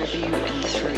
over you in three.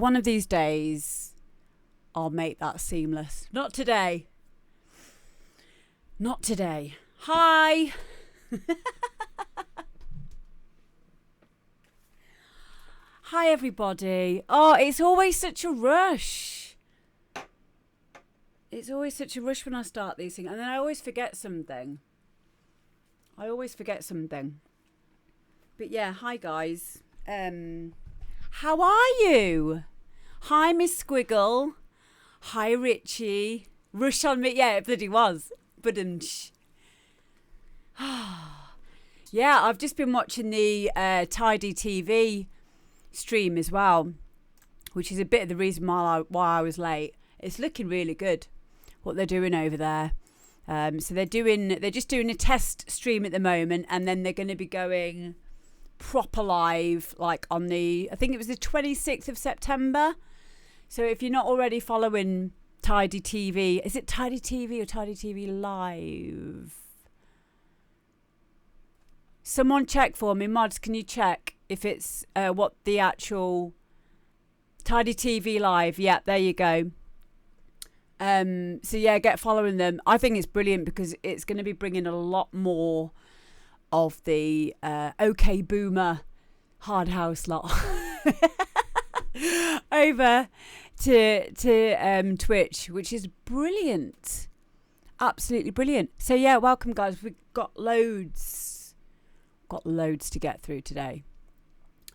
One of these days, I'll make that seamless. Not today. Not today. Hi. Hi, everybody. Oh, it's always such a rush. It's always such a rush when I start these things. And then I always forget something. But yeah, hi guys. How are you? Hi, Miss Squiggle. Hi, Richie. Rush on me. Yeah, it bloody was. But yeah, I've just been watching the Tidy TV stream as well, which is a bit of the reason why I was late. It's looking really good, what they're doing over there. So they're just doing a test stream at the moment, and then they're going to be going proper live like on I think it was the 26th of September. So if you're not already following Tidy TV, is it Tidy TV or Tidy TV Live? Someone check for me, mods. Can you check if it's what the actual Tidy TV Live? Yeah, there you go. So yeah, get following them. I think it's brilliant because it's going to be bringing a lot more of the OK Boomer hard house lot over to Twitch, which is brilliant, absolutely brilliant. So yeah, welcome guys. We've got loads to get through today.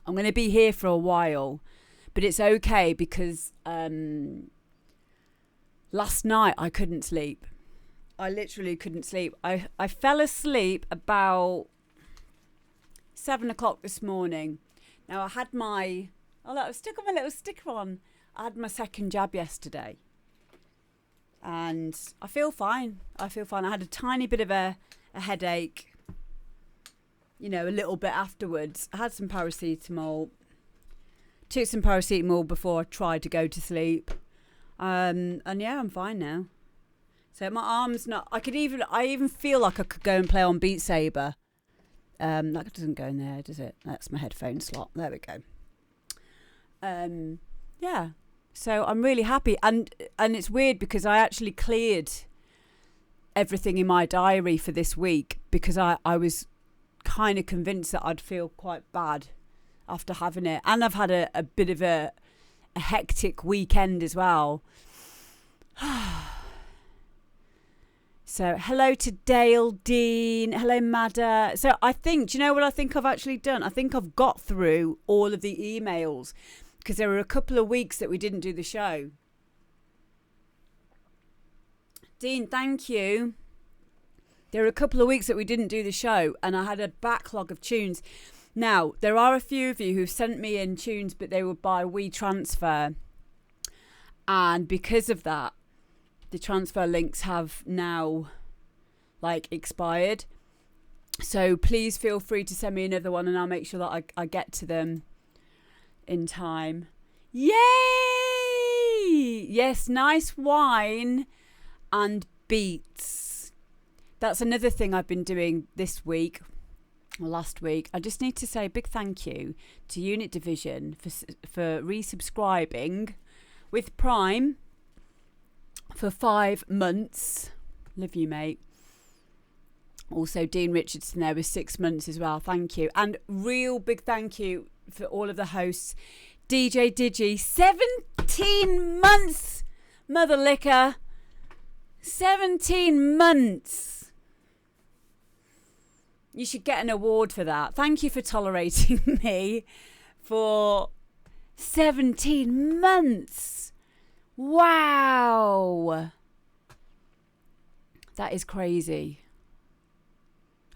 I'm going to be here for a while, but it's okay because last night I couldn't sleep. I literally couldn't sleep. I fell asleep about 7 o'clock this morning. Now I had I've still got my little sticker on. I had my second jab yesterday. And I feel fine. I had a tiny bit of a headache, a little bit afterwards. I had some paracetamol. Took some paracetamol before I tried to go to sleep. And yeah, I'm fine now. So my arm's not. I even feel like I could go and play on Beat Saber. That doesn't go in there, does it? That's my headphone slot. There we go. Yeah. So I'm really happy, and it's weird because I actually cleared everything in my diary for this week because I was kind of convinced that I'd feel quite bad after having it, and I've had a bit of a hectic weekend as well. So hello to Dale, Dean, hello Madda. So I think, do you know what I think I've actually done? I think I've got through all of the emails because there were a couple of weeks that we didn't do the show. Dean, thank you. There were a couple of weeks that we didn't do the show and I had a backlog of tunes. Now, there are a few of you who've sent me in tunes, but they were by WeTransfer. And because of that, the transfer links have now, expired. So please feel free to send me another one and I'll make sure that I get to them in time. Yay! Yes, nice wine and beats. That's another thing I've been doing this week. Last week. I just need to say a big thank you to Unit Division for resubscribing with Prime for 5 months. Love you, mate. Also, Dean Richardson there was 6 months as well. Thank you. And real big thank you for all of the hosts. DJ Digi, 17 months. Mother liquor. 17 months. You should get an award for that. Thank you for tolerating me for 17 months. Wow. That is crazy.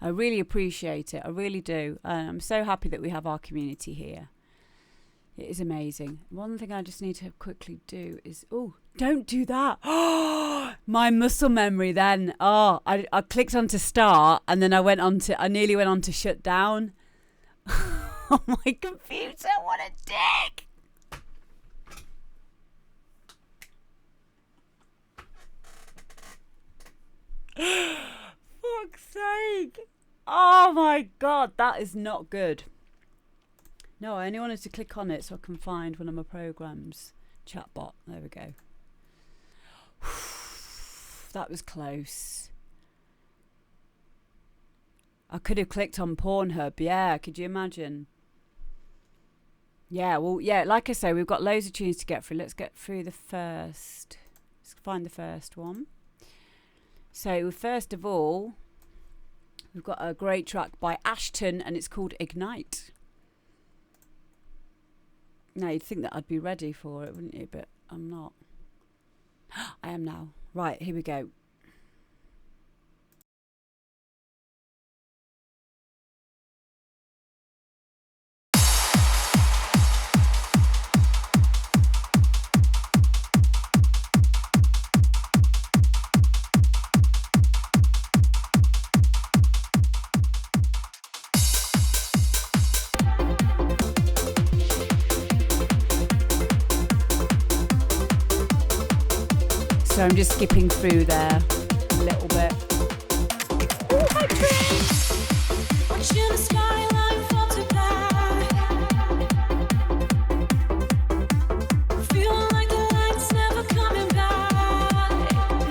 I really appreciate it. I really do. I'm so happy that we have our community here. It is amazing. One thing I just need to quickly do is... Oh, don't do that. My muscle memory then. I clicked onto start and then I nearly went on to shut down. Oh, my computer. What a dick. Fuck's sake. Oh, my God. That is not good. No, I only wanted to click on it so I can find one of my programs. Chatbot. There we go. That was close. I could have clicked on Pornhub. Yeah, could you imagine? Yeah, well, yeah, like I say, we've got loads of tunes to get through. Let's get through the first Let's find the first one. So first of all, we've got a great track by Ashton, and it's called Ignite. Now, you'd think that I'd be ready for it, wouldn't you? But I'm not. I am now. Right, here we go. So I'm just skipping through there a little bit. Ooh, hi, Trish. Watch in the skyline fall to black. Feel like the light's never coming back.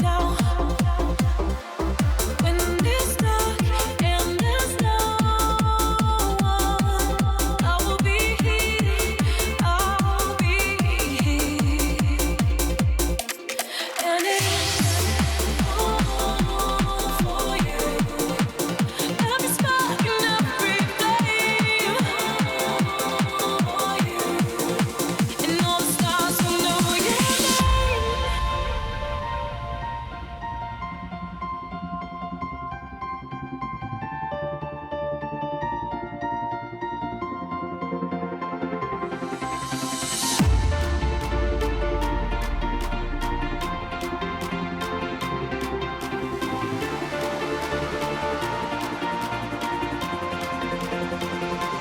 Now, when it's dark and there's no one, I will be here. I'll be here. And it's all for you. Every spark and every flame for you. And all the stars will know your name.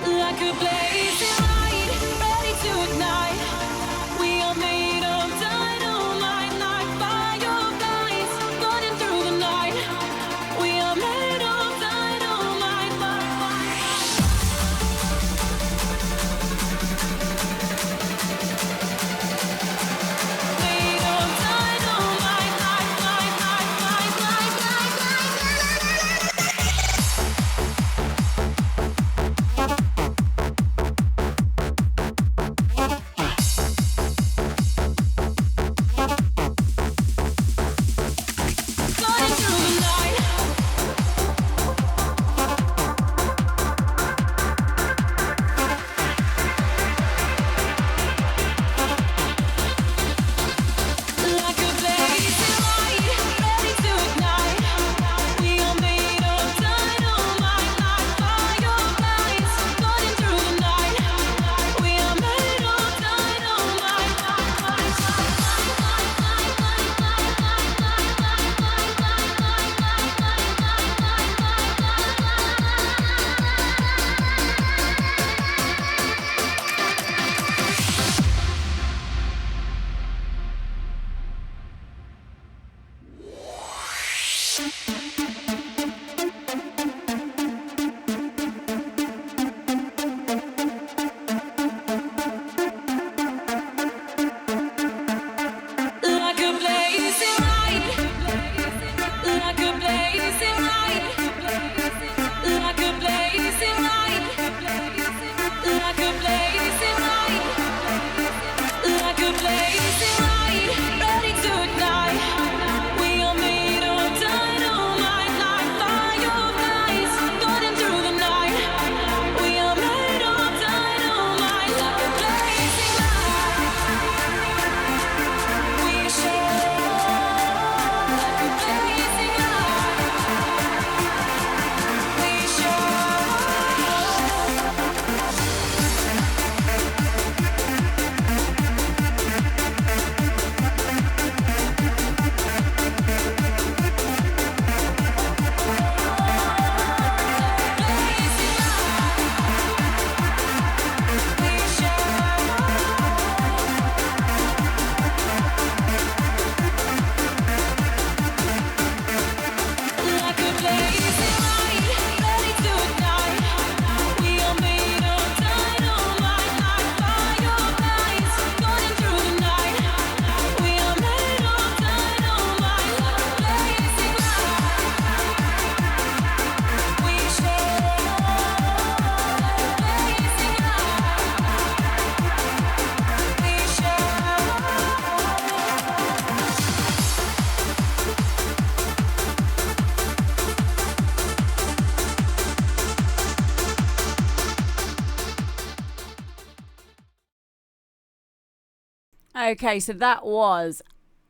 Like a blazing light, ready to ignite. We are made of dynamite, like fireflies burning through the night. We are made of dynamite, made of dynamite, burning through the night. Like a blazing light, ready to ignite. We are made of dynamite, like fireflies burning through the night. We are made of dynamite. Like a blazing light, like a blazing light, like a blazing light, like a blazing light, like a blazing light, ready to ignite. We are made of dynamite. Okay, so that was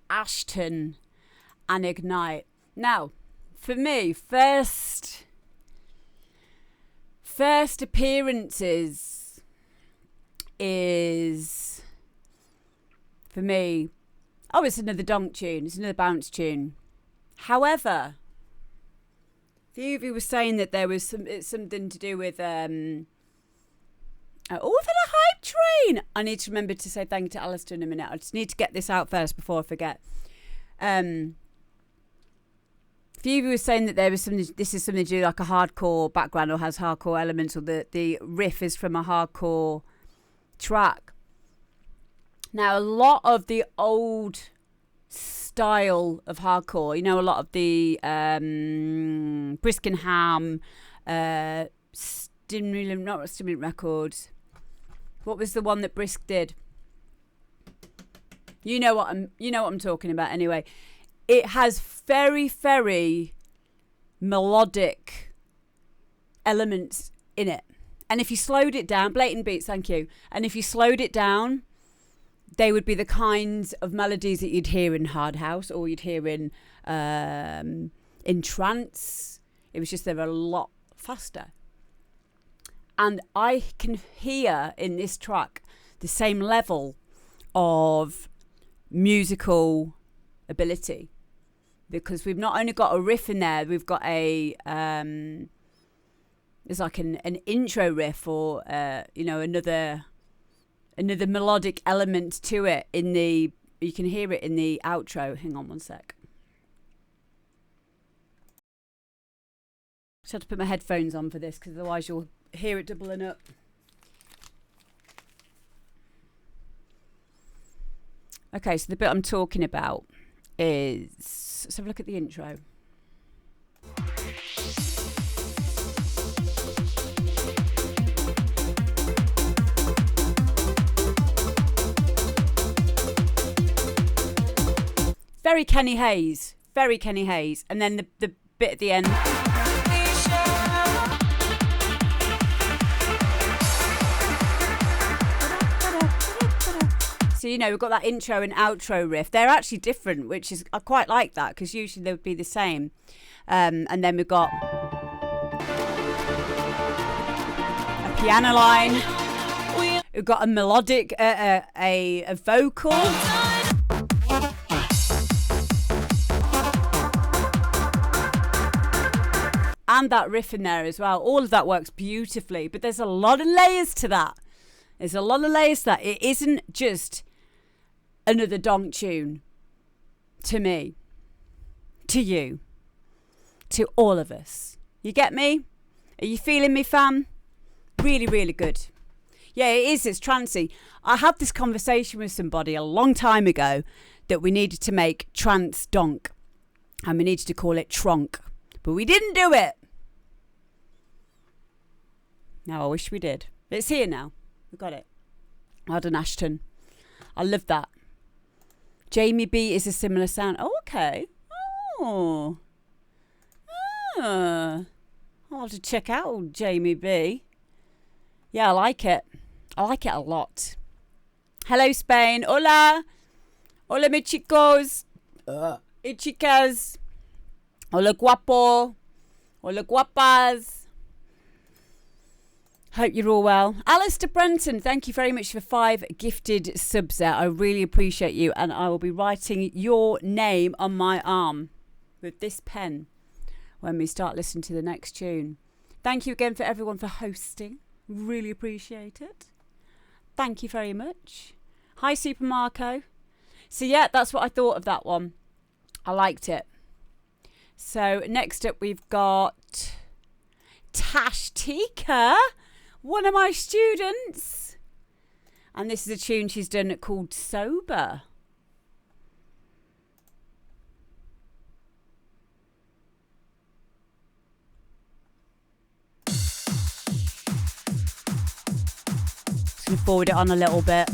Ashton and Ignite. Now, for me, first appearances is, for me, it's another donk tune. It's another bounce tune. However, a few of you were saying that there was something to do with we've had a hype train. I need to remember to say thank you to Alistair in a minute. I just need to get this out first before I forget. A few of you were saying that there was something. This is something to do like a hardcore background or has hardcore elements, or the riff is from a hardcore track. Now, a lot of the old style of hardcore, a lot of the Briskenham, Stimulant Records. What was the one that Brisk did? You know what I'm talking about anyway. It has very, very melodic elements in it. And if you slowed it down, blatant beats, thank you. And if you slowed it down, they would be the kinds of melodies that you'd hear in hard house or you'd hear in trance. It was just, they were a lot faster. And I can hear in this track the same level of musical ability, because we've not only got a riff in there, we've got a there's like an intro riff or another melodic element to it you can hear it in the outro. Hang on one sec. Just had to put my headphones on for this because otherwise you'll hear it doubling up. Okay, so the bit I'm talking about is, let's have a look at the intro. Very Kenny Hayes. And then the bit at the end. So, we've got that intro and outro riff. They're actually different, which is, I quite like that, because usually they would be the same. And then we've got a piano line. We've got a melodic, a vocal. And that riff in there as well. All of that works beautifully. But there's a lot of layers to that. It isn't just another donk tune. To me. To you. To all of us. You get me? Are you feeling me, fam? Really, really good. Yeah, it is. It's trancey. I had this conversation with somebody a long time ago that we needed to make trance donk. And we needed to call it tronk. But we didn't do it. Now I wish we did. It's here now. We've got it. Well done, Ashton. I love that. Jamie B is a similar sound. Oh, okay. Oh. I'll have to check out Jamie B. Yeah, I like it. I like it a lot. Hello, Spain. Hola. Hola, mi chicos. Y chicas. Hola, guapo. Hola, guapas. Hope you're all well. Alistair Brenton, thank you very much for 5 gifted subs there. I really appreciate you. And I will be writing your name on my arm with this pen when we start listening to the next tune. Thank you again for everyone for hosting. Really appreciate it. Thank you very much. Hi, Super Marco. So, yeah, that's what I thought of that one. I liked it. So, next up, we've got Tash Tika, one of my students. And this is a tune she's done called Sober. Just going to forward it on a little bit.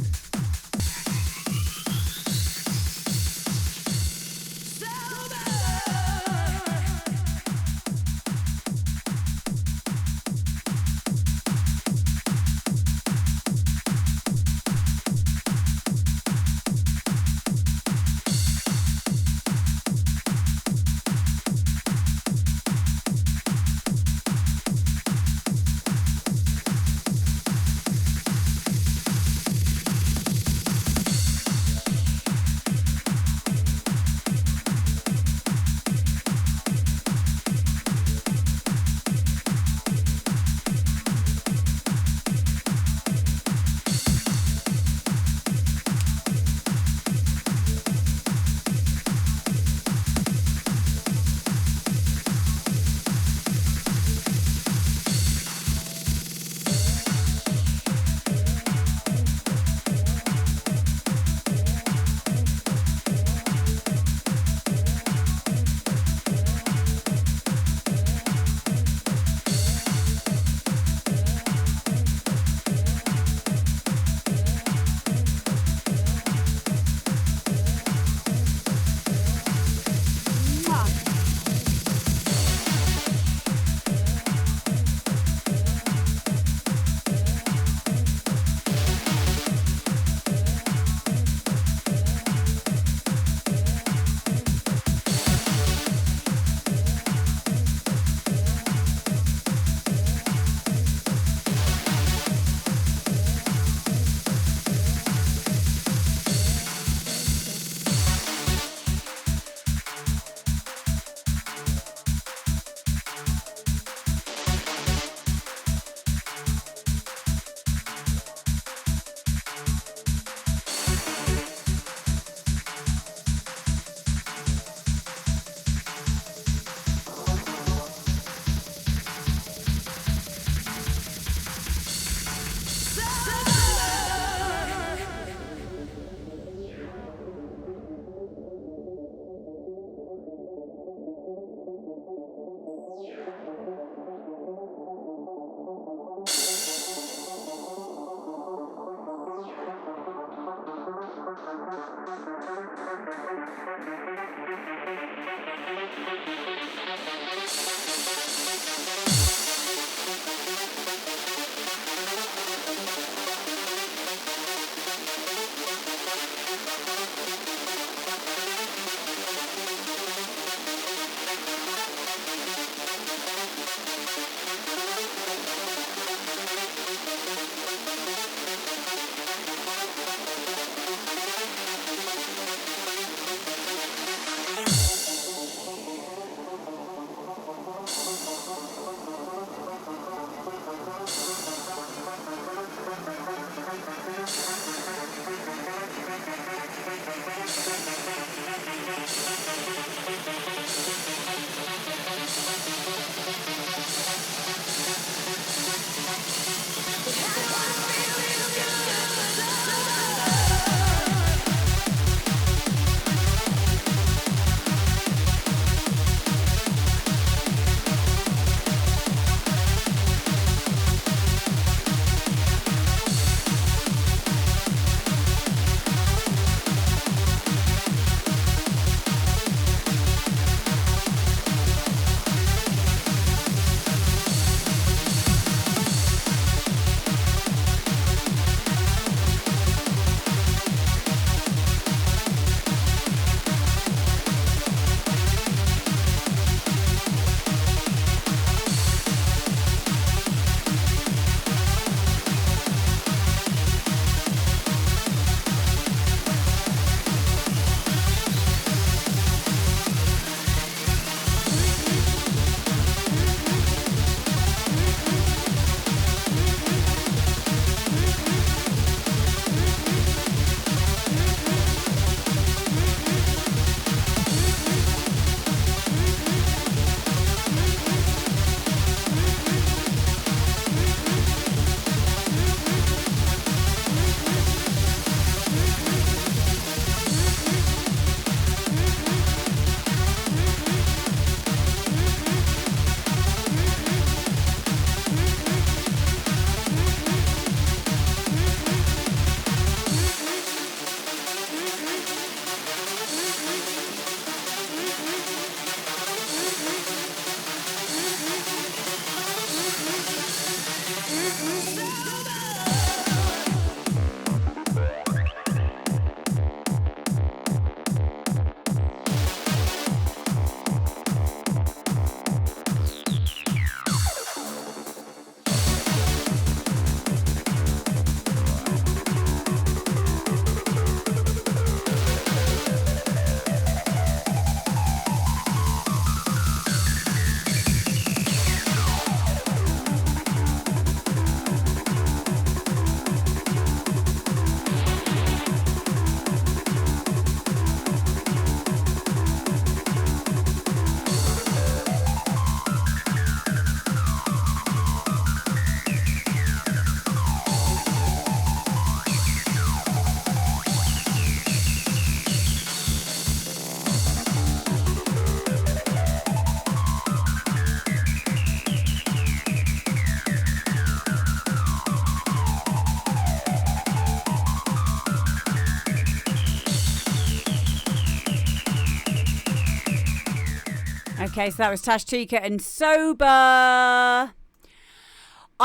Okay, so that was Tashtika and Sober. I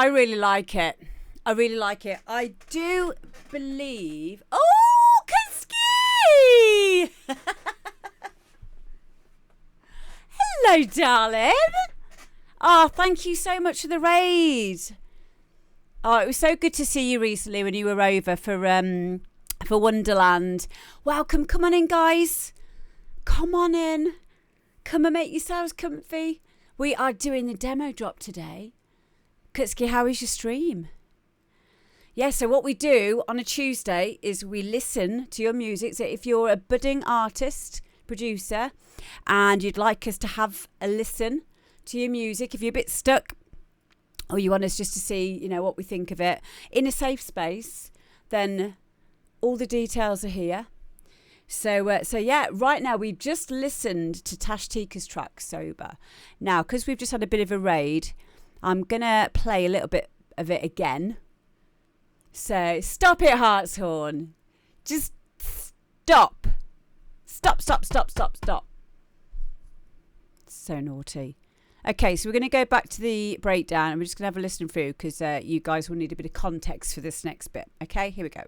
really like it. I really like it. I do believe... Oh, Kuski! Hello, darling. Oh, thank you so much for the raid. Oh, it was so good to see you recently when you were over for Wonderland. Welcome. Come on in, guys. Come on in. Come and make yourselves comfy. We are doing the demo drop today. Kutski, how is your stream? Yeah, so what we do on a Tuesday is we listen to your music. So if you're a budding artist, producer, and you'd like us to have a listen to your music, if you're a bit stuck or you want us just to see, you know, what we think of it in a safe space, then all the details are here. So yeah, right now we've just listened to Tashtika's track, Sober. Now, because we've just had a bit of a raid, I'm going to play a little bit of it again. So, stop it, Hartshorn. Just stop. Stop. So naughty. Okay, so we're going to go back to the breakdown and we're just going to have a listen through because you guys will need a bit of context for this next bit. Okay, here we go.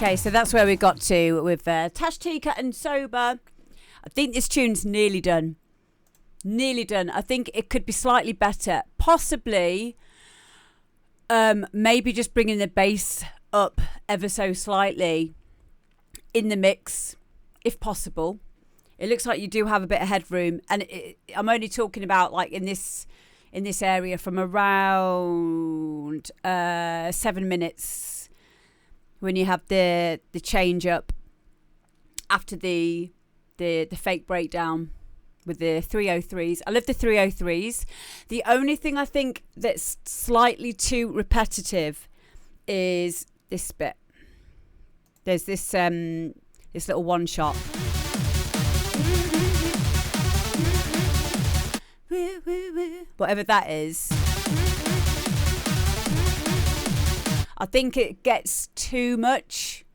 Okay, so that's where we got to with Tash Tika and Sober. I think this tune's nearly done. Nearly done. I think it could be slightly better. Possibly, maybe just bringing the bass up ever so slightly in the mix, if possible. It looks like you do have a bit of headroom, and I'm only talking about like in this area from around 7 minutes when you have the change up after the fake breakdown with the 303s. I love the 303s. The only thing I think that's slightly too repetitive is this bit. There's this little one shot. Whatever that is. I think it gets too much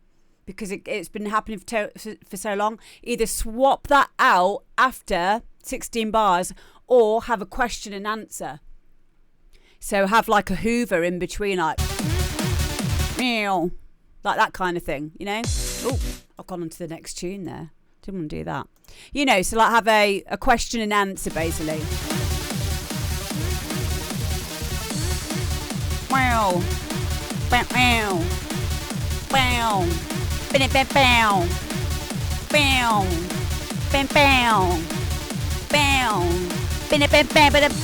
because it's been happening for so long. Either swap that out after 16 bars or have a question and answer. So have like a hoover in between, like meow, like that kind of thing, you know? Oh, I've gone on to the next tune there. Didn't want to do that. You know, so like have a question and answer basically. Wow. Bow, bow. Bow. Bow. Bow. Bow. Bow. Bow. Bow. Bow.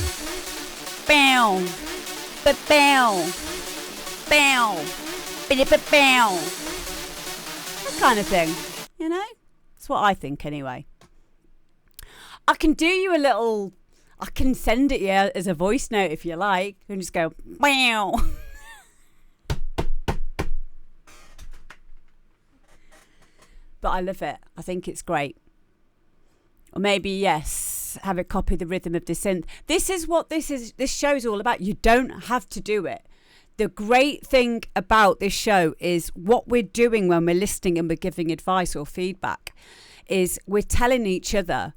Bow. Bow. Bow. That kind of thing, you know? That's what I think anyway. I can do you a little, I can send it you as a voice note if you like. And just go, wow. But I love it. I think it's great. Or maybe, yes, have it copy the rhythm of the synth. This is what this show's all about. You don't have to do it. The great thing about this show is what we're doing when we're listening and we're giving advice or feedback is we're telling each other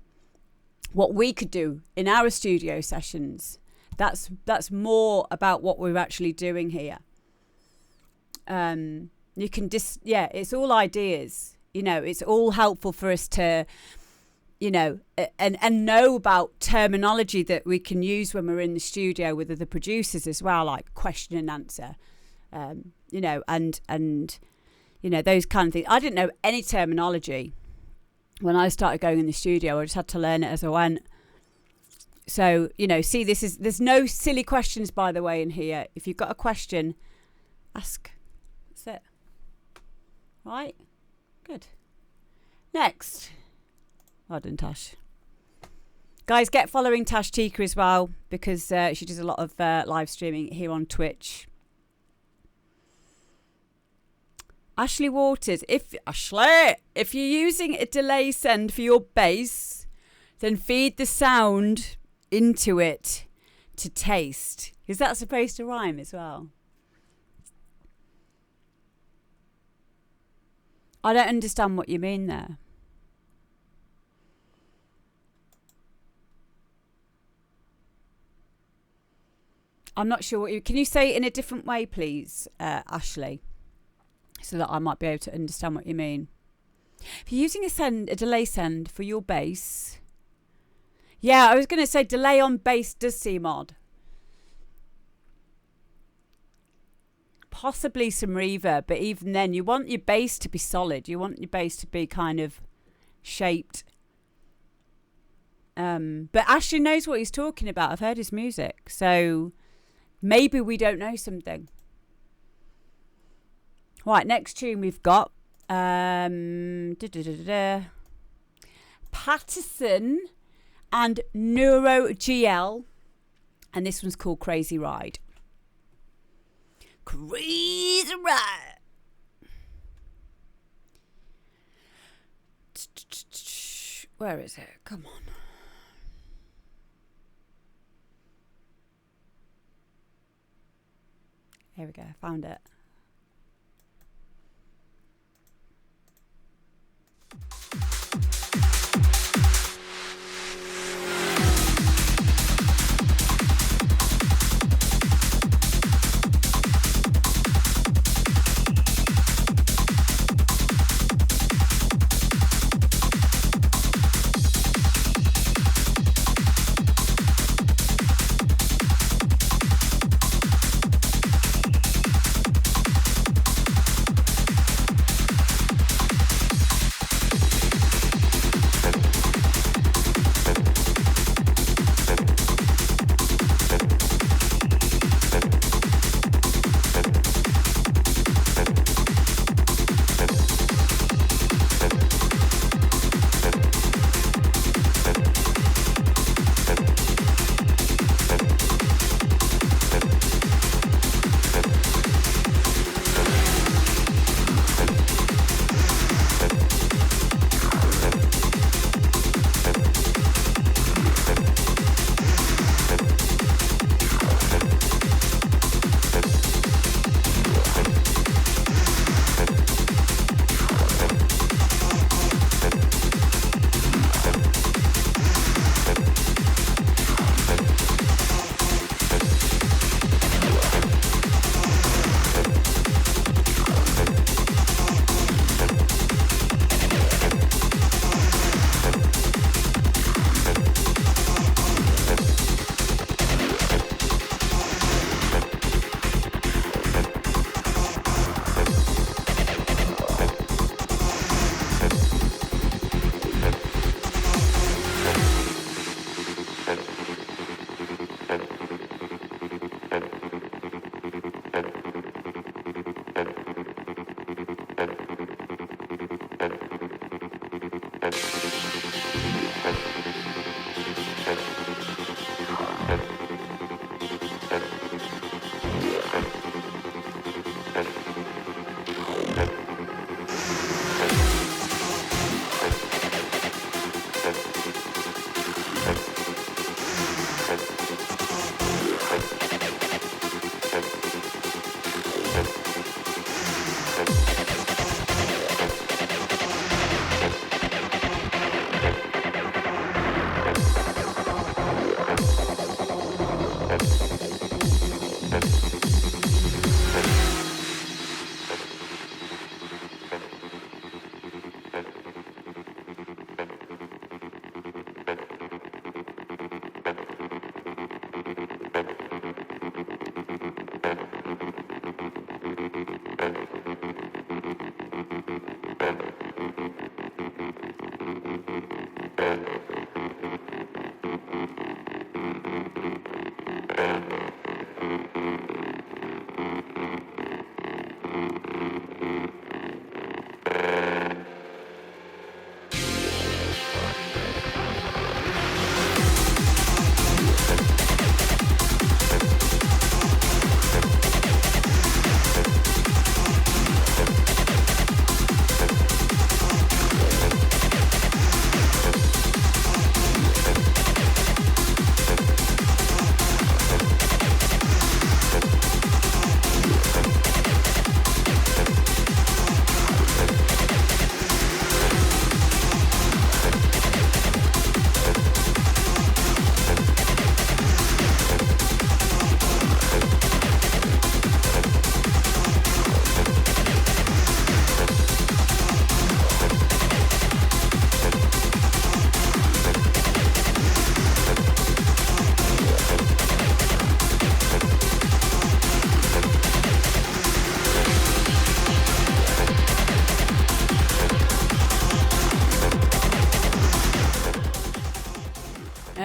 what we could do in our studio sessions. That's more about what we're actually doing here. You can it's all ideas. You know, it's all helpful for us to, you know, and know about terminology that we can use when we're in the studio with other producers as well, like question and answer, you know, and you know, those kind of things. I didn't know any terminology when I started going in the studio. I just had to learn it as I went. So, you know, see, there's no silly questions, by the way, in here. If you've got a question, ask. That's it. Right? Good. Next. Well done, Tash. Guys, get following Tash Tika as well, because she does a lot of live streaming here on Twitch. Ashley Waters, if you're using a delay send for your bass, then feed the sound into it to taste. Is that supposed to rhyme as well? I don't understand what you mean there. I'm not sure what you... Can you say it in a different way, please, Ashley? So that I might be able to understand what you mean. If you're using a delay send for your bass... Yeah, I was going to say delay on bass does seem odd. Possibly some reverb, but even then, you want your bass to be solid. You want your bass to be kind of shaped. But Ashley knows what he's talking about. I've heard his music. So maybe we don't know something. Right, next tune we've got. Patterson and Neuro GL. And this one's called Crazy Ride. Crazy Ride. Where is it? Come on. Here we go. Found it.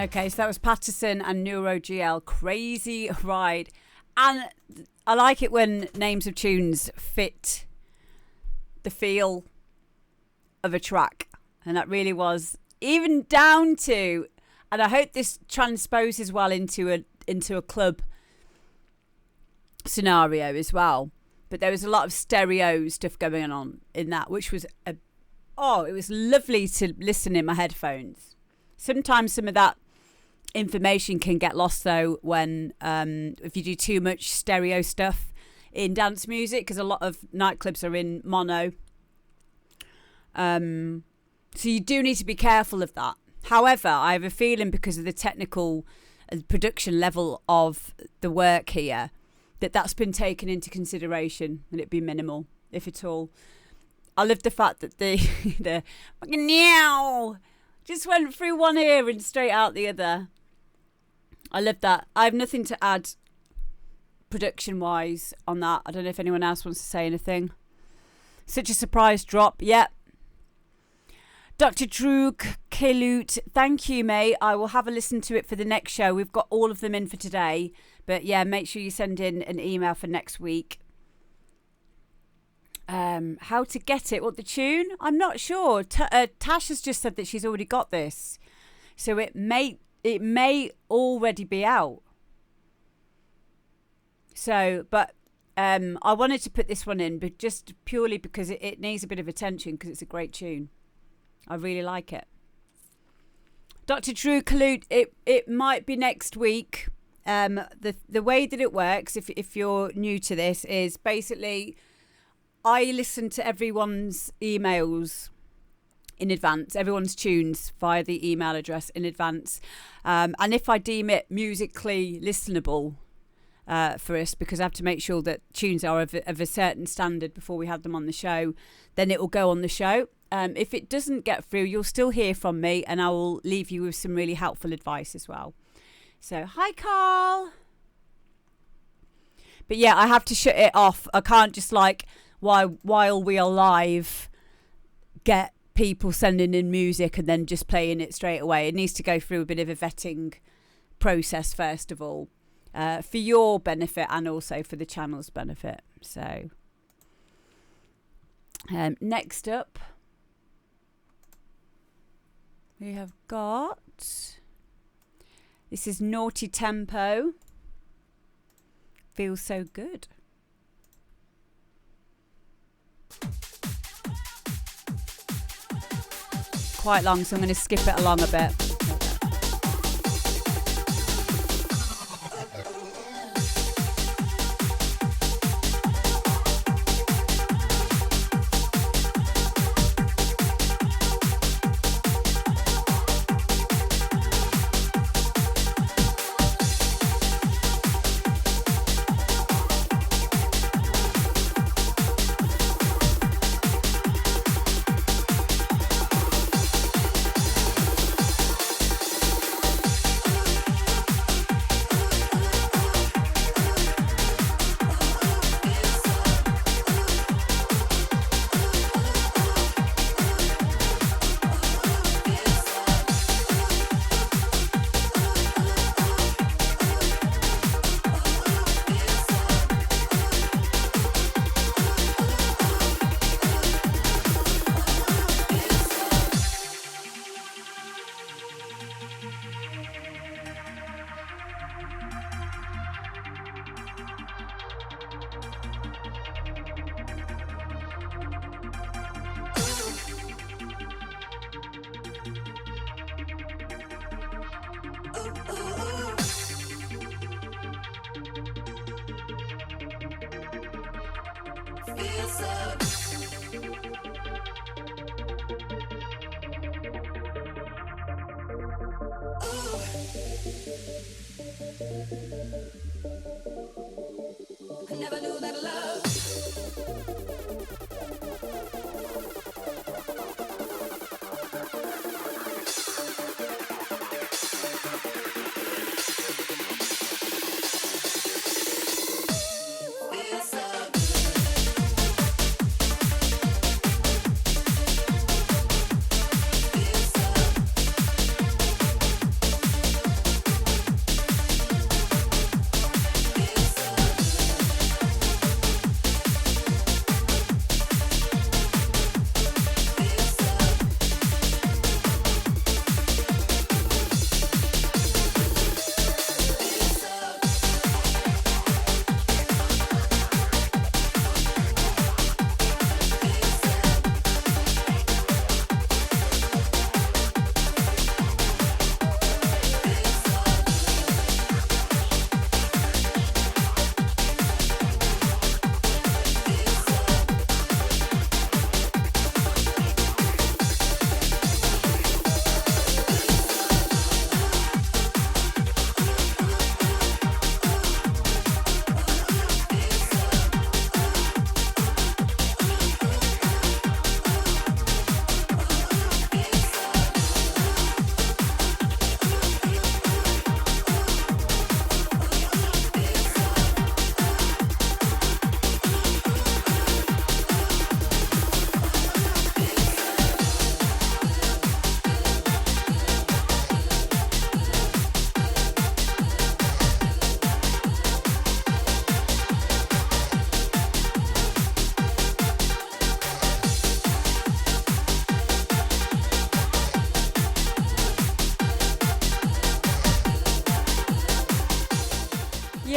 Okay, so that was Patterson and Neuro GL. Crazy Ride. And I like it when names of tunes fit the feel of a track. And that really was, even down to, and I hope this transposes well into a club scenario as well. But there was a lot of stereo stuff going on in that, which was it was lovely to listen in my headphones. Sometimes some of that information can get lost though when if you do too much stereo stuff in dance music, because a lot of nightclubs are in mono. So you do need to be careful of that. However, I have a feeling because of the technical and production level of the work here, that's been taken into consideration, and it'd be minimal, if at all. I love the fact that the fucking meow just went through one ear and straight out the other. I love that. I have nothing to add production-wise on that. I don't know if anyone else wants to say anything. Such a surprise drop. Yep. Dr. Drew Kilut, thank you, mate. I will have a listen to it for the next show. We've got all of them in for today. But yeah, make sure you send in an email for next week. How to get it? What, the tune? I'm not sure. Tash has just said that she's already got this. So it may already be out. So, but I wanted to put this one in, but just purely because it needs a bit of attention, because it's a great tune. I really like it. Dr. Drew Kalut, it might be next week. The way that it works, if you're new to this, is basically I listen to everyone's emails in advance, everyone's tunes via the email address in advance. And if I deem it musically listenable for us, because I have to make sure that tunes are of a certain standard before we have them on the show, then it will go on the show. If it doesn't get through, you'll still hear from me, and I will leave you with some really helpful advice as well. So, hi, Carl. But yeah, I have to shut it off. I can't just while we are live, get people sending in music and then just playing it straight away. It needs to go through a bit of a vetting process first of all, for your benefit and also for the channel's benefit. So, next up, we have got, this is Naughty Tempo. Feels so good. Quite long, so I'm going to skip it along a bit. I never knew that love feels so good.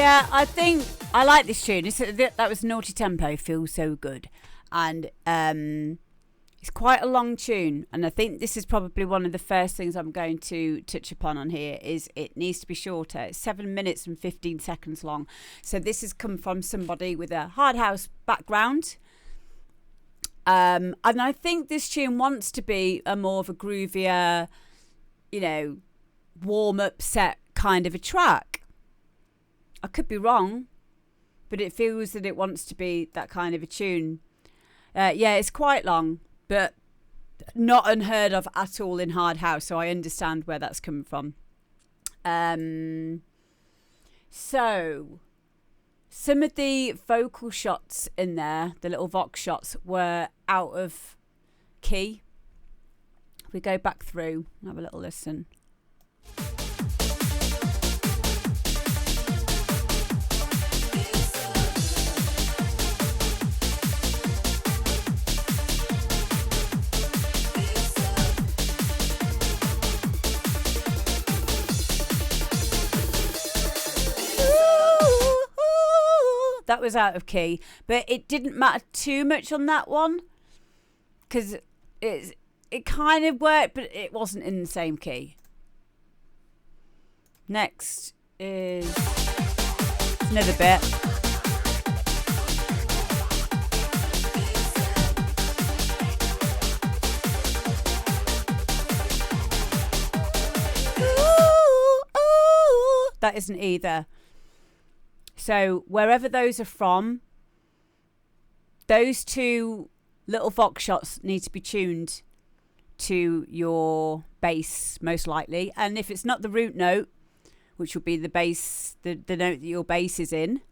Yeah, I think I like this tune. That was Naughty Tempo, Feels So Good. And it's quite a long tune. And I think this is probably one of the first things I'm going to touch upon on here is it needs to be shorter. It's 7 minutes and 15 seconds long. So this has come from somebody with a hard house background. And I think this tune wants to be a more of a groovier, warm-up set kind of a track. I could be wrong, but it feels that it wants to be that kind of a tune. It's quite long, but not unheard of at all in hard house, so I understand where that's coming from. So some of the vocal shots in there, the little vox shots, were out of key. If we go back through and have a little listen. That was out of key, but it didn't matter too much on that one because it kind of worked, but it wasn't in the same key. Next is another bit. That isn't either. So wherever those are from, those two little vox shots need to be tuned to your bass, most likely. And if it's not the root note, which will be the bass, the note that your bass is in,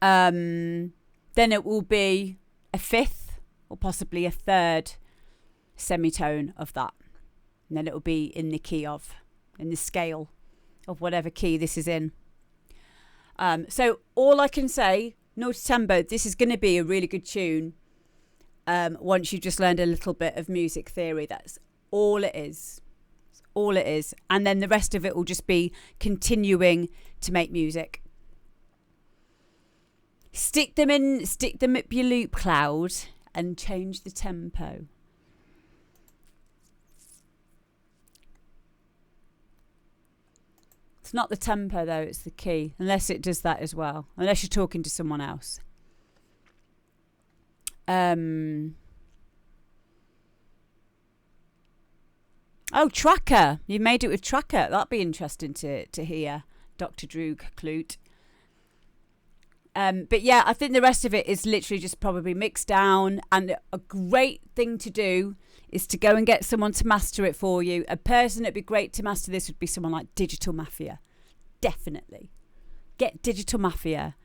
then it will be a fifth or possibly a third semitone of that. And then it will be in the key of, in the scale of whatever key this is in. So all I can say, Naughty Tempo, this is going to be a really good tune once you've just learned a little bit of music theory. That's all it is. It's all it is. And then the rest of it will just be continuing to make music. Stick them up your loop cloud and change the tempo. It's not the tempo though, it's the key. Unless it does that as well. Unless you're talking to someone else. Oh, Tracker. You made it with Tracker. That'd be interesting to hear. Dr. Droog Klute. But yeah, I think the rest of it is literally just probably mixed down. And a great thing to do is to go and get someone to master it for you. A person that'd be great to master this would be someone like Digital Mafia. Definitely. Get Digital Mafia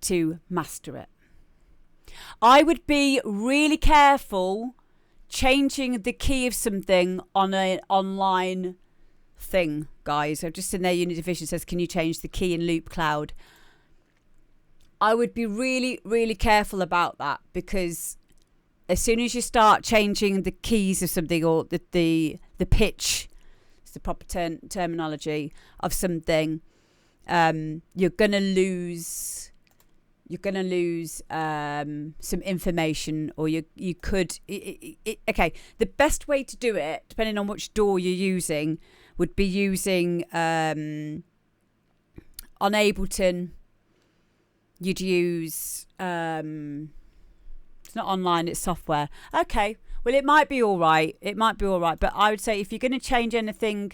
to master it. I would be really careful changing the key of something on an online thing, guys. I've just seen their unit division says, can you change the key in Loop Cloud? I would be really, really careful about that, because as soon as you start changing the keys of something, or the pitch, it's the proper terminology of something, you're gonna lose some information, or you could. Okay, the best way to do it, depending on which door you're using, would be using on Ableton. You'd use it's not online, it's software. Okay, well it might be all right. But I would say if you're going to change anything,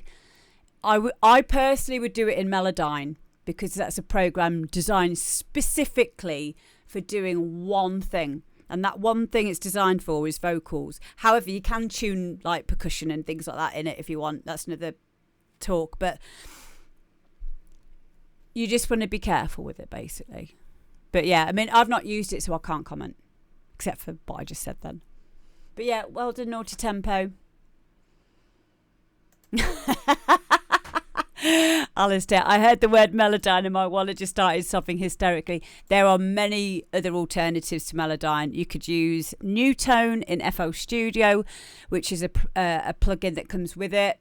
I personally would do it in Melodyne, because that's a program designed specifically for doing one thing. And that one thing it's designed for is vocals. However, you can tune like percussion and things like that in it if you want. That's another talk. But you just want to be careful with it, basically. But yeah, I mean, I've not used it, so I can't comment. Except for what I just said then. But yeah, well done, Naughty Tempo. Alistair, I heard the word Melodyne and my wallet just started sobbing hysterically. There are many other alternatives to Melodyne. You could use Newtone in FL Studio, which is a plugin that comes with it,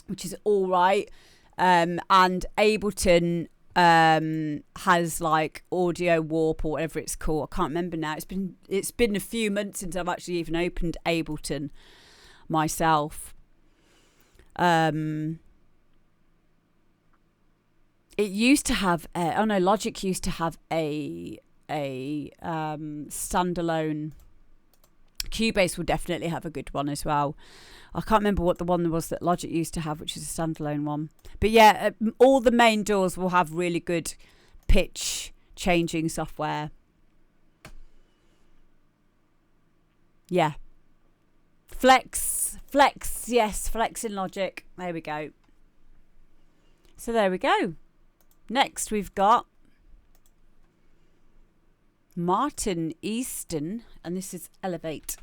which is all right. And Ableton has like audio warp or whatever it's called. I can't remember now. It's been a few months since I've actually even opened Ableton myself. It used to have Logic used to have a standalone. Cubase will definitely have a good one as well. I can't remember what the one was that Logic used to have, which is a standalone one. But yeah, all the main DAWs will have really good pitch changing software. Yeah. Flex, yes, Flex in Logic. There we go. So there we go. Next we've got Martin Easton, and this is Elevate.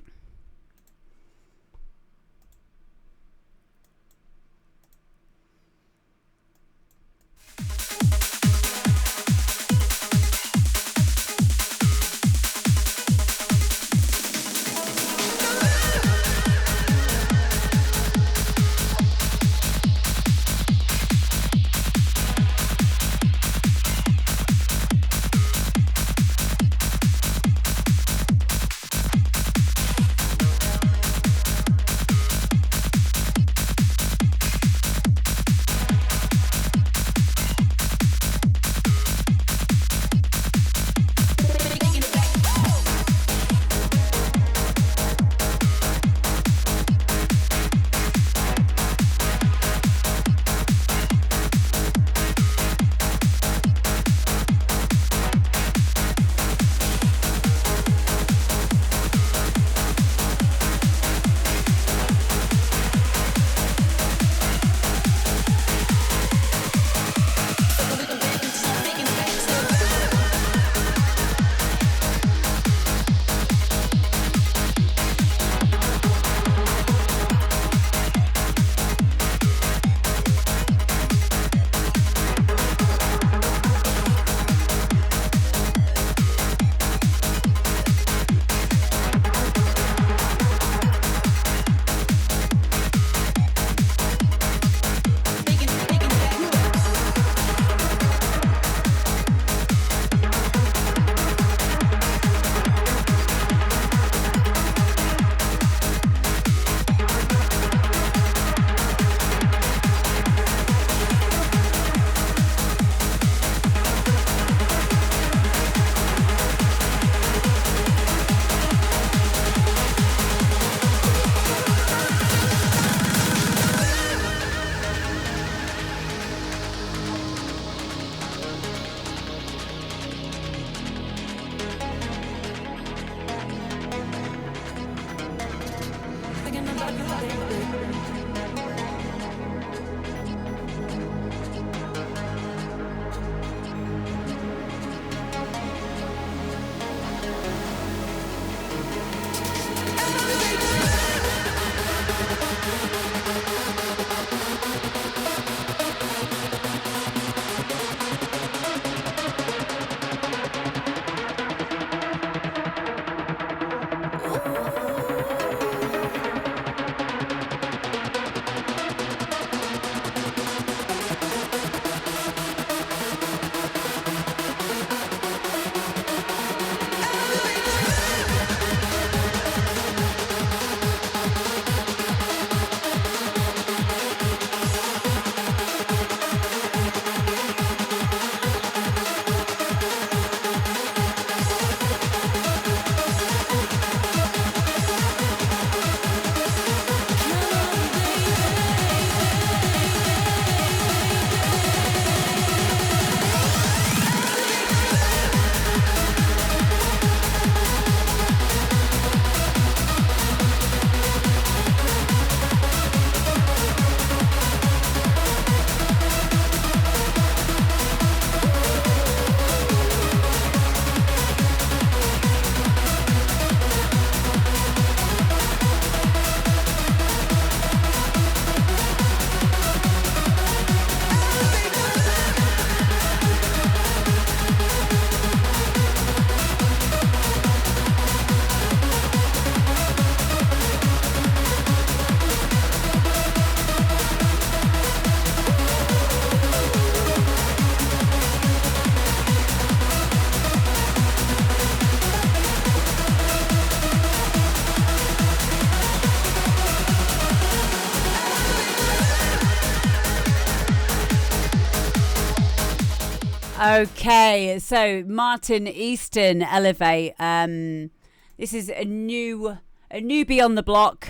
Okay, so Martin Easton, Elevate. This is a newbie on the block.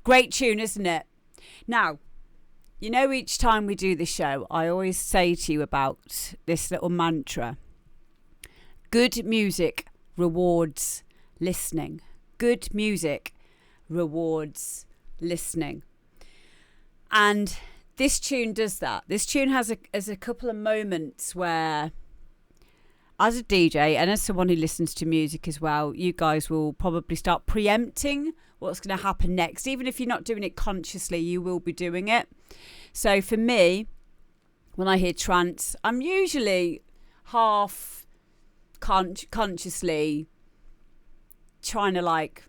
Great tune, isn't it? Now, you know, each time we do this show, I always say to you about this little mantra. Good music rewards listening. Good music rewards listening. And this tune does that. This tune has a couple of moments where, as a DJ and as someone who listens to music as well, you guys will probably start preempting what's going to happen next. Even if you're not doing it consciously, you will be doing it. So for me, when I hear trance, I'm usually half consciously trying to like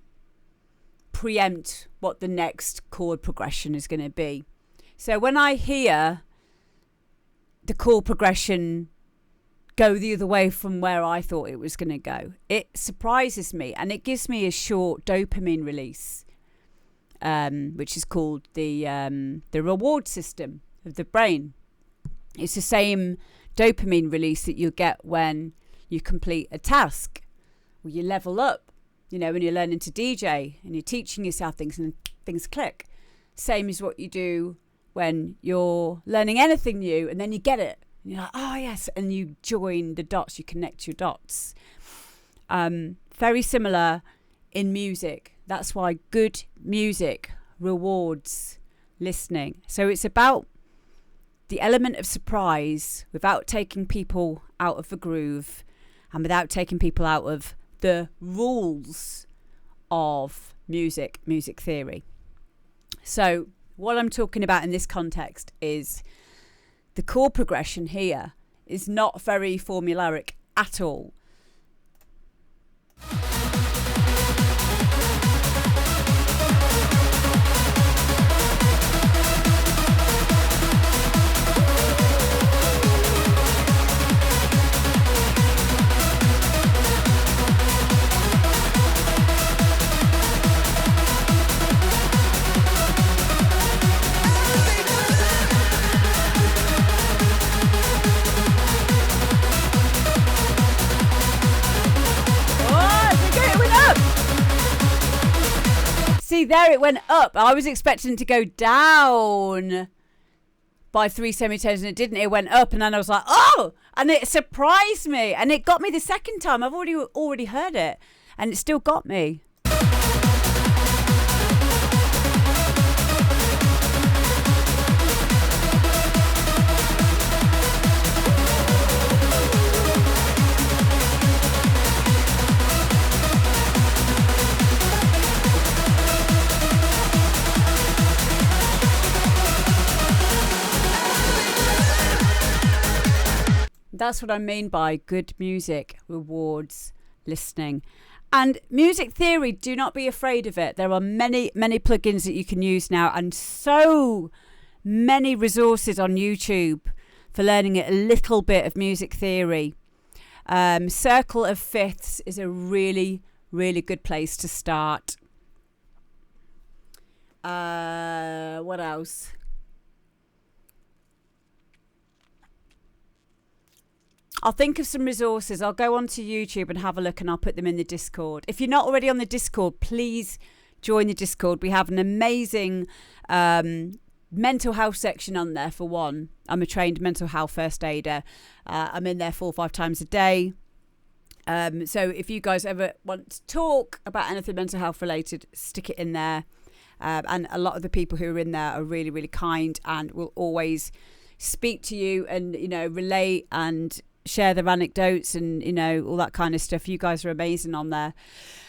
preempt what the next chord progression is going to be. So when I hear the chord progression go the other way from where I thought it was going to go, it surprises me and it gives me a short dopamine release, which is called the reward system of the brain. It's the same dopamine release that you get when you complete a task or you level up, you know, when you're learning to DJ and you're teaching yourself things and things click. Same as what you do when you're learning anything new and then you get it. And you're like, oh, yes. And you join the dots, you connect your dots. Very similar in music. That's why good music rewards listening. So it's about the element of surprise without taking people out of the groove and without taking people out of the rules of music theory. So what I'm talking about in this context is the chord progression here is not very formulaic at all. See, there it went up. I was expecting it to go down by 3 semitones and it didn't. It went up and then I was like, oh! And it surprised me. And it got me the second time. I've already heard it. And it still got me. That's what I mean by good music rewards listening. And music theory, do not be afraid of it. There are many, many plugins that you can use now and so many resources on YouTube for learning a little bit of music theory. Circle of Fifths is a really, really good place to start. What else? I'll think of some resources. I'll go onto YouTube and have a look and I'll put them in the Discord. If you're not already on the Discord, please join the Discord. We have an amazing mental health section on there for one. I'm a trained mental health first aider. I'm in there 4 or 5 times a day. So if you guys ever want to talk about anything mental health related, stick it in there. And a lot of the people who are in there are really, really kind and will always speak to you and, you know, relate and share their anecdotes and, you know, all that kind of stuff. You guys are amazing on there.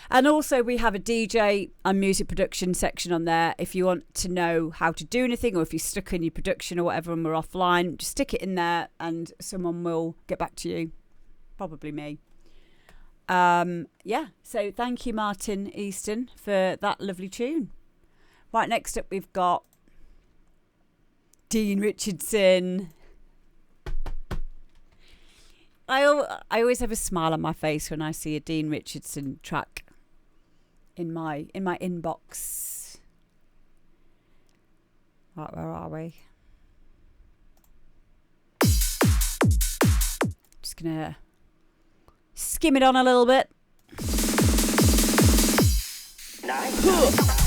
And also we have a DJ and music production section on there. If you want to know how to do anything or if you're stuck in your production or whatever and we're offline, just stick it in there and someone will get back to you. Probably me. Yeah, so thank you, Martin Easton, for that lovely tune. Right, next up we've got Dean Richardson. I always have a smile on my face when I see a Dean Richardson track in my inbox. Right, where are we? Just gonna skim it on a little bit. Nice.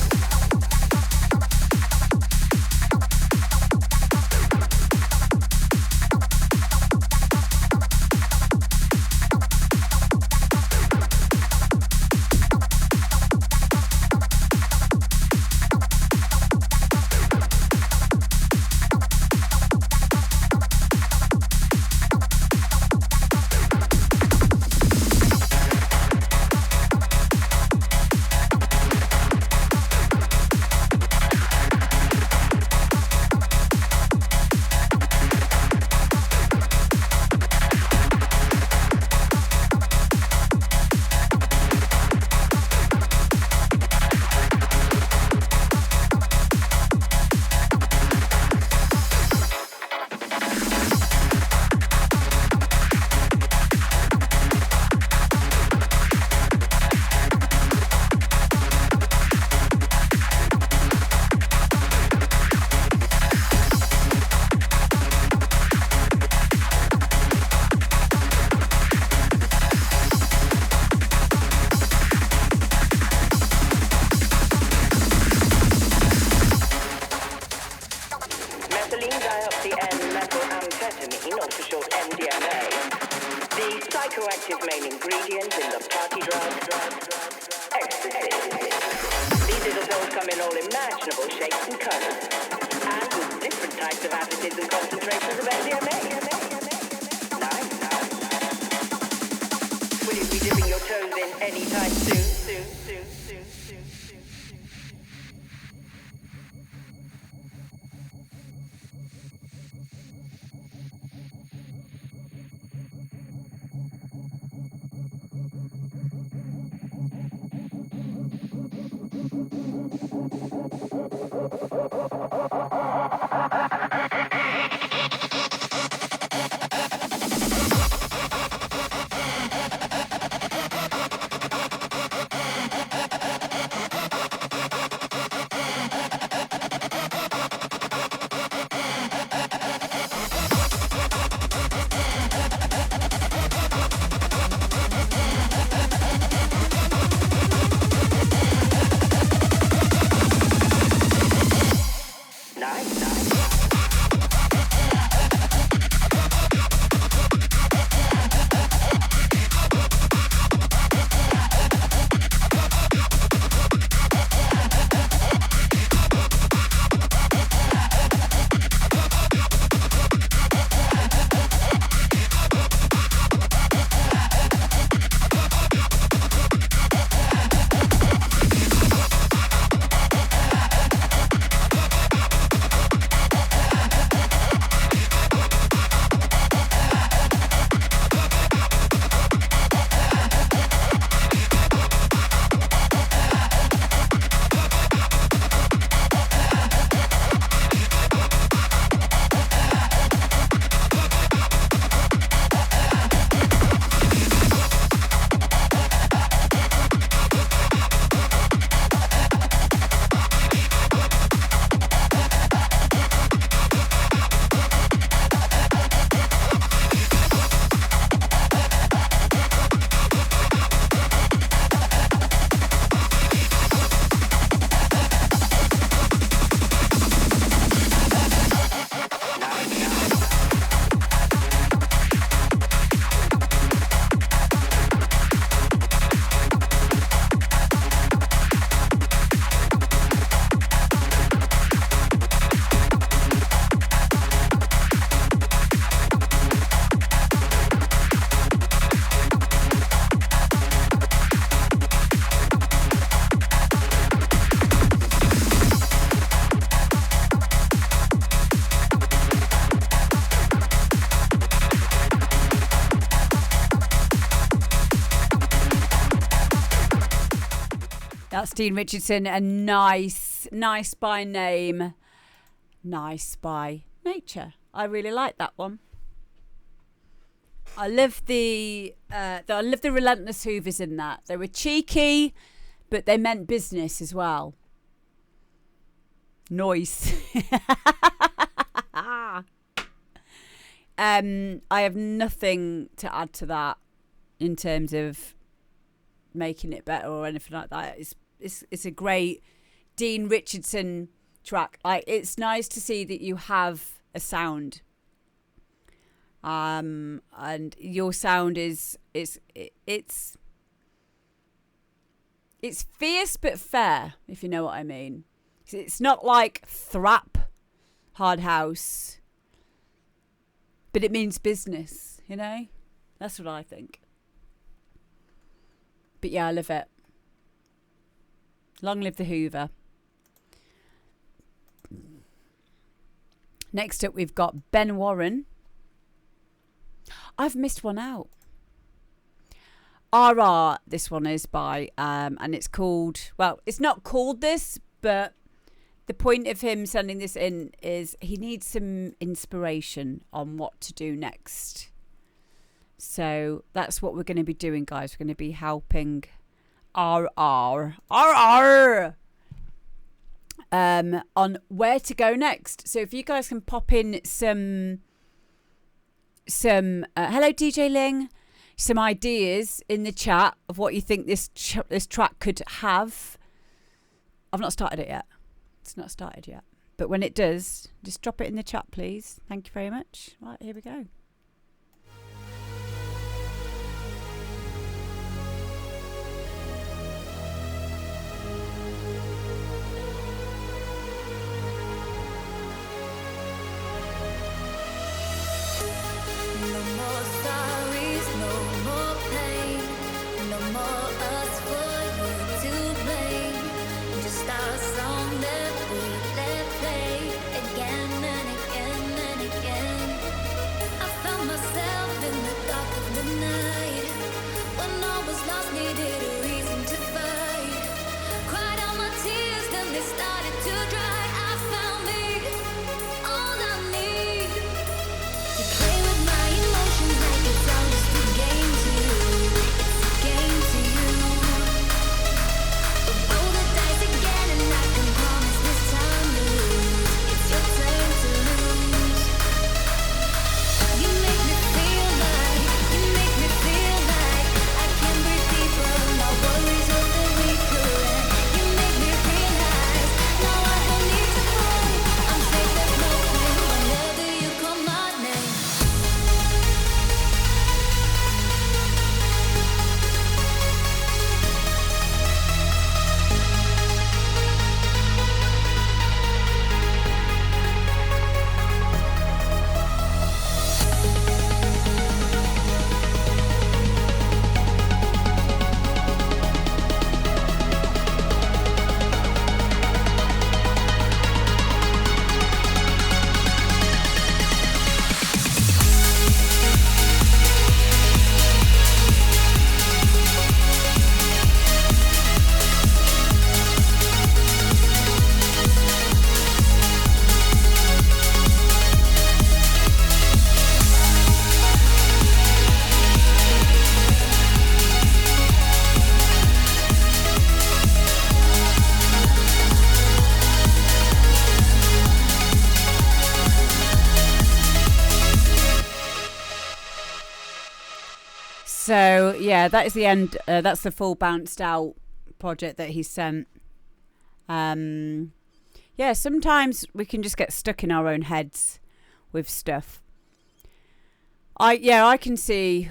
Psychoactive main ingredient in the party drug, ecstasy. These little pills come in all imaginable shapes and colors, and with different types of acids and concentrations of MDMA. Nice. Will you be dipping your toes in anytime soon? That's Dean Richardson, a nice by name, nice by nature. I really like that one. I love the Relentless Hoovers in that. They were cheeky, but they meant business as well. Noise. I have nothing to add to that in terms of making it better or anything like that. It's a great Dean Richardson track. It's nice to see that you have a sound. And your sound it's fierce but fair, if you know what I mean. It's not like thrap hard house, but it means business, you know? That's what I think. But yeah, I love it. Long live the Hoover. Next up, we've got Ben Warren. I've missed one out. RR, this one is by, and it's called, well, it's not called this, but the point of him sending this in is he needs some inspiration on what to do next. So that's what we're going to be doing, guys. We're going to be helping RR on where to go next. So if you guys can pop in some hello DJ Ling, some ideas in the chat of what you think this track could have. I've not started it yet. It's not started yet. But when it does, just drop it in the chat, please. Thank you very much. Right, here we go. So yeah, that is the end. That's the full bounced out project that he sent. Yeah, sometimes we can just get stuck in our own heads with stuff. I can see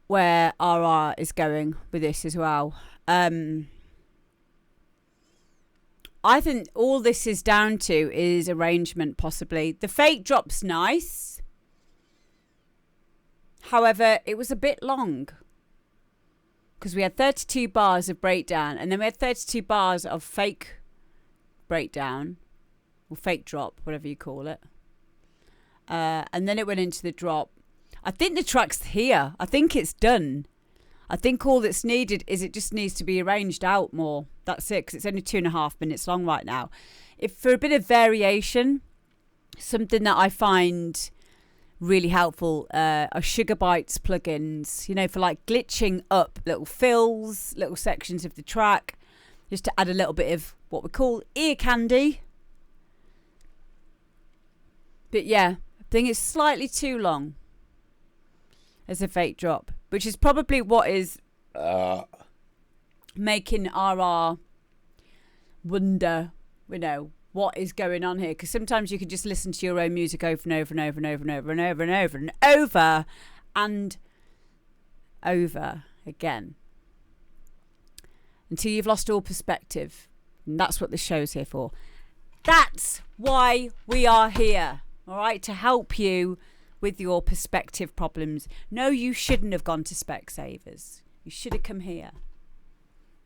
where RR is going with this as well. I think all this is down to is arrangement, possibly. The fake drop's nice. However, it was a bit long because we had 32 bars of breakdown and then we had 32 bars of fake breakdown or fake drop, whatever you call it. And then it went into the drop. I think the track's here. I think it's done. I think all that's needed is it just needs to be arranged out more. That's it, because it's only 2.5 minutes long right now. If for a bit of variation, something that I find really helpful are Sugar Bytes plugins, you know, for like glitching up little fills, little sections of the track, just to add a little bit of what we call ear candy. But yeah, I think it's slightly too long as a fake drop, which is probably what is making RR wonder, what is going on here. Because sometimes you can just listen to your own music over and over and over and over and over and over and over and over and over again until you've lost all perspective. And that's what this show's here for. That's why we are here, all right, to help you with your perspective problems. No, you shouldn't have gone to Specsavers. You should have come here.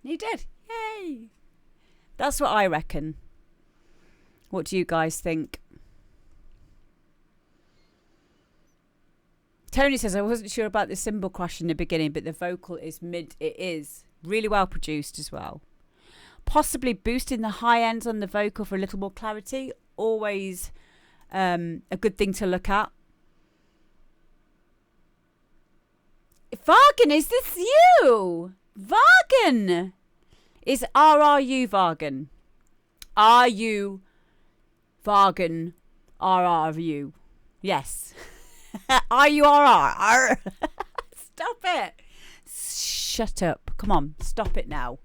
You did. Yay. That's what I reckon. What do you guys think? Tony says, I wasn't sure about the cymbal crash in the beginning, but the vocal is mid. It is really well produced as well. Possibly boosting the high ends on the vocal for a little more clarity. Always a good thing to look at. Vargan, is this you? Vargan! Is RRU Vargan? Are you Vargan RRU? Yes. Are you RR? Stop it. Shut up. Come on, stop it now.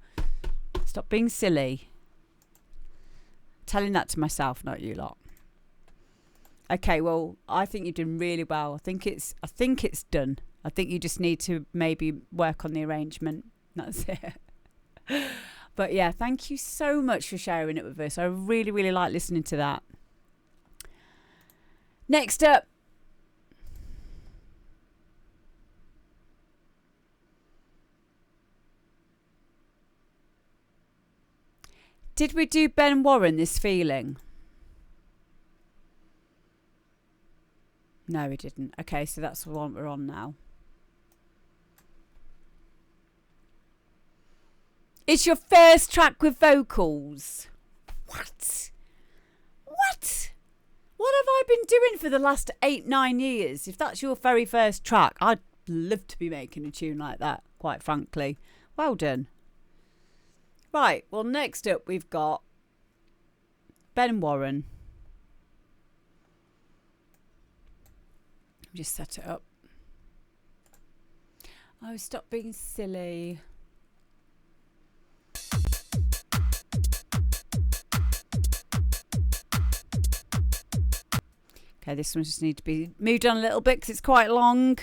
Stop being silly. Telling that to myself, not you lot. Okay, well, I think you're doing really well. I think it's done. I think you just need to maybe work on the arrangement. That's it. But yeah, thank you so much for sharing it with us. I really, really like listening to that. Next up. Did we do Ben Warren, This Feeling? No, we didn't. Okay, so that's the one we're on now. It's your first track with vocals. What? What? What have I been doing for the last 8-9 years? If that's your very first track, I'd love to be making a tune like that, quite frankly. Well done. Right, well, next up we've got Ben Warren. Just set it up. Oh, stop being silly. Okay, this one just needs to be moved on a little bit because it's quite long.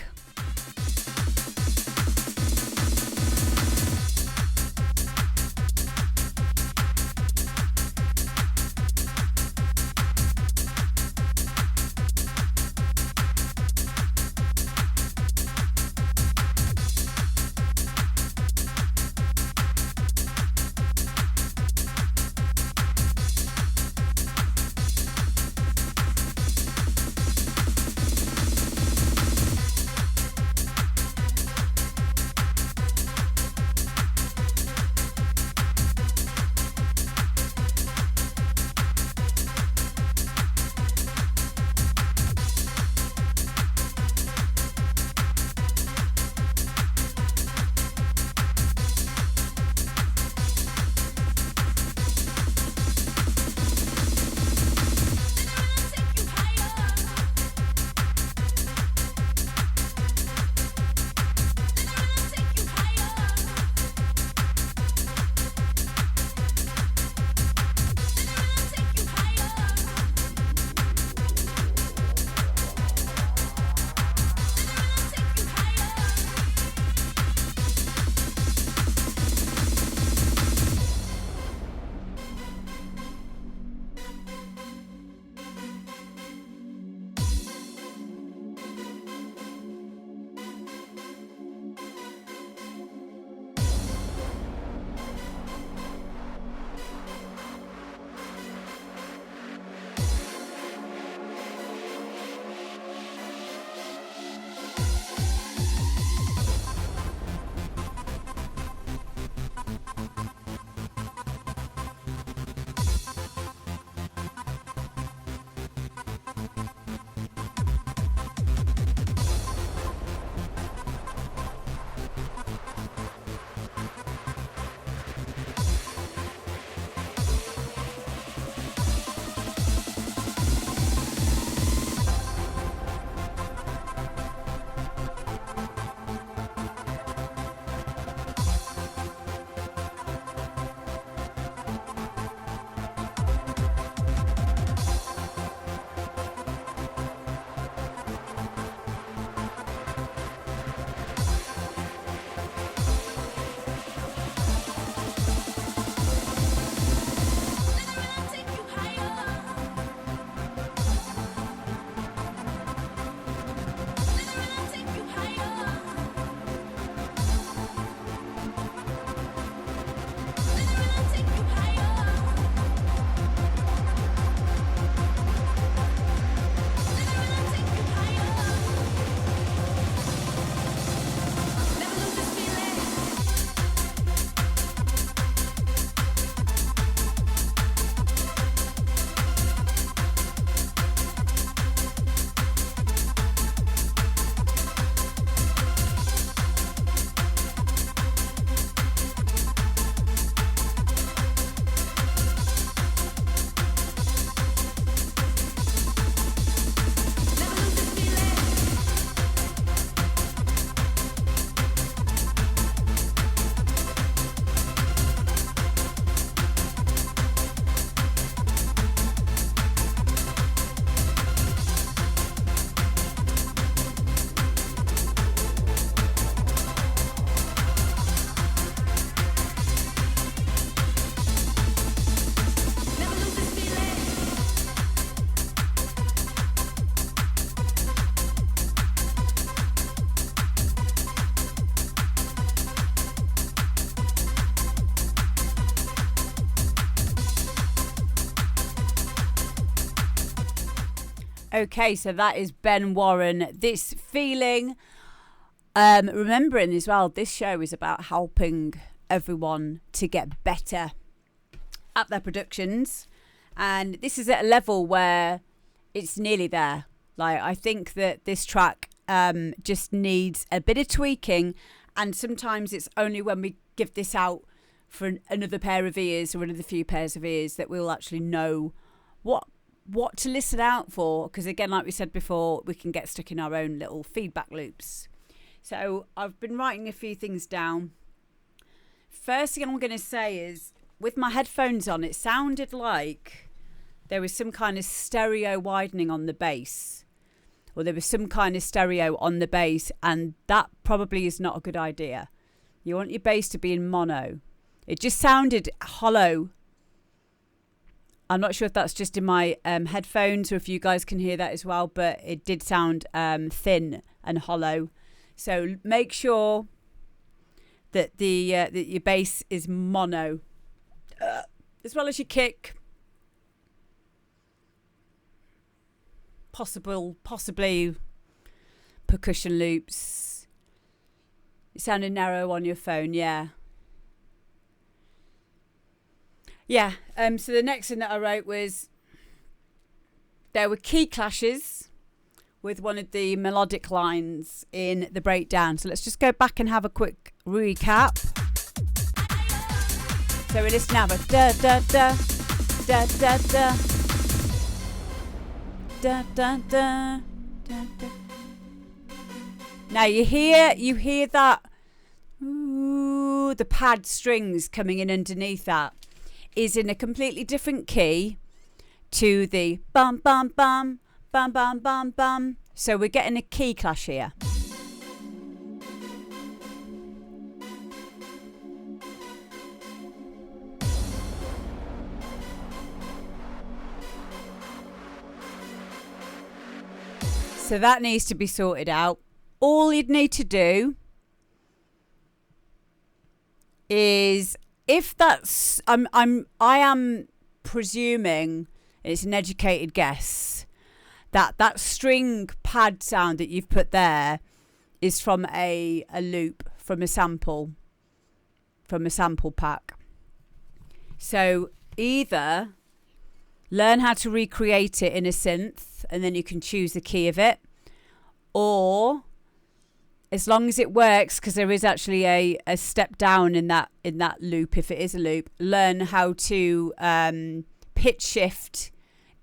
Okay, so that is Ben Warren. This feeling. Remembering as well, this show is about helping everyone to get better at their productions. And this is at a level where it's nearly there. Like, I think that this track just needs a bit of tweaking. And sometimes it's only when we give this out for another pair of ears or another few pairs of ears that we'll actually know what to listen out for. Because again, like we said before, we can get stuck in our own little feedback loops. So I've been writing a few things down. First thing I'm going to say is, with my headphones on, it sounded like there was some kind of stereo widening on the bass, or there was some kind of stereo on the bass, and that probably is not a good idea. You want your bass to be in mono. It just sounded hollow. I'm not sure if that's just in my headphones or if you guys can hear that as well, but it did sound thin and hollow. So make sure that that your bass is mono, as well as your kick. Possibly percussion loops. It sounded narrow on your phone, yeah. Yeah, so the next thing that I wrote was there were key clashes with one of the melodic lines in the breakdown. So let's just go back and have a quick recap. So we listen now, but da da da da da da da da da da da. Now you hear that, ooh, the pad strings coming in underneath that is in a completely different key to the bum bum bum bum bum bum bum. So we're getting a key clash here. So that needs to be sorted out. All you'd need to do is, if that's, I am presuming, it's an educated guess, that string pad sound that you've put there is from a loop, from a sample pack. So either learn how to recreate it in a synth and then you can choose the key of it, or as long as it works, because there is actually a step down in that loop, if it is a loop, learn how to pitch shift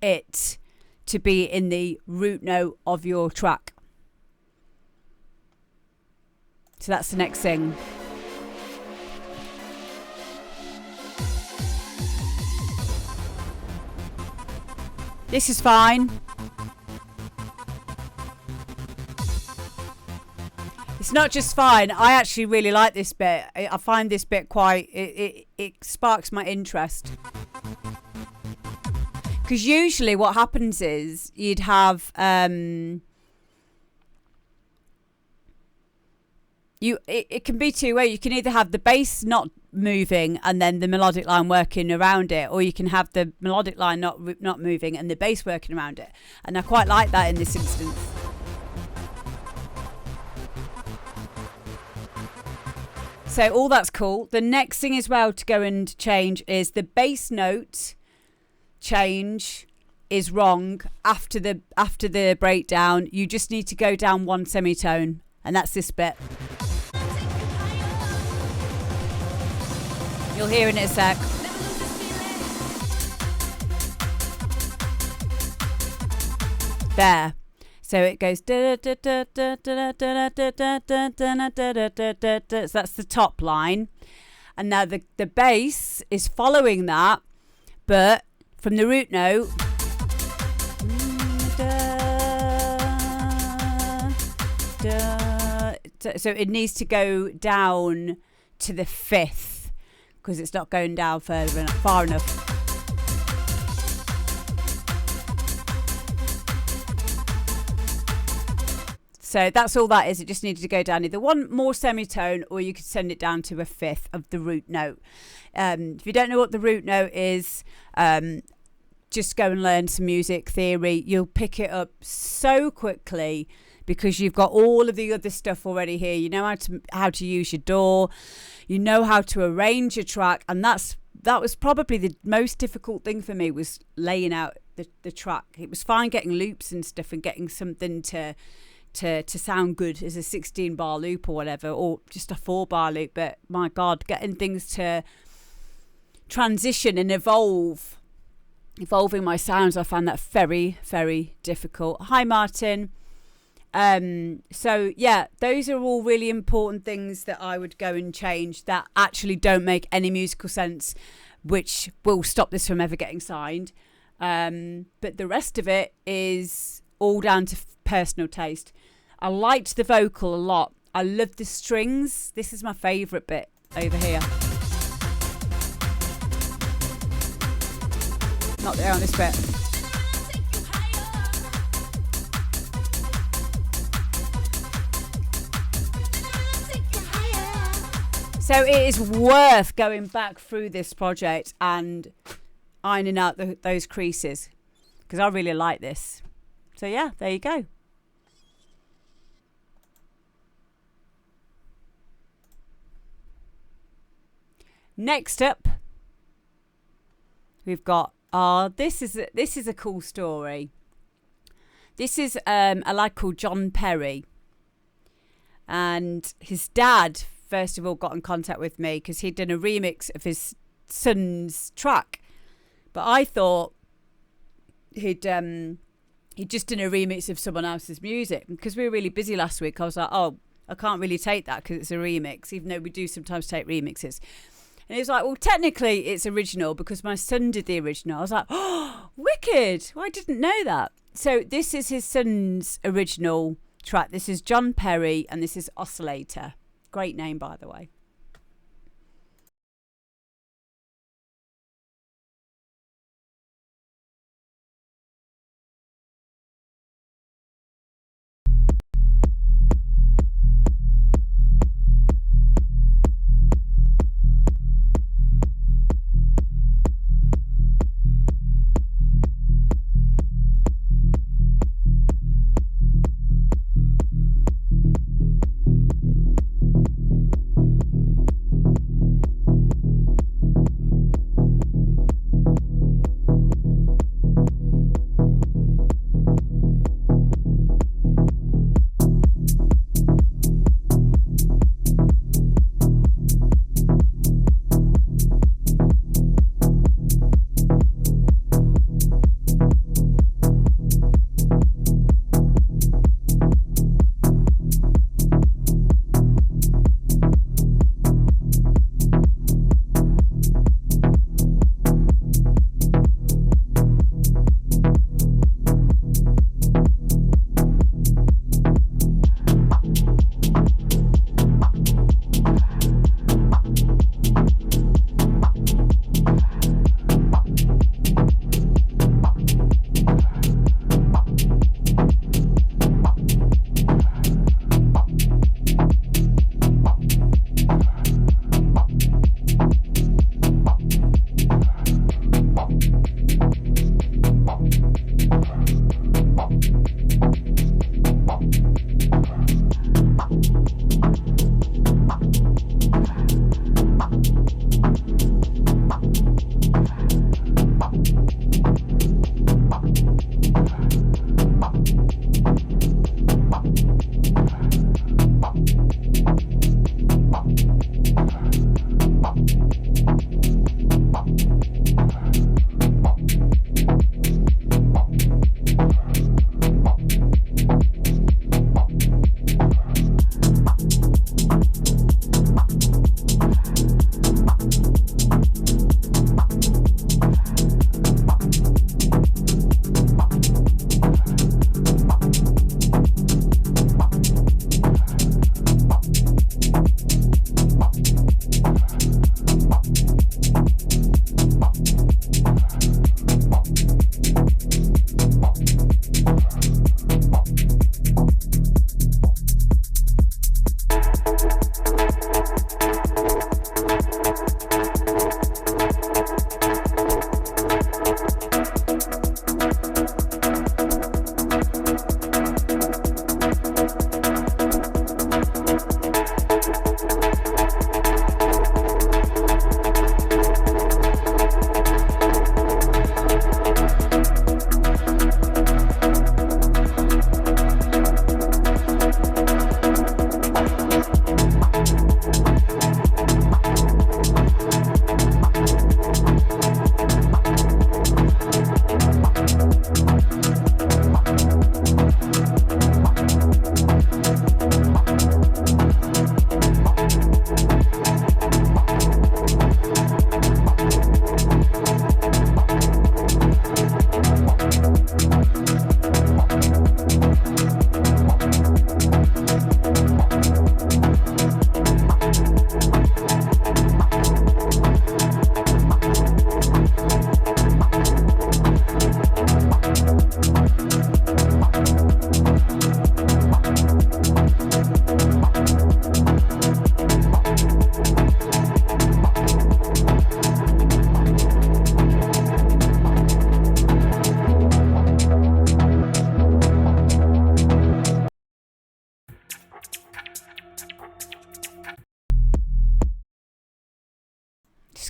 it to be in the root note of your track. So that's the next thing. This is fine. It's not just fine. I actually really like this bit. I find this bit quite, it sparks my interest. Because usually what happens is you'd have it can be two ways. You can either have the bass not moving and then the melodic line working around it, or you can have the melodic line not moving and the bass working around it. And I quite like that in this instance. So all that's cool. The next thing as well to go and change is the bass note change is wrong after the breakdown. You just need to go down one semitone, and that's this bit. You'll hear in a sec. There. So it goes. So that's the top line, and now the bass is following that, but from the root note. So it needs to go down to the fifth because it's not going down far enough. So that's all that is. It just needed to go down either one more semitone, or you could send it down to a fifth of the root note. If you don't know what the root note is, just go and learn some music theory. You'll pick it up so quickly because you've got all of the other stuff already here. You know how to use your DAW. You know how to arrange your track, and that was probably the most difficult thing for me, was laying out the track. It was fine getting loops and stuff and getting something to sound good as a 16-bar loop or whatever, or just a 4-bar loop. But my God, getting things to transition and evolving my sounds, I found that very, very difficult. Hi, Martin. So yeah, those are all really important things that I would go and change that actually don't make any musical sense, which will stop this from ever getting signed. But the rest of it is all down to personal taste. I liked the vocal a lot. I love the strings. This is my favourite bit over here. Not there on this bit. So it is worth going back through this project and ironing out those creases, because I really like this. So yeah, there you go. Next up, we've got this is a cool story. This is a lad called John Perry, and his dad first of all got in contact with me because he'd done a remix of his son's track, but I thought he'd just done a remix of someone else's music. Because we were really busy last week, I was like, oh, I can't really take that because it's a remix, even though we do sometimes take remixes. And he was like, well, technically it's original because my son did the original. I was like, oh, wicked. Well, I didn't know that. So this is his son's original track. This is John Perry, and this is Oscillator. Great name, by the way.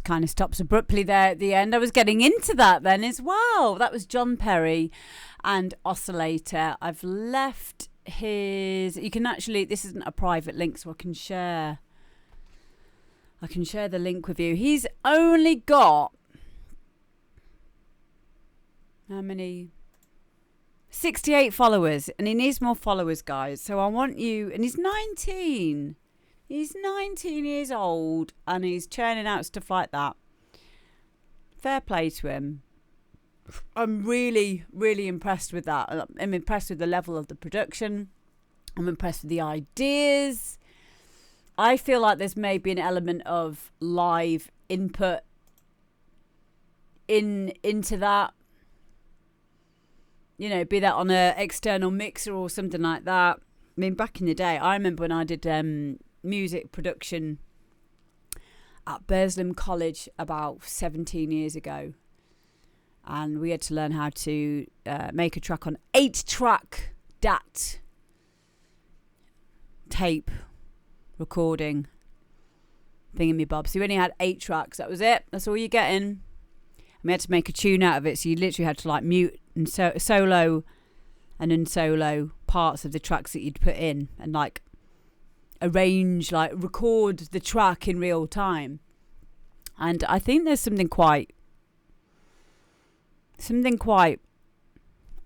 kind of stops abruptly there at the end. I was getting into that then as well. That was John Perry and Oscillator. I've left his... You can actually... This isn't a private link, so I can share the link with you. He's only got... How many? 68 followers. And he needs more followers, guys. So I want you... And he's 19. He's 19 years old and he's churning out stuff like that. Fair play to him. I'm really, really impressed with that. I'm impressed with the level of the production. I'm impressed with the ideas. I feel like there's maybe an element of live input into that. You know, be that on an external mixer or something like that. I mean, back in the day, I remember when I did music production at Burslem College about 17 years ago. And we had to learn how to make a track on 8-track DAT tape recording thingamabob. So you only had 8 tracks. That was it. That's all you're getting. And we had to make a tune out of it. So you literally had to like mute and solo and unsolo parts of the tracks that you'd put in and like arrange, like record the track in real time. And I think there's something quite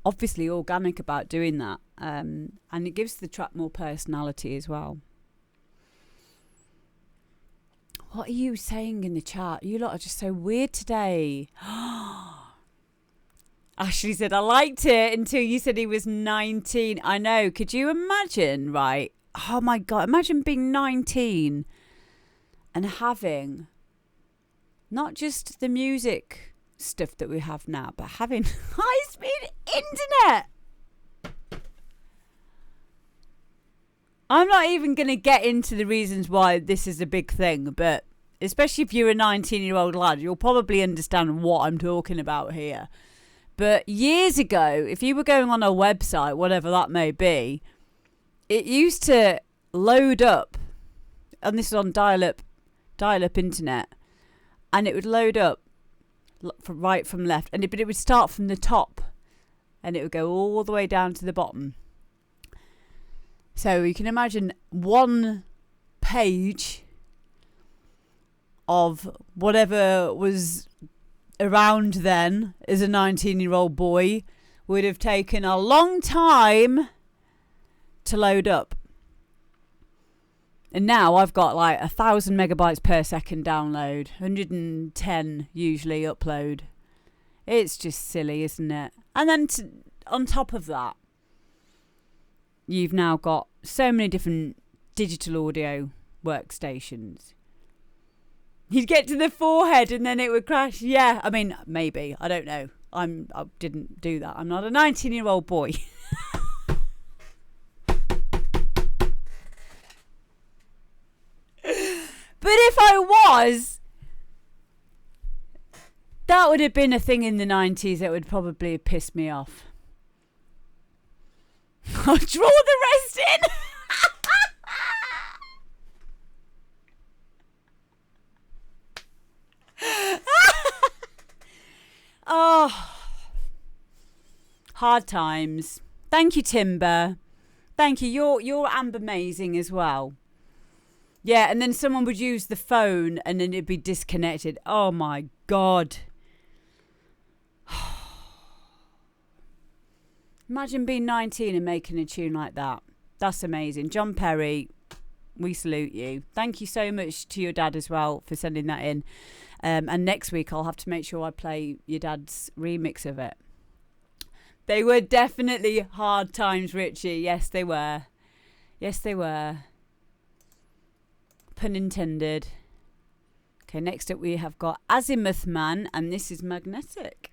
obviously organic about doing that. And it gives the track more personality as well. What are you saying in the chat? You lot are just so weird today. Ashley said, I liked it until you said he was 19. I know. Could you imagine, right? Oh my God. Imagine being 19 and having not just the music stuff that we have now, but having high-speed internet. I'm not even going to get into the reasons why this is a big thing, but especially if you're a 19-year-old lad, you'll probably understand what I'm talking about here. But years ago, if you were going on a website, whatever that may be, it used to load up, and this is on dial-up internet, and it would load up from right from left, but it would start from the top, and it would go all the way down to the bottom. So you can imagine one page of whatever was around then as a 19-year-old boy would have taken a long time to load up. And now I've got like 1,000 megabytes per second download, 110 usually upload. It's just silly, isn't it? And then on top of that, you've now got so many different digital audio workstations. You'd get to the forehead and then it would crash. Yeah, I mean, maybe. I don't know. I didn't do that. I'm not a 19-year-old boy. But if I was, that would have been a thing in the 90s that would probably have pissed me off. I'll draw the rest in. Oh, hard times. Thank you, Timber. Thank you. You're amber amazing as well. Yeah, and then someone would use the phone and then it'd be disconnected. Oh my God. Imagine being 19 and making a tune like that. That's amazing. John Perry, we salute you. Thank you so much to your dad as well for sending that in. And next week I'll have to make sure I play your dad's remix of it. They were definitely hard times, Richie. Yes, they were. Yes, they were. Pun intended. Okay, next up we have got Azimuth Man, and this is Magnetic.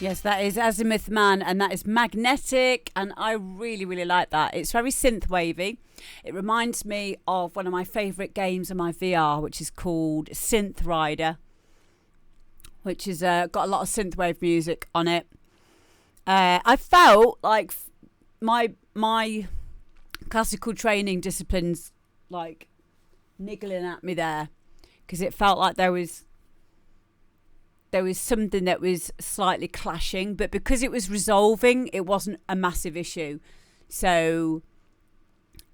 Yes, that is Azimuth Man, and that is Magnetic, and I really, really like that. It's very synth-wavy. It reminds me of one of my favourite games on my VR, which is called Synth Rider, which has got a lot of synthwave music on it. I felt like my classical training disciplines like niggling at me there, because it felt like there was something that was slightly clashing, but because it was resolving, it wasn't a massive issue, so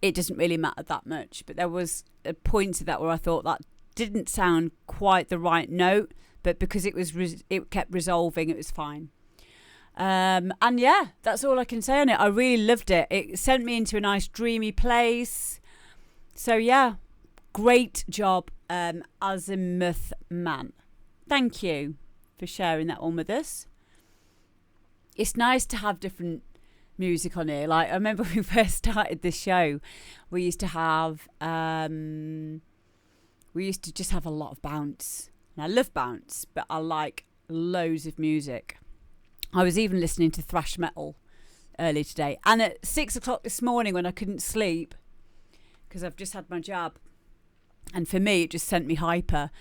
it doesn't really matter that much. But there was a point to that where I thought that didn't sound quite the right note, but because it was it kept resolving, it was fine. And yeah, that's all I can say on it. I really loved it. It sent me into a nice dreamy place. So yeah, great job, Azimuth Man. Thank you for sharing that one with us. It's nice to have different music on here. Like, I remember when we first started this show, we used to just have a lot of bounce. And I love bounce, but I like loads of music. I was even listening to thrash metal early today. And at 6 o'clock this morning when I couldn't sleep, because I've just had my jab, and for me it just sent me hyper.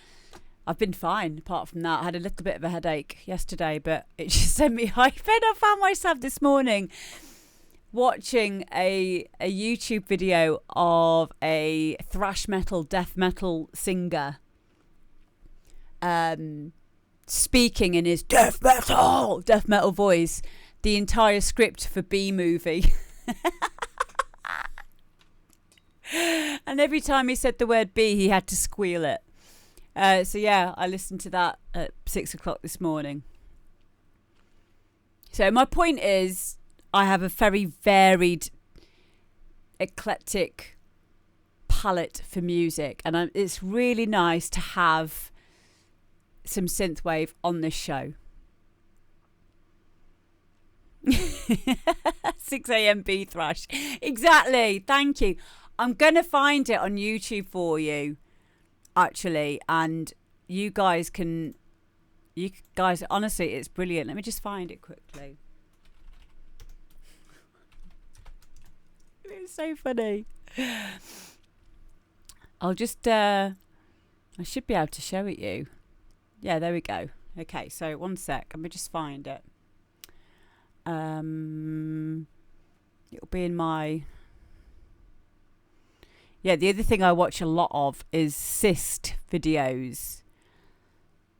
I've been fine apart from that. I had a little bit of a headache yesterday, but it just sent me hyper. And I found myself this morning watching a YouTube video of a thrash metal, death metal singer speaking in his death metal voice the entire script for B Movie. And every time he said the word B, he had to squeal it. So yeah, I listened to that at 6 o'clock this morning. So my point is, I have a very varied, eclectic palette for music, and it's really nice to have some synthwave on this show. 6 a.m. B thrash. Exactly. Thank you. I'm going to find it on YouTube for you, actually, and you guys, honestly, it's brilliant. Let me just find it quickly. It's so funny. I'll just I should be able to show it you. Yeah, there we go. Okay, so one sec, let me just find it. It'll be in my... Yeah, the other thing I watch a lot of is cyst videos.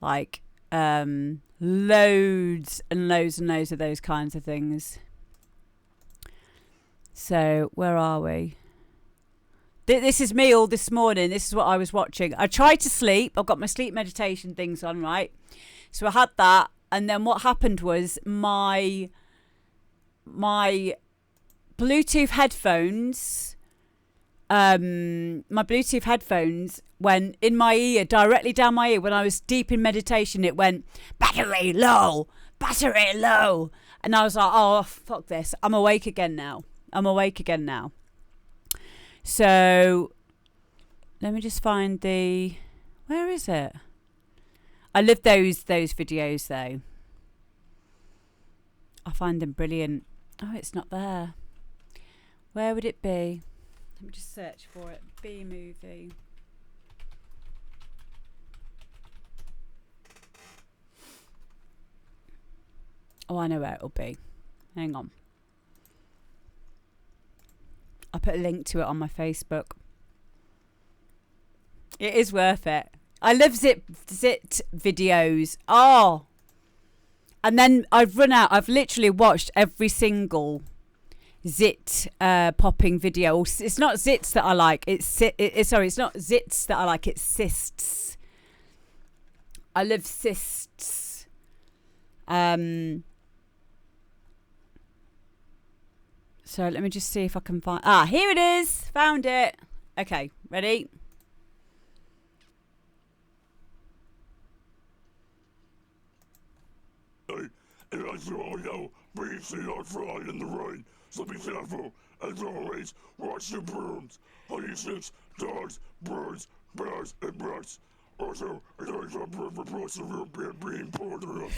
Like, loads and loads and loads of those kinds of things. So, where are we? This is me all this morning. This is what I was watching. I tried to sleep. I've got my sleep meditation things on, right? So I had that. And then what happened was my Bluetooth headphones... my Bluetooth headphones went in my ear, directly down my ear. When I was deep in meditation, it went, battery low. And I was like, oh, fuck this. I'm awake again now. So let me just find where is it? I love those videos though. I find them brilliant. Oh, it's not there. Where would it be? Let me just search for it. B Movie. Oh, I know where it'll be. Hang on. I put a link to it on my Facebook. It is worth it. I love zit videos. Oh. And then I've run out. I've literally watched every single zit popping video. It's not zits that I like. It's not zits that I like. It's cysts. I love cysts. So let me just see if I can find... Ah, here it is. Found it. Okay, ready? And as you all know, please see our fly in the rain. So be careful. As always, watch your brooms. Honey snakes, dogs, birds, bears, and rats. Also, as always, our bird reports of being poured around.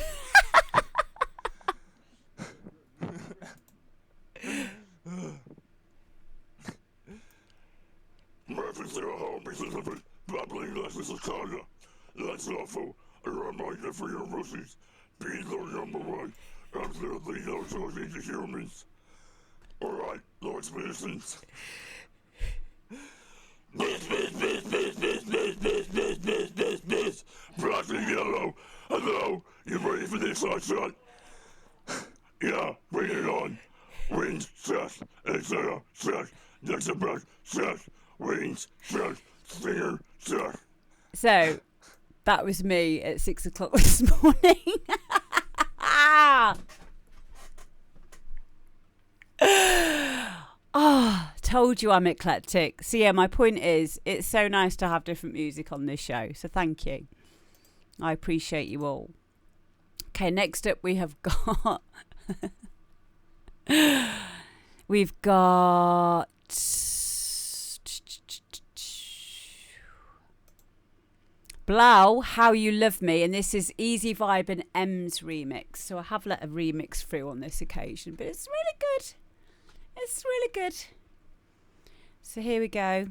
your home pieces of it, babbling like this is Kaya. That's awful. A reminder for your pussies. Be the number one. Absolutely no choice to humans. Alright, Lord Citizens. This. Black and yellow. Hello, you ready for this, hotshot? Yeah, bring it on. Wings, chest, etc., chest, next to back, chest, wings, chest, stinger, chest. So, that was me at 6 o'clock this morning. Told you I'm eclectic. So yeah, my point is, it's so nice to have different music on this show. So thank you. I appreciate you all. Okay, next up we have got... We've got... Blau, How You Love Me, and this is Easy Vibe and M's remix. So I have let a remix through on this occasion, but it's really good. It's really good. So here we go.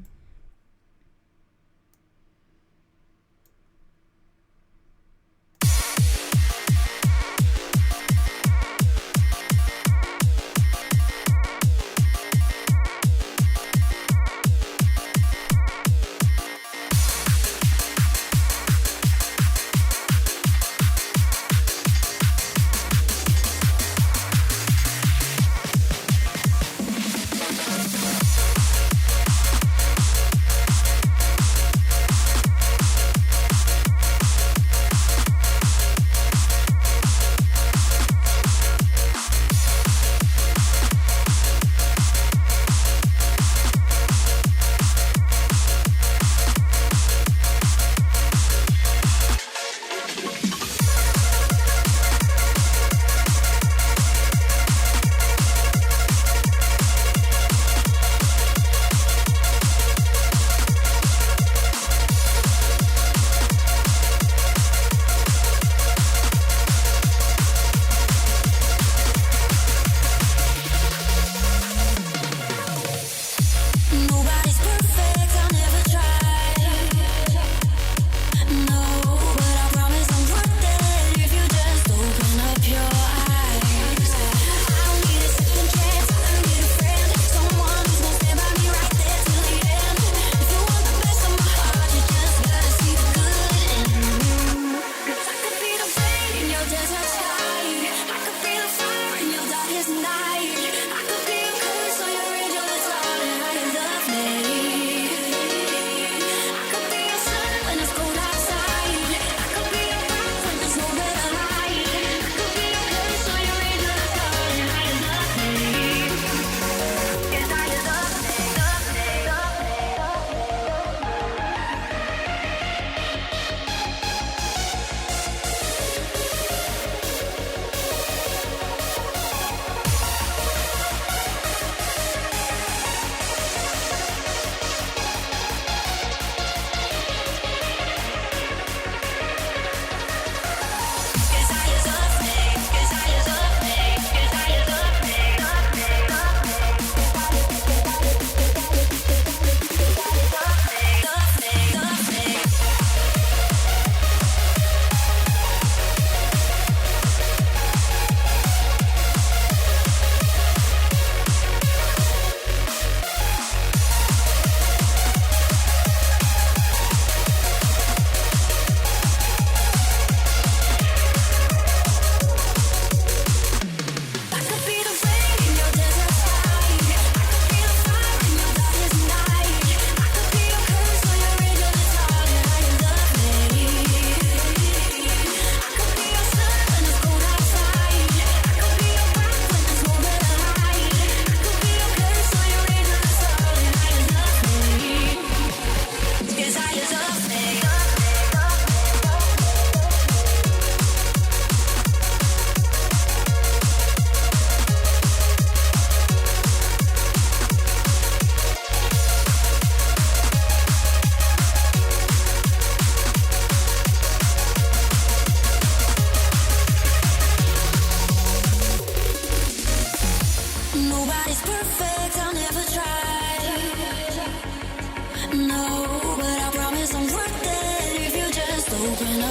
Nobody's perfect, I'll never try. No.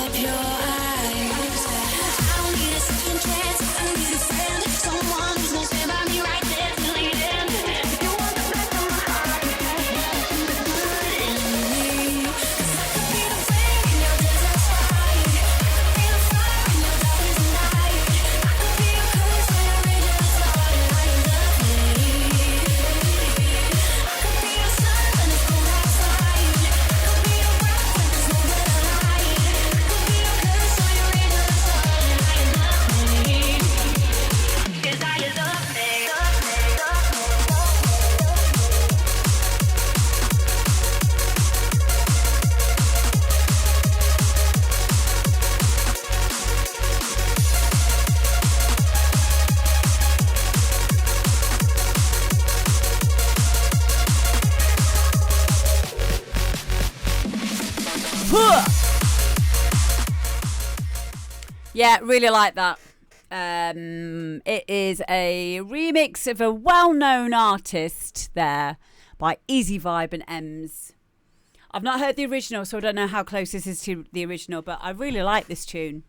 up your eyes. I don't need a second chance, I need a friend, someone who's gonna stand by me right there till the end. If you want the best of my heart, you have to put the good in me. 'Cause I could be the flame in your desert fire. I could be the fire in your darkest night. I could be your curse when your angels fall and how you love me. I could be your sun when it's cold outside. I could be your rock when there's nowhere to hide. I could be your curse when your angels fall and how you love me. 'Cause how you love me. Yeah, really like that. It is a remix of a well-known artist there by Easy Vibe and Ems. I've not heard the original, so I don't know how close this is to the original, but I really like this tune.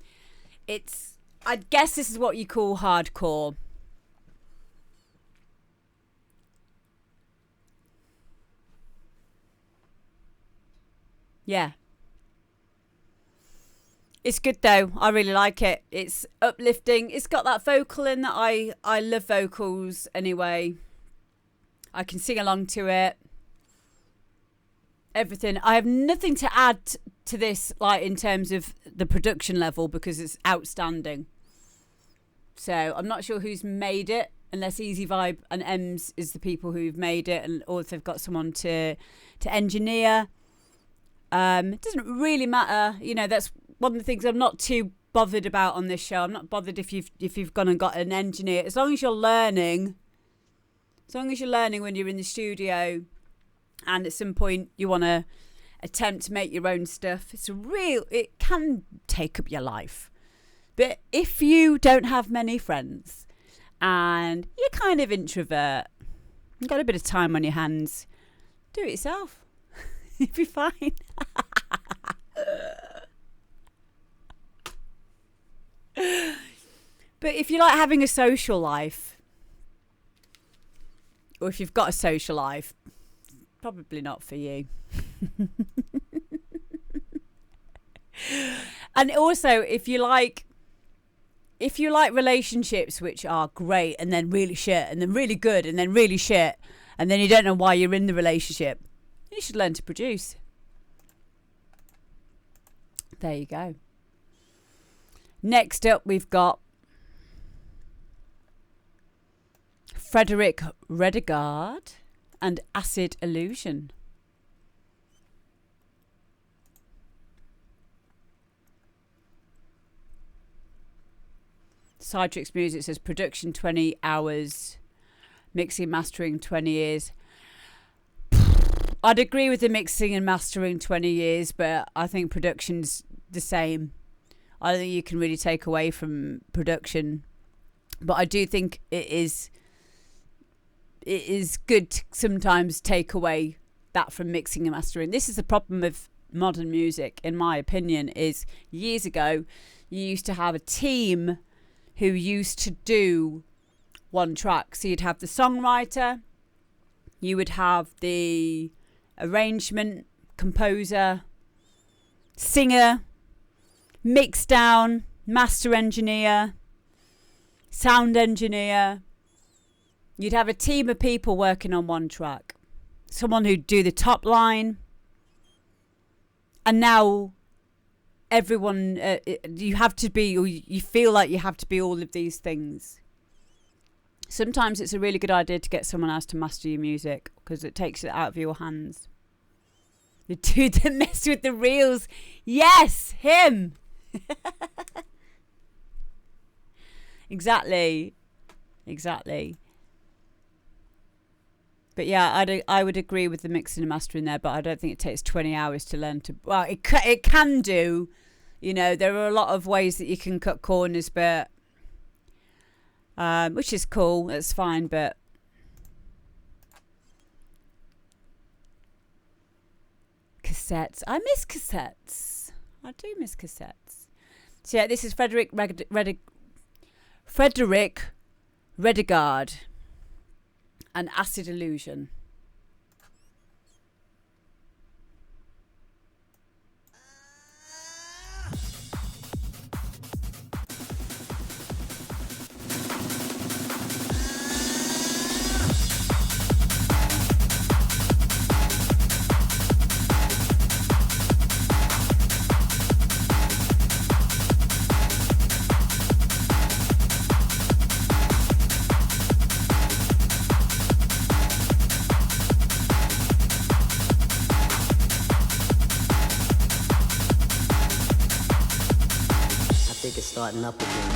I guess this is what you call hardcore. Yeah. It's good though. I really like it. It's uplifting. It's got that vocal in that I love vocals anyway. I can sing along to it. Everything. I have nothing to add to this, like in terms of the production level, because it's outstanding. So I'm not sure who's made it, unless Easy Vibe and Ems is the people who've made it, and or if they've got someone to engineer. It doesn't really matter. You know, that's one of the things I'm not too bothered about on this show. I'm not bothered if you've gone and got an engineer, as long as you're learning. As long as you're learning when you're in the studio, and at some point you want to attempt to make your own stuff. It can take up your life. But if you don't have many friends and you're kind of introvert, you've got a bit of time on your hands, do it yourself. You'll be fine. But if you like having a social life, or if you've got a social life, probably not for you. And also, if you like relationships which are great and then really shit and then really good and then really shit and then you don't know why you're in the relationship, you should learn to produce. There you go. Next up, we've got Frederick Redegard and Acid Illusion. Sidetrix Music says production 20 hours, mixing, mastering 20 years. I'd agree with the mixing and mastering 20 years, but I think production's the same. I don't think you can really take away from production, but I do think it is good to sometimes take away that from mixing and mastering. This is the problem with modern music, in my opinion, is years ago you used to have a team who used to do one track. So you'd have the songwriter, you would have the arrangement, composer, singer, mix down, master engineer, sound engineer. You'd have a team of people working on one track. Someone who'd do the top line. And now everyone, you have to be, or you feel like you have to be all of these things. Sometimes it's a really good idea to get someone else to master your music, because it takes it out of your hands. The dude that messed with the reels. Yes, him. Exactly. But yeah, I would agree with the mixing and mastering there, but I don't think it takes 20 hours to learn to... Well, it can do. You know, there are a lot of ways that you can cut corners, but... which is cool, that's fine, but... Cassettes. I miss cassettes. I do miss cassettes. So yeah, this is Frederick Redegard and Acid Illusion. Starting up again.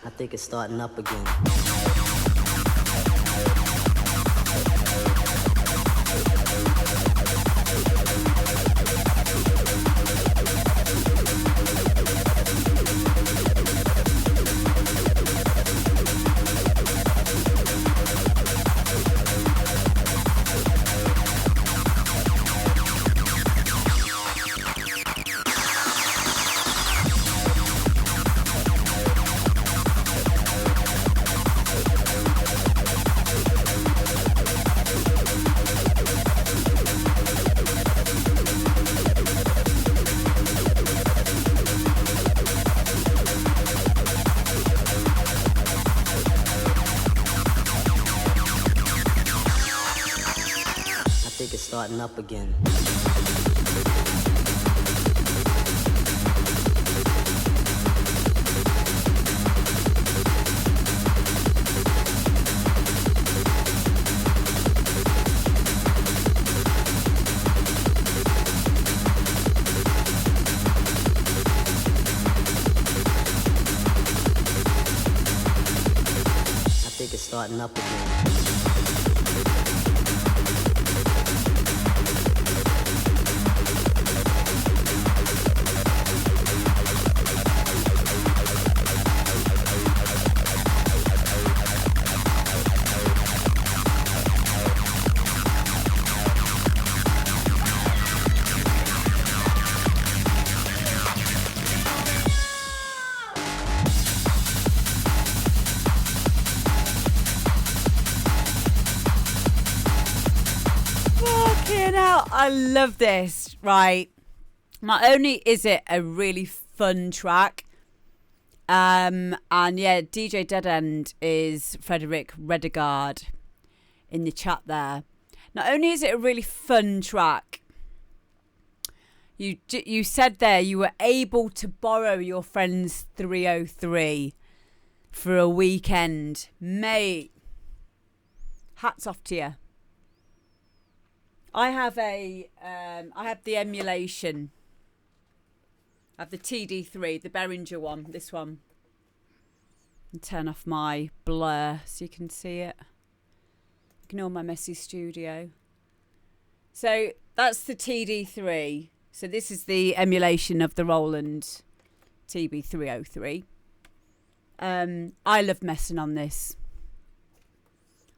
I think it's starting up again. Starting up again. I think it's starting up again. I love this, right? Not only is it a really fun track, and yeah, DJ Dead End is Frederick Redegard in the chat there. Not only is it a really fun track, You said there you were able to borrow your friend's 303 for a weekend. Mate, hats off to you. I have the emulation. I have the TD3, the Behringer one, this one. And turn off my blur so you can see it. Ignore my messy studio. So that's the TD3. So this is the emulation of the Roland TB303. I love messing on this.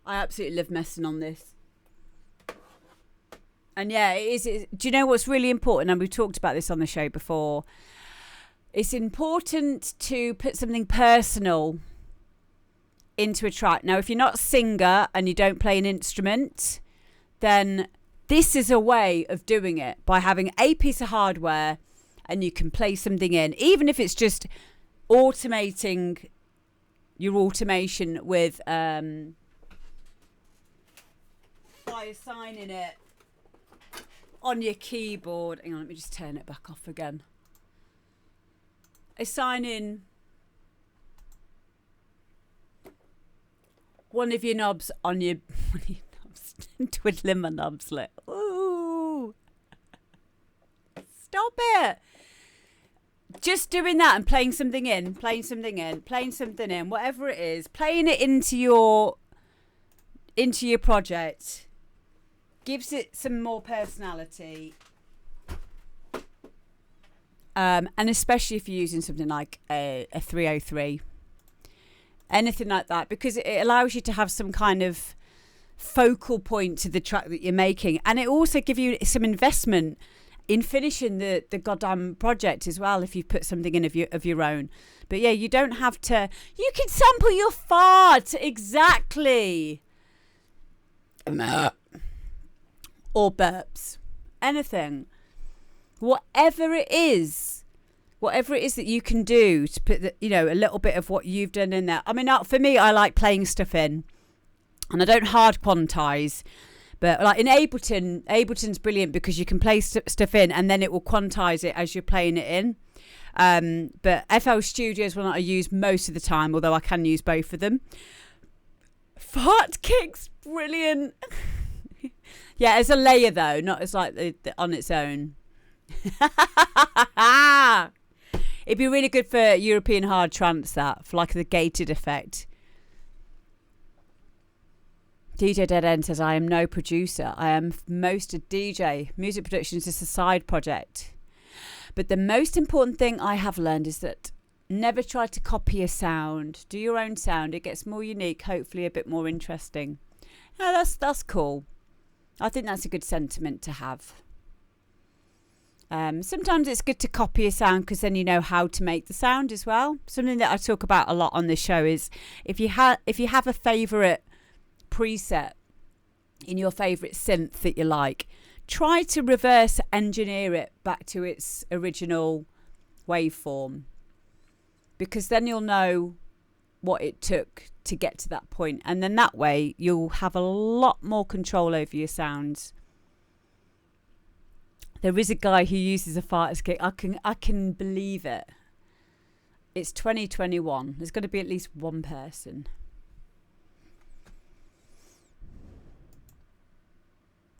I absolutely love messing on this. And yeah, do you know what's really important? And we've talked about this on the show before. It's important to put something personal into a track. Now, if you're not a singer and you don't play an instrument, then this is a way of doing it by having a piece of hardware and you can play something in, even if it's just automating your automation with by assigning it on your keyboard. Hang on, let me just turn it back off again. Assigning one of your knobs on your twiddling my knobs like, ooh, stop it. Just doing that and playing something in, whatever it is, playing it into your project gives it some more personality. And especially if you're using something like a 303, anything like that, because it allows you to have some kind of focal point to the track that you're making, and it also gives you some investment in finishing the goddamn project as well if you put something in of your own. But yeah, you don't have to. You can sample your fart exactly, or burps, anything. Whatever it is that you can do to put a little bit of what you've done in there. I mean, for me, I like playing stuff in, and I don't hard quantize, but like in Ableton's brilliant because you can play stuff in and then it will quantize it as you're playing it in. But FL Studio is one that I use most of the time, although I can use both of them. Fart kicks, brilliant. Yeah, as a layer though, not as like the on its own. It'd be really good for European hard trance, that, for like the gated effect. DJ Dead End says, I am no producer. I am most a DJ. Music production is just a side project. But the most important thing I have learned is that never try to copy a sound. Do your own sound. It gets more unique, hopefully a bit more interesting. Yeah, that's cool. I think that's a good sentiment to have. Sometimes it's good to copy a sound because then you know how to make the sound as well. Something that I talk about a lot on this show is if you have a favourite preset in your favourite synth that you like, try to reverse engineer it back to its original waveform, because then you'll know what it took to get to that point, and then that way you'll have a lot more control over your sounds. There is a guy who uses a fart as kick. I can believe it. It's 2021. There's got to be at least one person.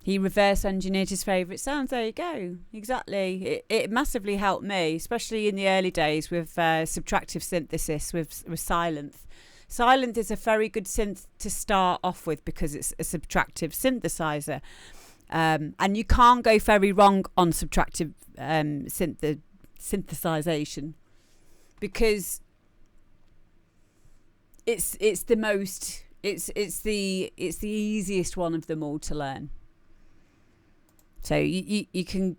He reverse engineered his favourite sounds. There you go. Exactly. It massively helped me, especially in the early days with subtractive synthesis with Sylenth. Sylenth is a very good synth to start off with because it's a subtractive synthesizer. And you can't go very wrong on subtractive synthesization because it's the easiest one of them all to learn. So you can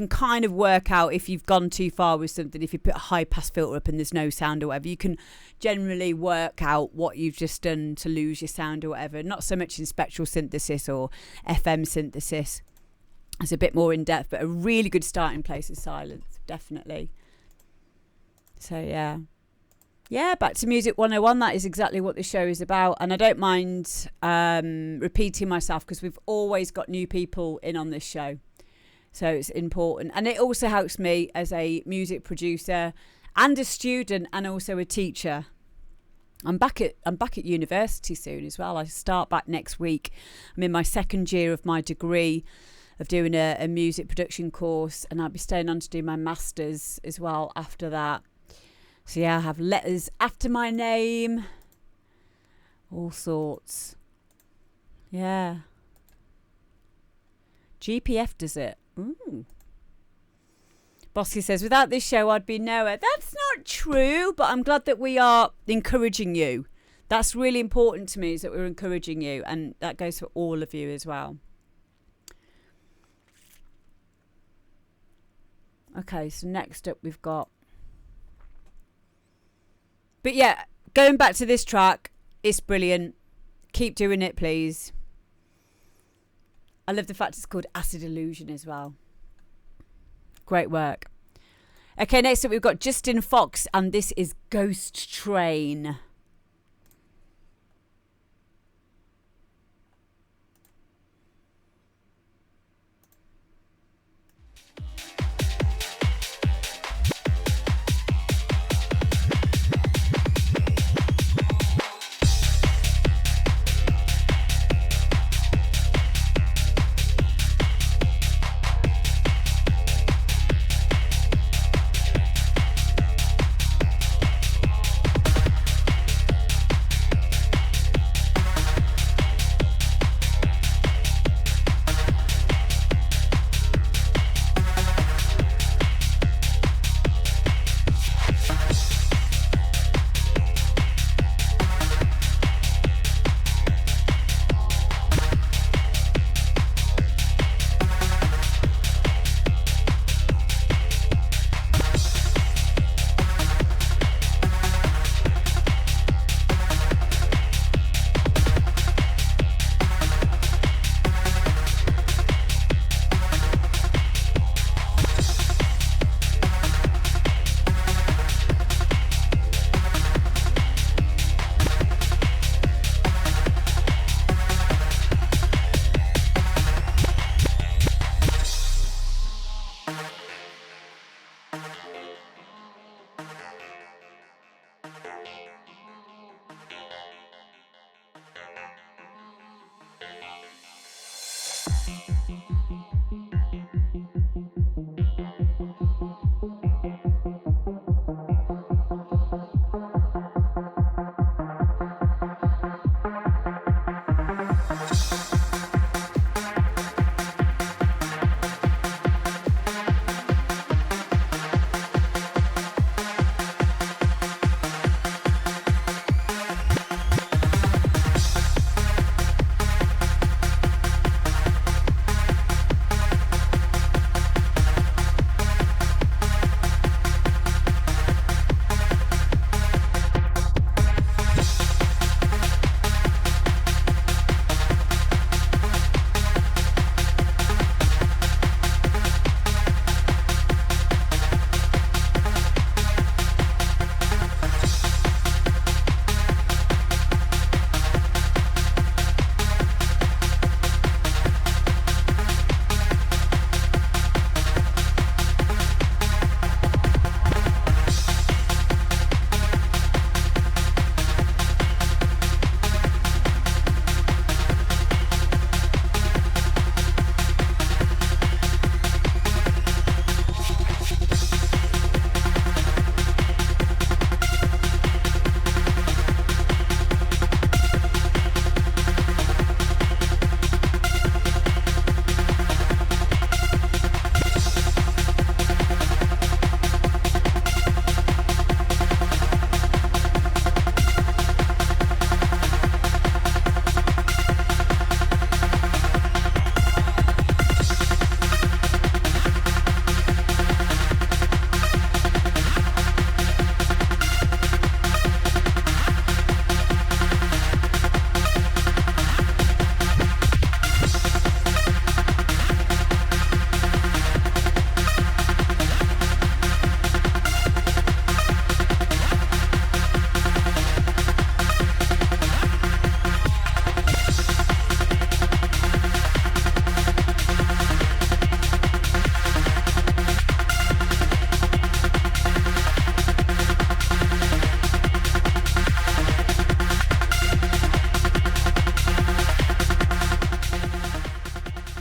kind of work out if you've gone too far with something. If you put a high pass filter up and there's no sound or whatever, you can generally work out what you've just done to lose your sound or whatever. Not so much in spectral synthesis or FM synthesis. It's a bit more in depth, but a really good starting place is Sylenth, definitely. So yeah, back to Music 101. That is exactly what the show is about. And I don't mind repeating myself because we've always got new people in on this show. So it's important. And it also helps me as a music producer and a student and also a teacher. I'm back at university soon as well. I start back next week. I'm in my second year of my degree of doing a music production course, and I'll be staying on to do my master's as well after that. So yeah, I have letters after my name, all sorts. Yeah. GPF does it. Ooh. Bossy says, without this show, I'd be nowhere. That's not true, but I'm glad that we are encouraging you. That's really important to me, is that we're encouraging you, and that goes for all of you as well. Okay, so next up we've got... But yeah, going back to this track, it's brilliant. Keep doing it, please. I love the fact it's called Acid Illusion as well. Great work. Okay, next up we've got Justin Fox, and this is Ghost Train.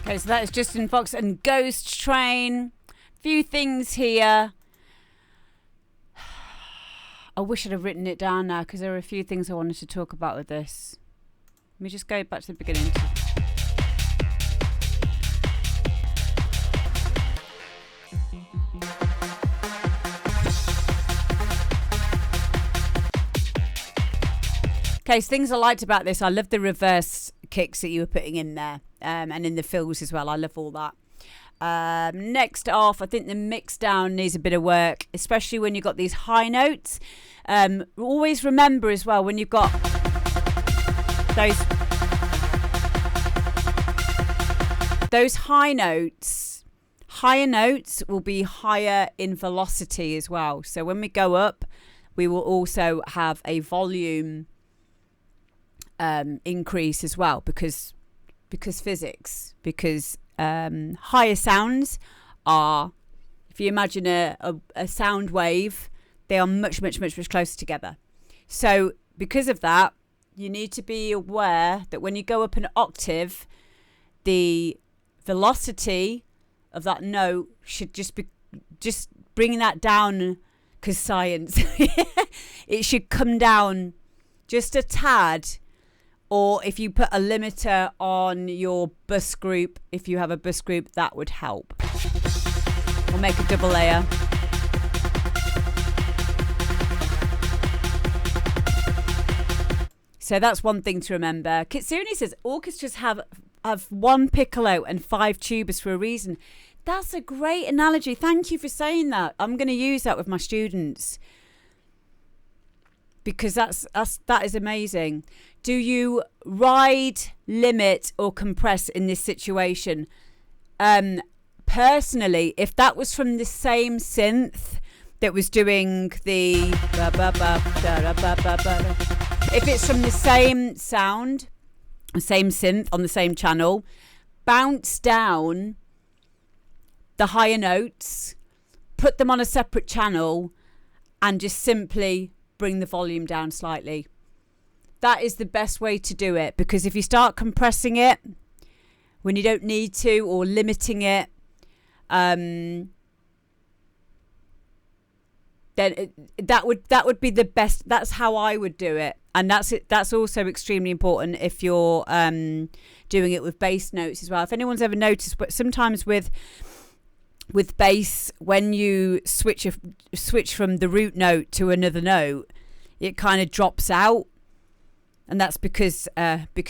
Okay, so that is Justin Fox and Ghost Train. Few things here. I wish I'd have written it down now because there are a few things I wanted to talk about with this. Let me just go back to the beginning. Okay, so things I liked about this. I love the reverse kicks that you were putting in there, and in the fills as well. I love all that. Next off, I think the mix down needs a bit of work, especially when you've got these high notes. Always remember as well when you've got those high notes, higher notes will be higher in velocity as well. So when we go up, we will also have a volume increase as well because physics, because higher sounds are, if you imagine a sound wave, they are much closer together. So because of that, you need to be aware that when you go up an octave, the velocity of that note should just bringing that down, because science, it should come down just a tad. Or if you put a limiter on your bus group, if you have a bus group, that would help. Or make a double layer. So that's one thing to remember. Kitsune says orchestras have one piccolo and 5 tubas for a reason. That's a great analogy. Thank you for saying that. I'm going to use that with my students, because that is amazing. Do you ride, limit, or compress in this situation? Personally, if that was from the same synth that was doing the if it's from the same sound, the same synth on the same channel, bounce down the higher notes, put them on a separate channel, and just simply bring the volume down slightly. That is the best way to do it, because if you start compressing it when you don't need to, or limiting it, then that would be the best. That's how I would do it, and that's also extremely important if you're doing it with bass notes as well. If anyone's ever noticed, but sometimes with bass, when you switch from the root note to another note, it kind of drops out. And that's because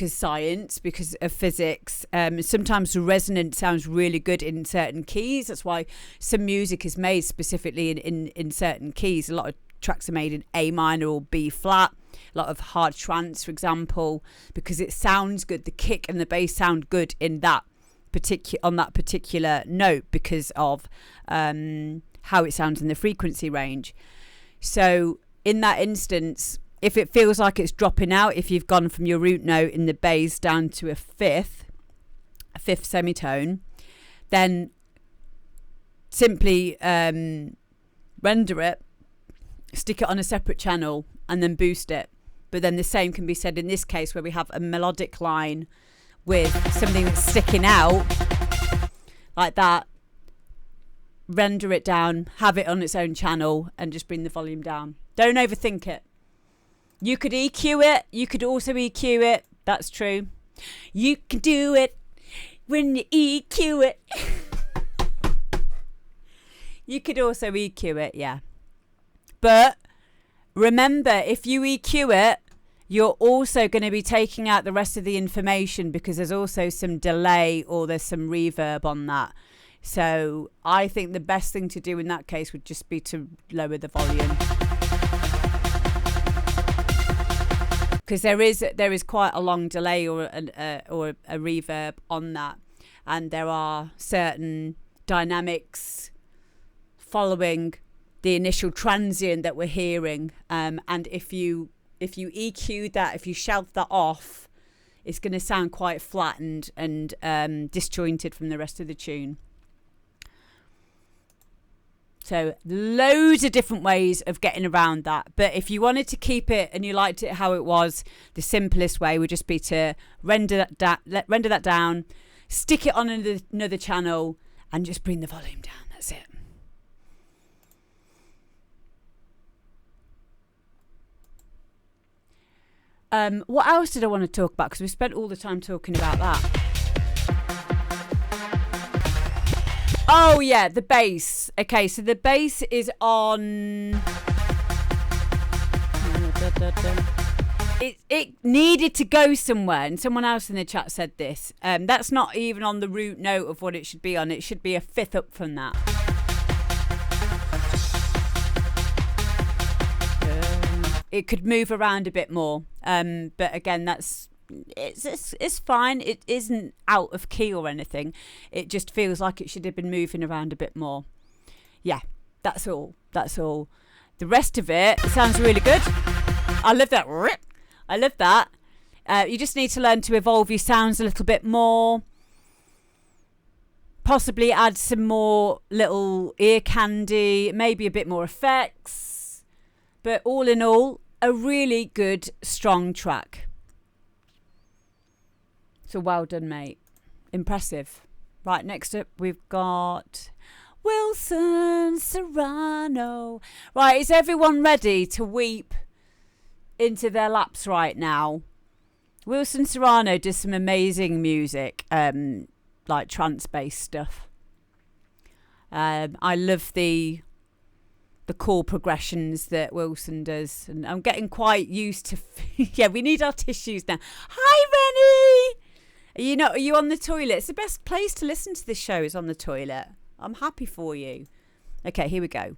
science, because of physics. Sometimes the resonance sounds really good in certain keys. That's why some music is made specifically in certain keys. A lot of tracks are made in A minor or B flat. A lot of hard trance, for example, because it sounds good. The kick and the bass sound good in that particular note because of how it sounds in the frequency range. So in that instance, if it feels like it's dropping out, if you've gone from your root note in the bass down to a fifth semitone, then simply render it, stick it on a separate channel, and then boost it. But then the same can be said in this case, where we have a melodic line with something that's sticking out like that. Render it down, have it on its own channel, and just bring the volume down. Don't overthink it. You could EQ it. You could also EQ it. That's true. You can do it when you EQ it. You could also EQ it, yeah. But remember, if you EQ it, you're also going to be taking out the rest of the information, because there's also some delay or there's some reverb on that. So I think the best thing to do in that case would just be to lower the volume. Because there is quite a long delay or a reverb on that, and there are certain dynamics following the initial transient that we're hearing, and if you EQ that, if you shelf that off, it's going to sound quite flattened and disjointed from the rest of the tune. So loads of different ways of getting around that. But if you wanted to keep it and you liked it how it was, the simplest way would just be to render that down, stick it on another channel and just bring the volume down. That's it. What else did I want to talk about? Because we spent all the time talking about that. Oh yeah, the bass. Okay, so the bass is on. It needed to go somewhere, and someone else in the chat said this. That's not even on the root note of what it should be on. It should be a fifth up from that. It could move around a bit more, but again, it's fine. It isn't out of key or anything. It just feels like it should have been moving around a bit more. Yeah, that's all. The rest of it sounds really good. I love that. I love that. You just need to learn to evolve your sounds a little bit more. Possibly add some more little ear candy, maybe a bit more effects. But all in all, a really good, strong track. So well done, mate. Impressive. Right, next up we've got Wilson Serrano. Right, is everyone ready to weep into their laps right now? Wilson Serrano does some amazing music, like trance-based stuff. I love the chord progressions that Wilson does, and I'm getting quite used to. Yeah, we need our tissues now. Hi, Rennie. Are you on the toilet? It's the best place to listen to this show is on the toilet. I'm happy for you. Okay, here we go.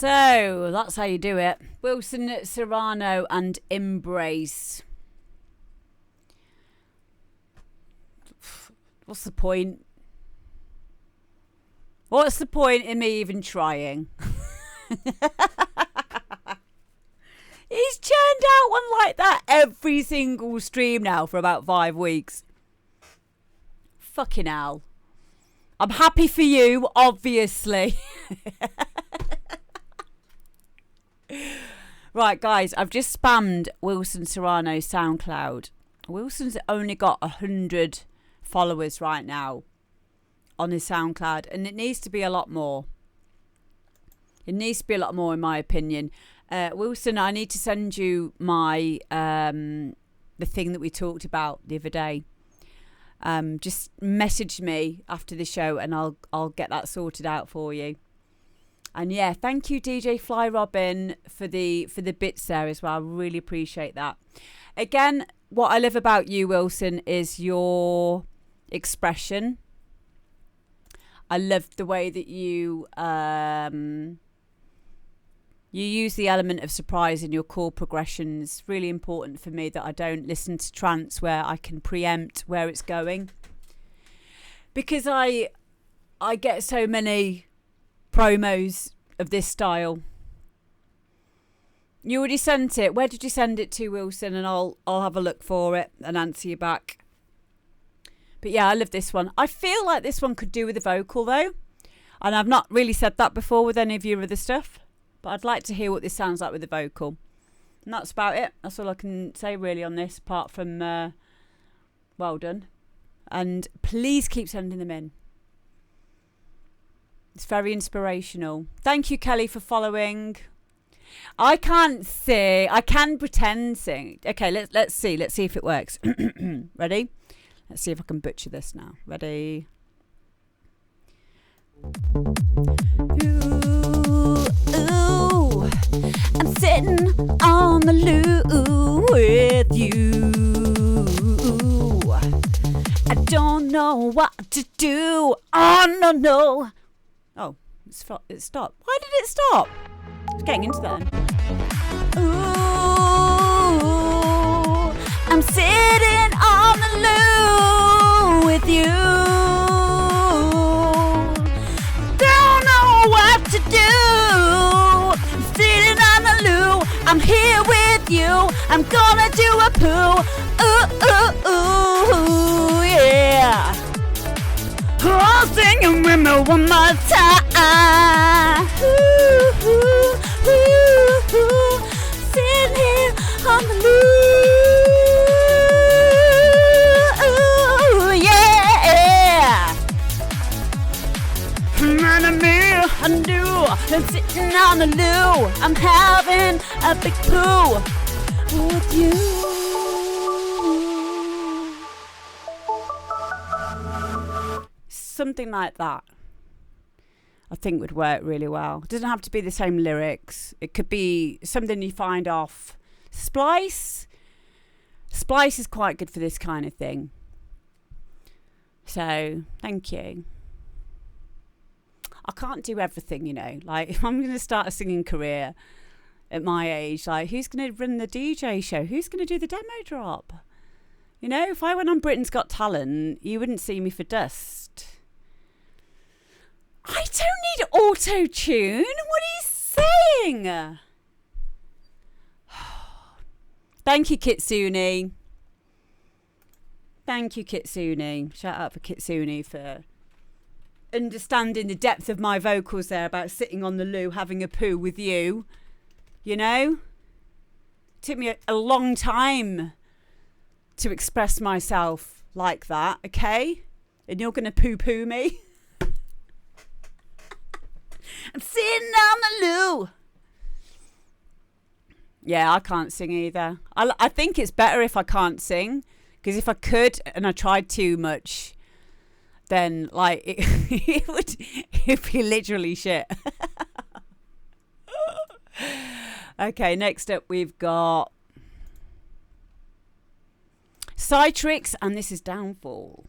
So that's how you do it. Wilson Serrano and Embrace. What's the point? What's the point in me even trying? He's churned out one like that every single stream now for about 5 weeks. Fucking hell. I'm happy for you, obviously. Right, guys, I've just spammed Wilson Serrano's SoundCloud. Wilson's only got 100 followers right now on his SoundCloud, and it needs to be a lot more. It needs to be a lot more, in my opinion. Wilson, I need to send you my the thing that we talked about the other day. Just message me after the show, and I'll get that sorted out for you. And yeah, thank you, DJ Fly Robin, for the bits there as well. I really appreciate that. Again, what I love about you, Wilson, is your expression. I love the way that you use the element of surprise in your chord progressions. Really important for me that I don't listen to trance where I can preempt where it's going, because I get so many promos of this style. You already sent it. Where did you send it to, Wilson? And I'll have a look for it and answer you back. But yeah, I love this one. I feel like this one could do with a vocal though, and I've not really said that before with any of your other stuff, but I'd like to hear what this sounds like with a vocal. And that's about it. That's all I can say really on this, apart from well done. And please keep sending them in. It's very inspirational. Thank you, Kelly, for following. I can't sing. I can pretend sing. Okay, let's see. Let's see if it works. Ready? Let's see if I can butcher this now. Ready? Ooh, ooh, I'm sitting on the loo with you. I don't know what to do. Oh, no. Oh, it stopped. Why did it stop? I was getting into that then. Ooh, I'm sitting on the loo with you. Don't know what to do. I'm sitting on the loo. I'm here with you. I'm gonna do a poo. Ooh, yeah. Oh, sing it with me one more time. Ooh, ooh, ooh, ooh. Sitting here on the loo. Ooh, yeah. I'm sitting on the loo. I'm having a big poo with you. Something like that I think would work really well. It doesn't have to be the same lyrics. It could be something you find off Splice. Splice is quite good for this kind of thing. So thank you. I can't do everything, you know. Like, if I'm going to start a singing career at my age, like, who's going to run the DJ show? Who's going to do the demo drop? You know, if I went on Britain's Got Talent, you wouldn't see me for dust. I don't need auto-tune. What are you saying? Thank you, Kitsune. Thank you, Kitsune. Shout out for Kitsune for understanding the depth of my vocals there about sitting on the loo having a poo with you. You know? It took me a long time to express myself like that, okay? And you're going to poo-poo me? I'm sitting on the loo. Yeah, I can't sing either. I think it's better if I can't sing, because if I could and I tried too much, then like it'd be literally shit. Okay, next up we've got Citrix, and this is Downfall.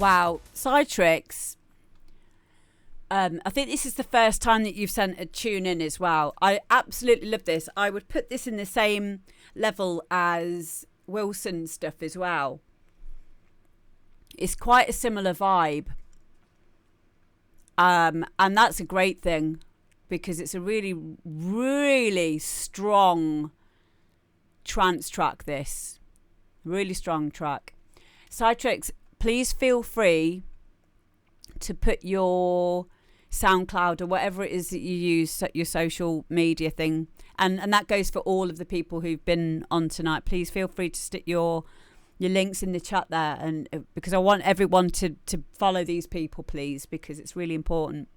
Wow, Citrix. I think this is the first time that you've sent a tune in as well. I absolutely love this. I would put this in the same level as Wilson's stuff as well. It's quite a similar vibe. And that's a great thing because it's a really, really strong trance track, this. Really strong track. Citrix, please feel free to put your SoundCloud or whatever it is that you use, your social media thing, and that goes for all of the people who've been on tonight. Please feel free to stick your links in the chat there, and because I want everyone to follow these people, please, because it's really important.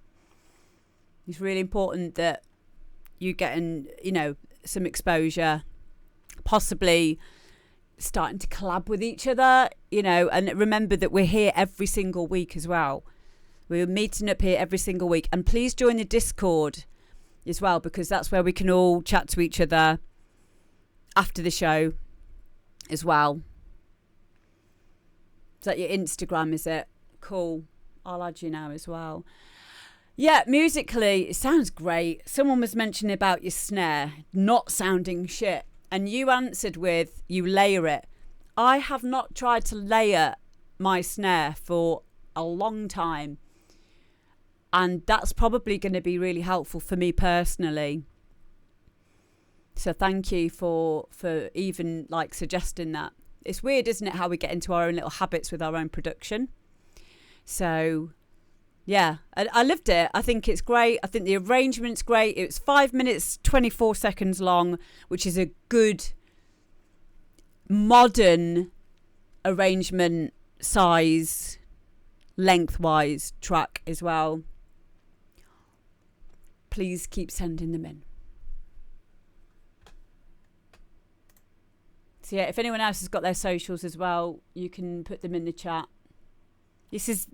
It's really important that you getting, some exposure, possibly starting to collab with each other, and remember that we're here every single week as well. We're meeting up here every single week, and please join the Discord as well, because that's where we can all chat to each other after the show as well. Is that your Instagram, is it? Cool. I'll add you now as well. Yeah, musically, it sounds great. Someone was mentioning about your snare not sounding shit, and you answered with, you layer it. I have not tried to layer my snare for a long time, and that's probably going to be really helpful for me personally. So thank you for even suggesting that. It's weird, isn't it, how we get into our own little habits with our own production. So yeah, I loved it. I think it's great. I think the arrangement's great. It was 5 minutes 24 seconds long, which is a good modern arrangement size, lengthwise track as well. Please keep sending them in. So yeah, if anyone else has got their socials as well, you can put them in the chat. This is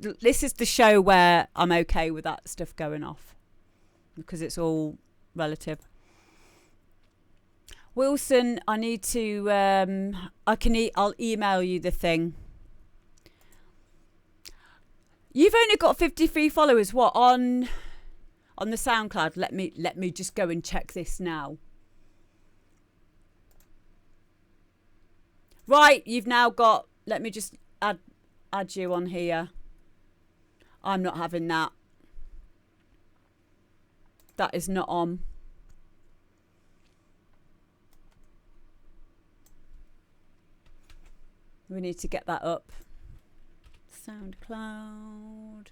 the show where I'm okay with that stuff going off, because it's all relative. Wilson, I need to I'll email you the thing. You've only got 53 followers. What on the SoundCloud? Let me just go and check this now. Right, you've now got, let me just add you on here. I'm not having that. That is not on. We need to get that up. SoundCloud.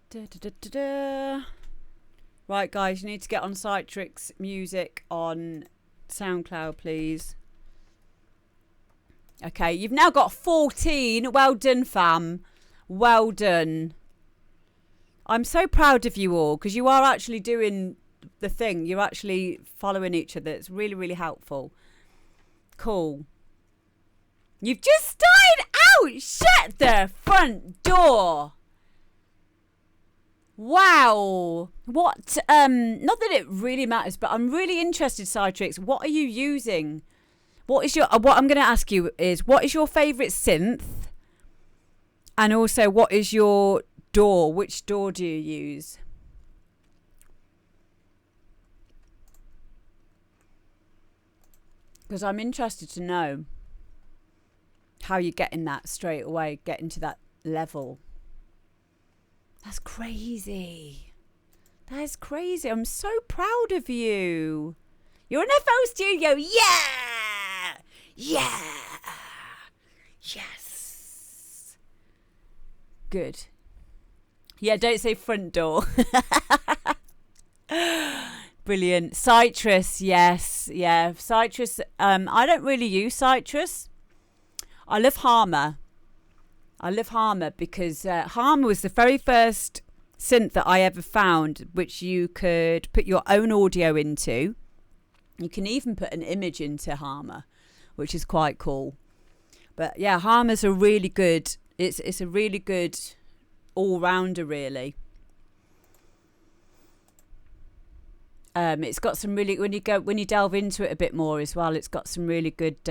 Da, da, da, da, da. Right, guys, you need to get on Citrix Music on SoundCloud, please. Okay, you've now got 14. Well done, fam. Well done. I'm so proud of you all, because you are actually doing the thing. You're actually following each other. It's really, really helpful. Cool. You've just started out. Shut the front door. Wow. What, not that it really matters, but I'm really interested, Citrix. What are you using? What I'm going to ask you is, what is your favourite synth? And also, what is your DAW? Which DAW do you use? Because I'm interested to know how you're getting that straight away, getting to that level. That's crazy. That is crazy. I'm so proud of you. You're in FL Studio. Yeah. Yeah. Yes. Good. Yeah, don't say front door. Brilliant. Citrus, yes. Yeah, Citrus. I don't really use Citrus. I love Harmer. I love Harmer because Harmer was the very first synth that I ever found which you could put your own audio into. You can even put an image into Harmer, which is quite cool. But yeah, Harmer's a really good, it's a really good all-rounder, really. It's got some really, when you delve into it a bit more as well, it's got some really good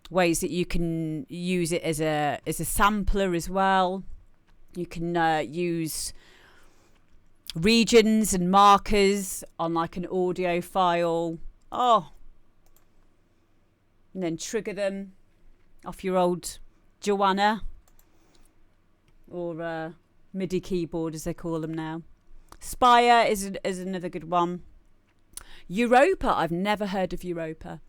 ways that you can use it as a sampler as well. You can use regions and markers on like an audio file. Oh, and then trigger them off your old Joanna or MIDI keyboard as they call them now. Spire is another good one. Europa, I've never heard of Europa.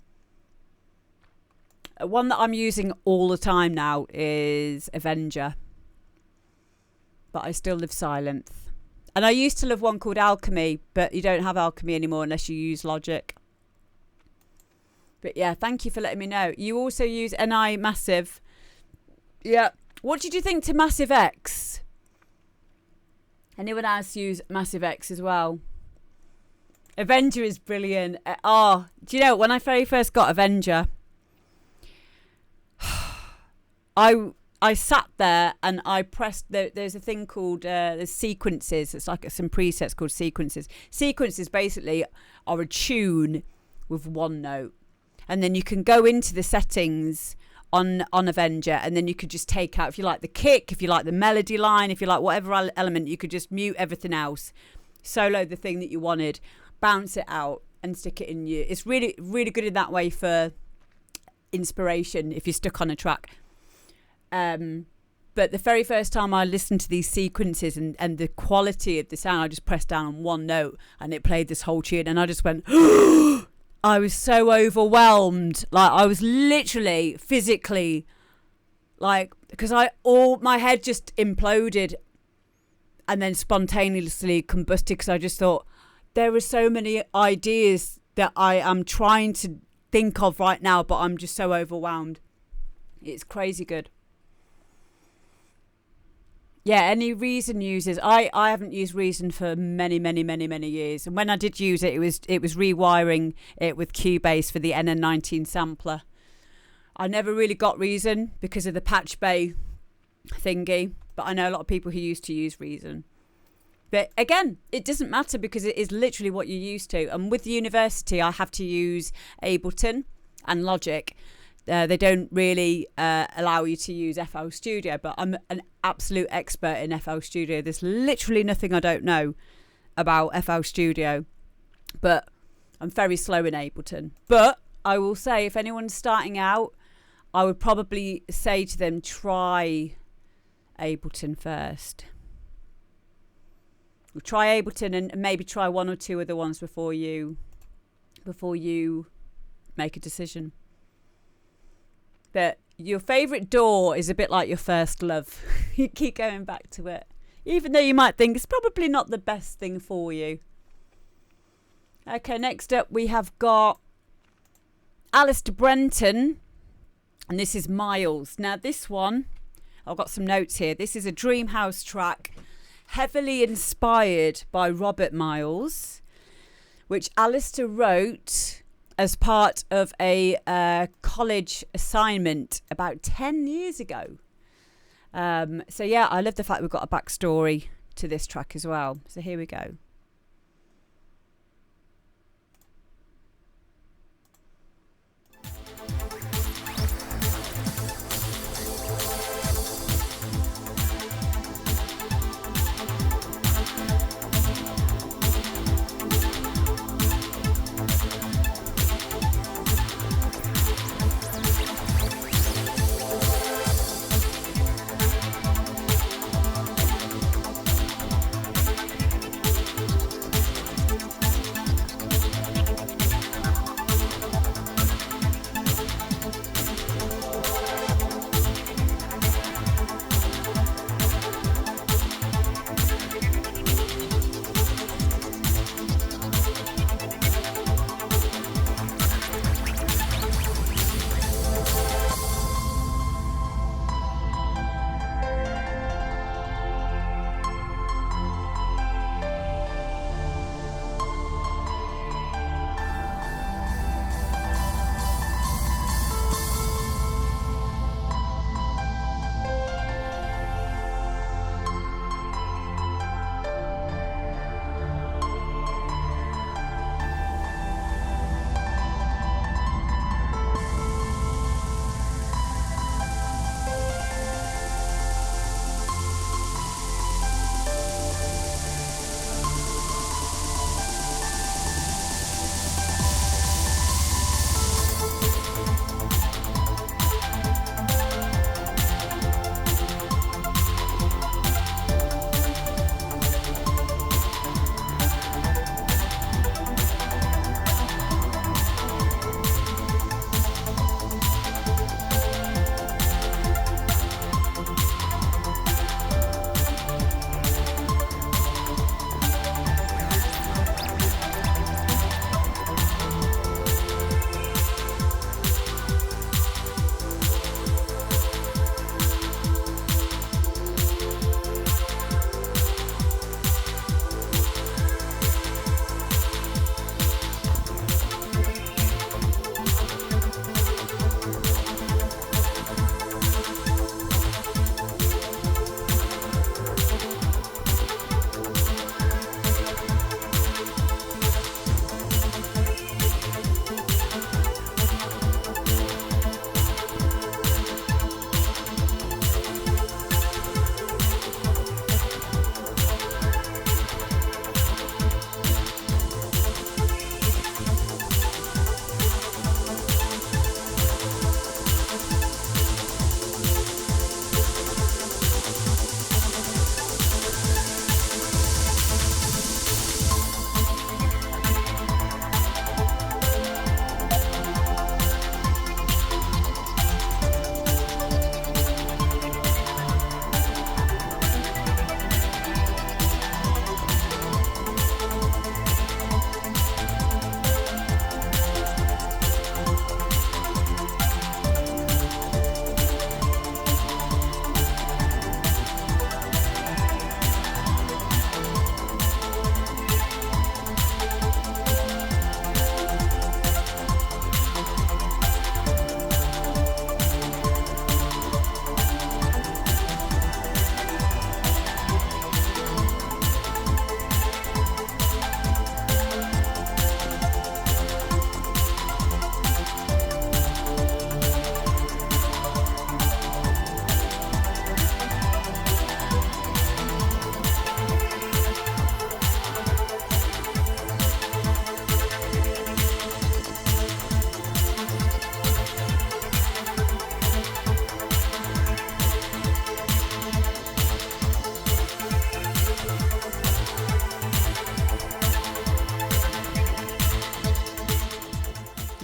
One that I'm using all the time now is Avenger, but I still live silent. And I used to love one called Alchemy, but you don't have Alchemy anymore unless you use Logic. But yeah, thank you for letting me know. You also use NI Massive. Yeah. What did you think to Massive X? Anyone else use Massive X as well? Avenger is brilliant. Do you know, when I very first got Avenger, I sat there and I pressed, there's a thing called, there's sequences. It's like some presets called sequences. Sequences basically are a tune with one note. And then you can go into the settings on Avenger, and then you could just take out, if you like the kick, if you like the melody line, if you like whatever element, you could just mute everything else, solo the thing that you wanted, bounce it out and stick it in you. It's really, really good in that way for inspiration if you're stuck on a track. But the very first time I listened to these sequences and the quality of the sound, I just pressed down on one note and it played this whole tune, and I just went I was so overwhelmed. Like, I was literally physically, like, because my head just imploded and then spontaneously combusted, because I just thought there are so many ideas that I am trying to think of right now, but I'm just so overwhelmed. It's crazy good. Yeah, any Reason users? I haven't used Reason for many years. And when I did use it, it was rewiring it with Cubase for the NN19 sampler. I never really got Reason because of the patch bay thingy, but I know a lot of people who used to use Reason. But again, it doesn't matter because it is literally what you're used to. And with the university, I have to use Ableton and Logic. They don't really allow you to use FL Studio, but I'm an absolute expert in FL Studio. There's literally nothing I don't know about FL Studio, but I'm very slow in Ableton. But I will say, if anyone's starting out, I would probably say to them, try Ableton first. Try Ableton and maybe try one or two other ones before you make a decision. But your favourite DAW is a bit like your first love. You keep going back to it, even though you might think it's probably not the best thing for you. Okay, next up we have got Alistair Brenton, and this is Miles. Now this one, I've got some notes here. This is a Dreamhouse track, heavily inspired by Robert Miles, which Alistair wrote as part of a college assignment about 10 years ago. So yeah, I love the fact we've got a backstory to this track as well. So here we go.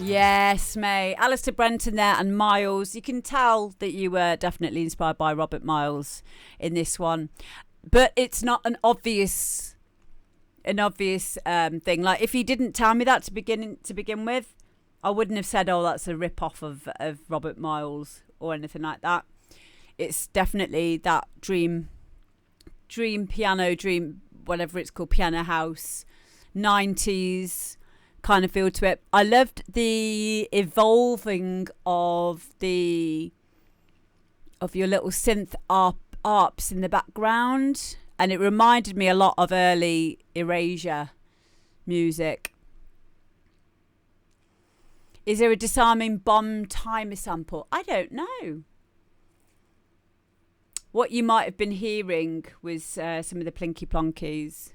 Yes, mate. Alistair Brenton there and Miles. You can tell that you were definitely inspired by Robert Miles in this one. But it's not an obvious thing. Like, if he didn't tell me that to begin with, I wouldn't have said, oh, that's a rip-off of Robert Miles or anything like that. It's definitely that dream piano, whatever it's called, piano house, 90s kind of feel to it. I loved the evolving of your little synth arps in the background, and it reminded me a lot of early Erasure music. Is there a disarming bomb timer sample? I don't know. What you might have been hearing was some of the plinky plonkies.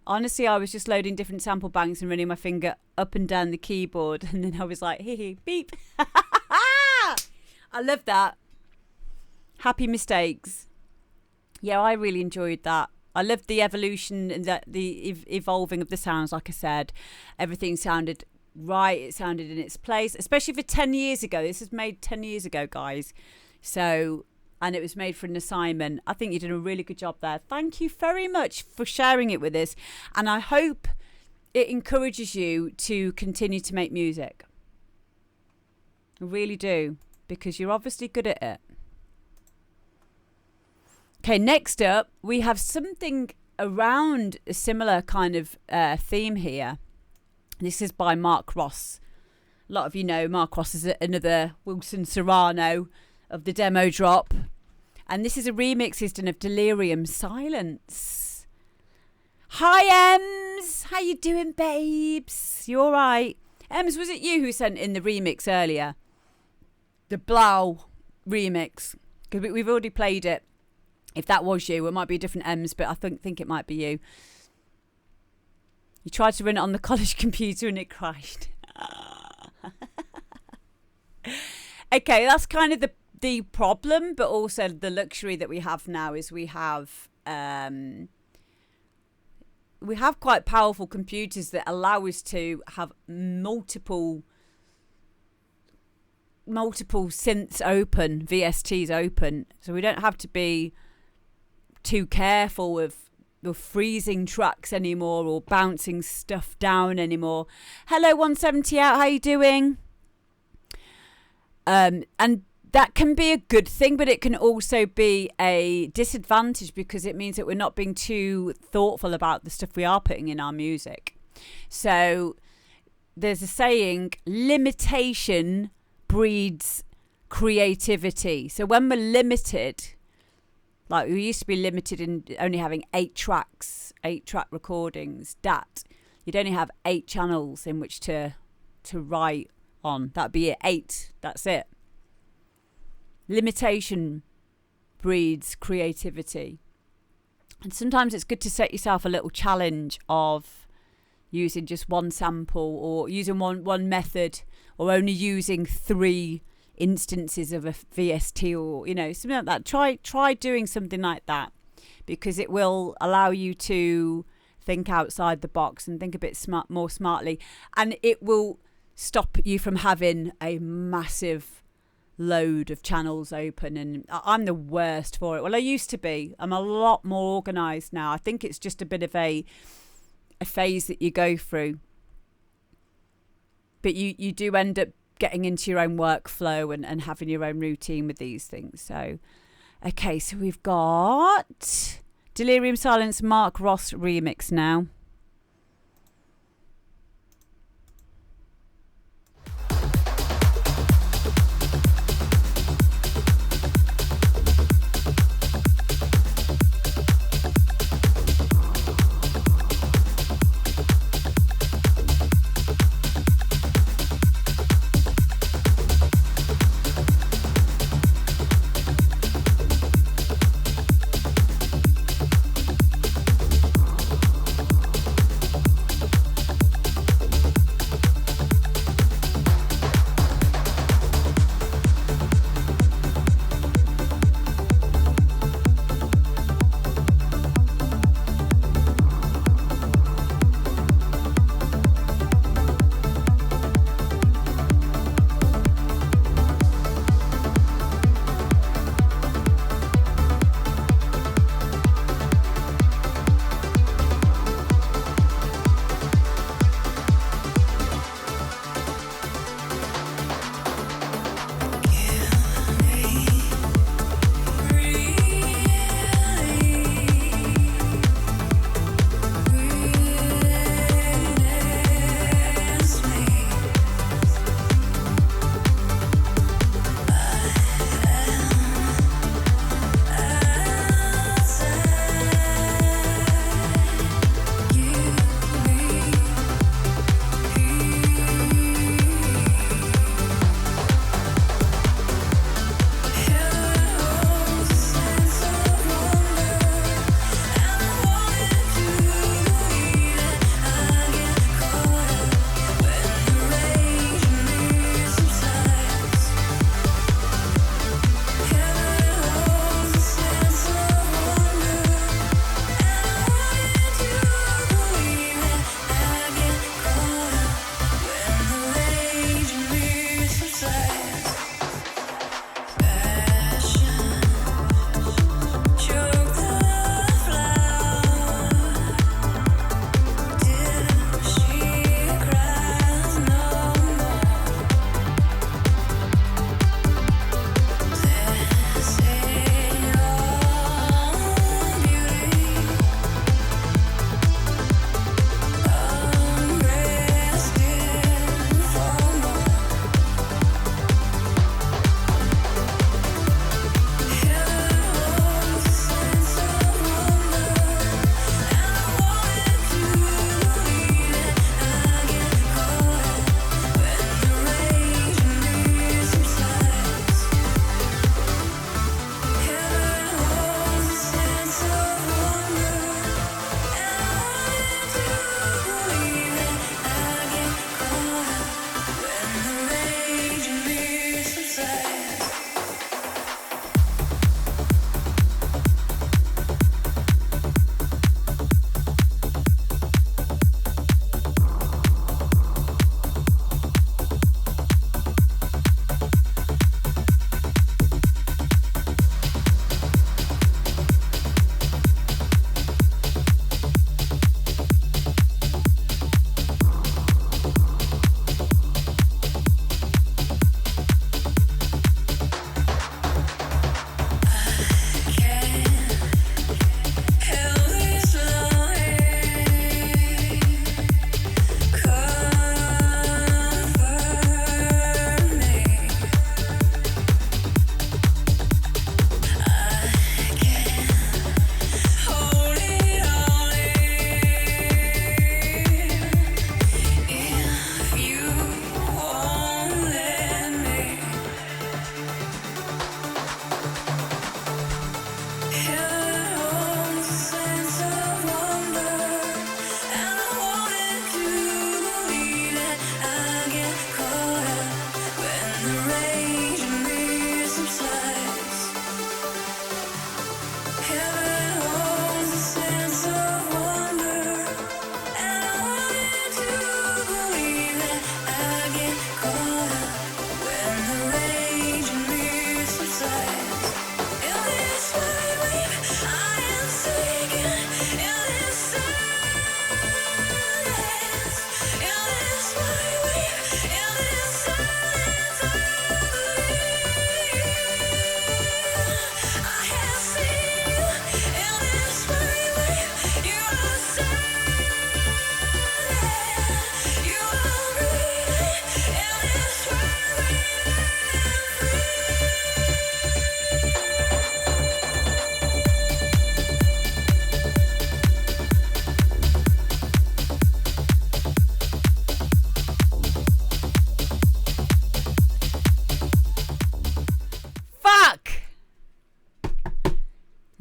Honestly, I was just loading different sample banks and running my finger up and down the keyboard, and then I was like, hee beep. I love that. Happy mistakes. Yeah, I really enjoyed that. I loved the evolution and the evolving of the sounds. Like I said, everything sounded right. It sounded in its place, especially for 10 years ago. This was made 10 years ago, guys. So, and it was made for an assignment. I think you did a really good job there. Thank you very much for sharing it with us. And I hope it encourages you to continue to make music. I really do, because you're obviously good at it. Okay, next up, we have something around a similar kind of theme here. This is by Mark Ross. A lot of you know Mark Ross is another Wilson Serrano of the demo drop. And this is a remix he's done of Delirium Silence. Hi, Ems. How you doing, babes? You all right? Ems, was it you who sent in the remix earlier? The Blau remix. Because we've already played it. If that was you, it might be a different Ems, but I think it might be you. You tried to run it on the college computer and it crashed. Okay, that's kind of the problem, but also the luxury that we have now is we have quite powerful computers that allow us to have multiple synths open, VSTs open, so we don't have to be too careful with freezing tracks anymore or bouncing stuff down anymore. Hello 170 out, how you doing? And that can be a good thing, but it can also be a disadvantage because it means that we're not being too thoughtful about the stuff we are putting in our music. So there's a saying, limitation breeds creativity. So when we're limited, like we used to be limited in only having 8 track recordings, that you'd only have 8 channels in which to write on. That'd be it, 8, that's it. Limitation breeds creativity. And sometimes it's good to set yourself a little challenge of using just one sample or using one method or only using 3 instances of a VST or, you know, something like that. Try doing something like that because it will allow you to think outside the box and think a bit more smartly. And it will stop you from having a massive load of channels open, and I'm the worst for it. Well, I used to be. I'm a lot more organised now. I think it's just a bit of a phase that you go through, but you do end up getting into your own workflow and having your own routine with these things. So okay, so we've got Delirium Silence Mark Ross remix now.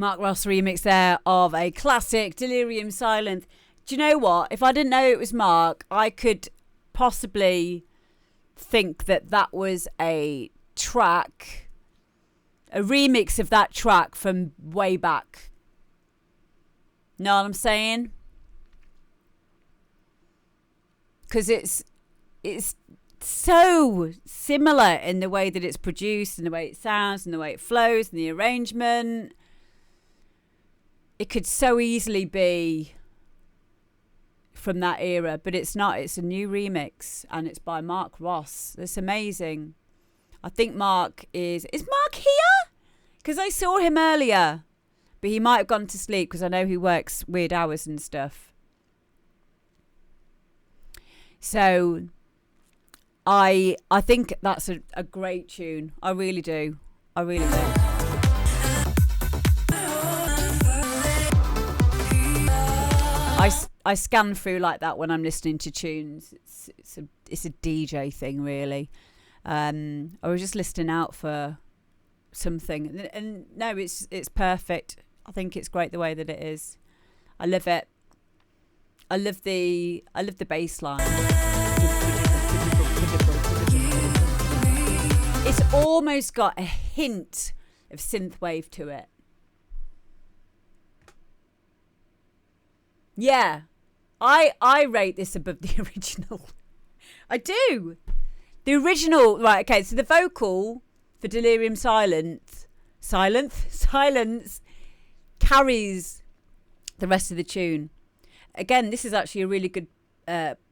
Mark Ross remix there of a classic Delirium Silence. Do you know what? If I didn't know it was Mark, I could possibly think that that was a track, a remix of that track from way back. Know what I'm saying? Because it's so similar in the way that it's produced and the way it sounds and the way it flows and the arrangement. It could so easily be from that era, but it's not. It's a new remix and it's by Mark Ross. It's amazing. I think Mark is Mark here? Because I saw him earlier, but he might have gone to sleep because I know he works weird hours and stuff. So I think that's a great tune. I really do. I really do. I scan through like that when I'm listening to tunes. It's a DJ thing, really. I was just listening out for something, and no, it's perfect. I think it's great the way that it is. I love it. I love the bass line. It's almost got a hint of synthwave to it. Yeah, I rate this above the original. I do. The original, right, okay, so the vocal for Delirium Silence carries the rest of the tune. Again, this is actually a really good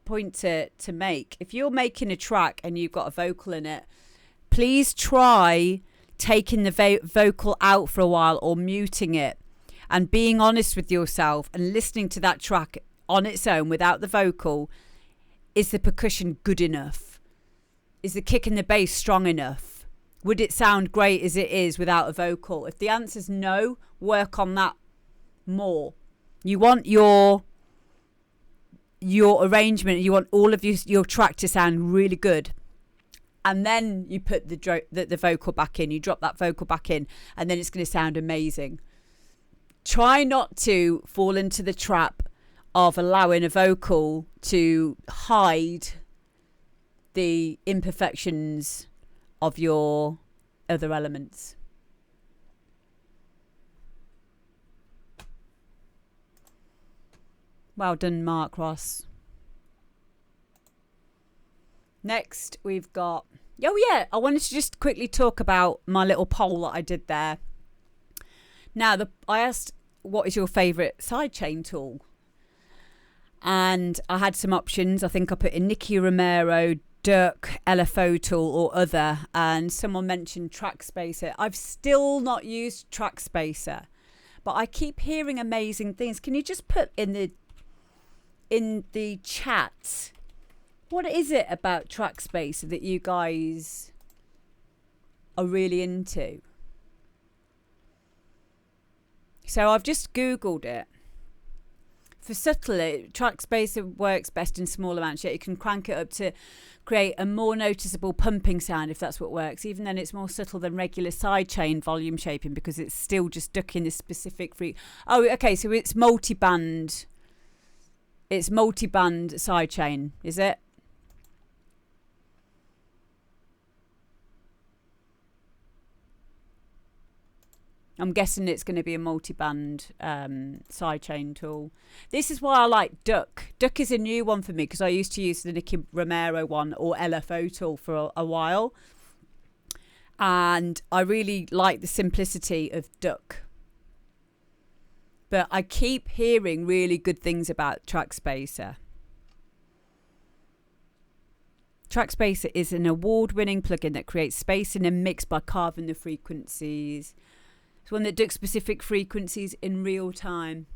point to make. If you're making a track and you've got a vocal in it, please try taking the vocal out for a while or muting it and being honest with yourself and listening to that track on its own without the vocal. Is the percussion good enough? Is the kick and the bass strong enough? Would it sound great as it is without a vocal? If the answer's no, work on that more. You want your arrangement, you want all of your track to sound really good. And then you put the vocal back in, you drop that vocal back in, and then it's going to sound amazing. Try not to fall into the trap of allowing a vocal to hide the imperfections of your other elements. Well done, Mark Ross. Next, we've got... Oh, yeah, I wanted to just quickly talk about my little poll that I did there. Now, I asked, what is your favourite sidechain tool? And I had some options. I think I put in Nicky Romero, Duck, LFO tool or other. And someone mentioned Trackspacer. I've still not used Trackspacer, but I keep hearing amazing things. Can you just put in the chat, what is it about Trackspacer that you guys are really into? So I've just Googled it. For subtle, Trackspacer works best in small amounts, yet you can crank it up to create a more noticeable pumping sound if that's what works. Even then, it's more subtle than regular sidechain volume shaping because it's still just stuck in this specific Oh, okay, so it's multi-band. It's multi-band sidechain, is it? I'm guessing it's going to be a multi-band sidechain tool. This is why I like Duck. Duck is a new one for me because I used to use the Nicky Romero one or LFO tool for a while. And I really like the simplicity of Duck. But I keep hearing really good things about Trackspacer. Trackspacer is an award-winning plugin that creates space in a mix by carving the frequencies. It's one that ducks specific frequencies in real time.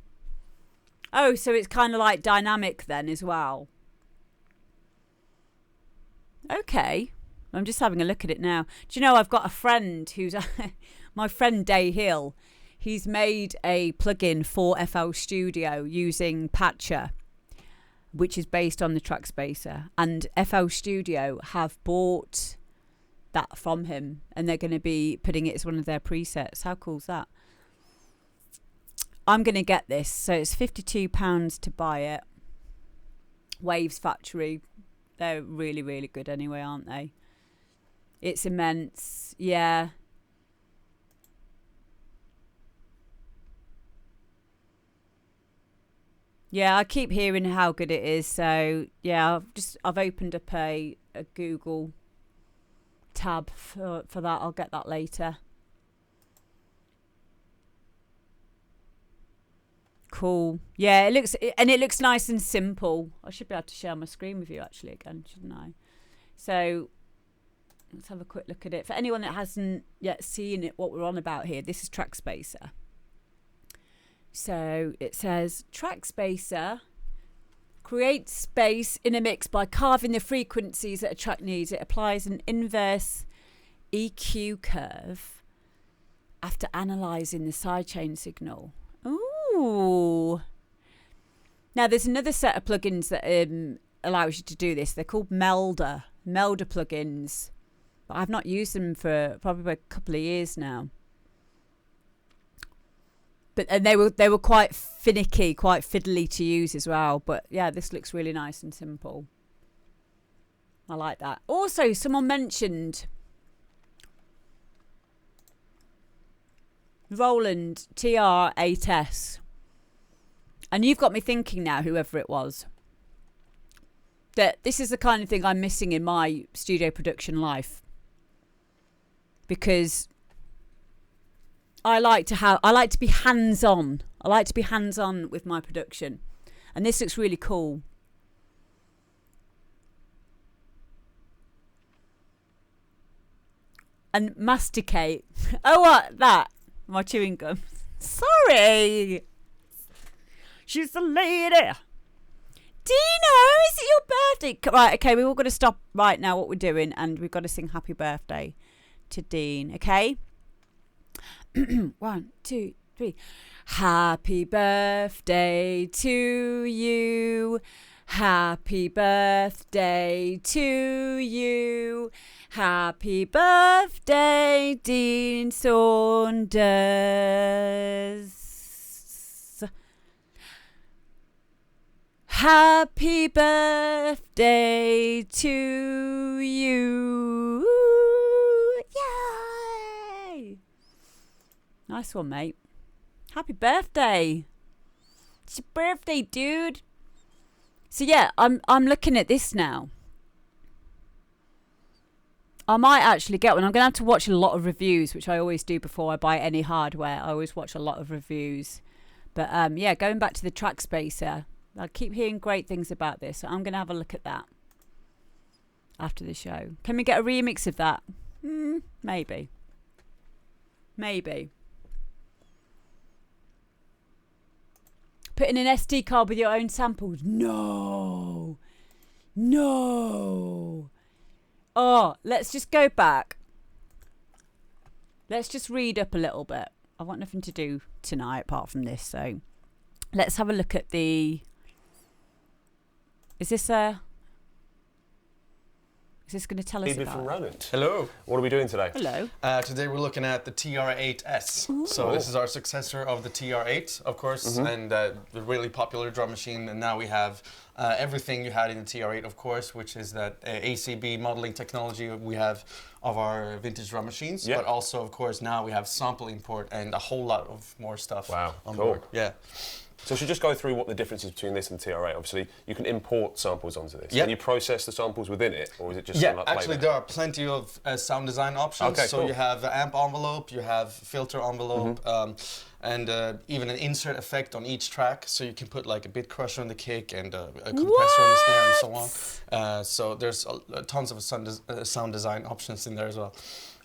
Oh, so it's kind of like dynamic then as well. Okay. I'm just having a look at it now. Do you know, I've got a friend who's... my friend Day Hill. He's made a plugin for FL Studio using Patcher, which is based on the Trackspacer. And FL Studio have bought that from him, and they're going to be putting it as one of their presets. How cool is that? I'm going to get this. So it's £52 to buy it. Waves Factory. They're really, really good anyway, aren't they? It's immense. Yeah. Yeah, I keep hearing how good it is. So yeah, I've opened up a Google tab for that. I'll get that later. Cool. Yeah, it looks nice and simple. I should be able to share my screen with you actually again, shouldn't I? So let's have a quick look at it. For anyone that hasn't yet seen it, what we're on about here, this is Trackspacer. So it says Trackspacer creates space in a mix by carving the frequencies that a track needs. It applies an inverse EQ curve after analysing the sidechain signal. Ooh. Now there's another set of plugins that allows you to do this. They're called Melder plugins. But I've not used them for probably a couple of years now. And they were quite finicky, quite fiddly to use as well. But yeah, this looks really nice and simple. I like that. Also, someone mentioned Roland TR-8S. And you've got me thinking now, whoever it was, that this is the kind of thing I'm missing in my studio production life. Because I like to be hands-on. I like to be hands-on with my production. And this looks really cool. And masticate. Oh, what? That. My chewing gum. Sorry. She's the lady. Dino, is it your birthday? Right, okay, we've all got to stop right now what we're doing. And we've got to sing happy birthday to Dean, okay? 1, 2, 3. Happy birthday to you. Happy birthday to you. Happy birthday, Dean Saunders. Happy birthday to you. Yay! Nice one, mate. Happy birthday. It's your birthday, dude. So yeah, I'm looking at this now. I might actually get one. I'm going to have to watch a lot of reviews, which I always do before I buy any hardware. I always watch a lot of reviews. But yeah, going back to the Trackspacer, I keep hearing great things about this. So I'm going to have a look at that after the show. Can we get a remix of that? Maybe. Maybe. Put in an SD card with your own samples. No. No. Oh, let's just go back. Let's just read up a little bit. I've got nothing to do tonight apart from this. So let's have a look at the... Is this going to tell us David about from Roland. Hello. What are we doing today? Hello. Today we're looking at the TR-8S. Ooh. So this is our successor of the TR-8, of course, and the really popular drum machine. And now we have everything you had in the TR-8, of course, which is that ACB modeling technology we have of our vintage drum machines. Yeah. But also, of course, now we have sample import and a whole lot of more stuff Wow, on cool. board. Yeah. So should we just go through what the difference is between this and TR-8? Obviously, you can import samples onto this. Yeah. Can you process the samples within it, or is it just Yeah, like actually playback? there are plenty of sound design options. Okay, so cool. you have an amp envelope, you have filter envelope, and even an insert effect on each track. So you can put like a bit crusher on the kick and a compressor on the snare and so on. So there's tons of sound design options in there as well.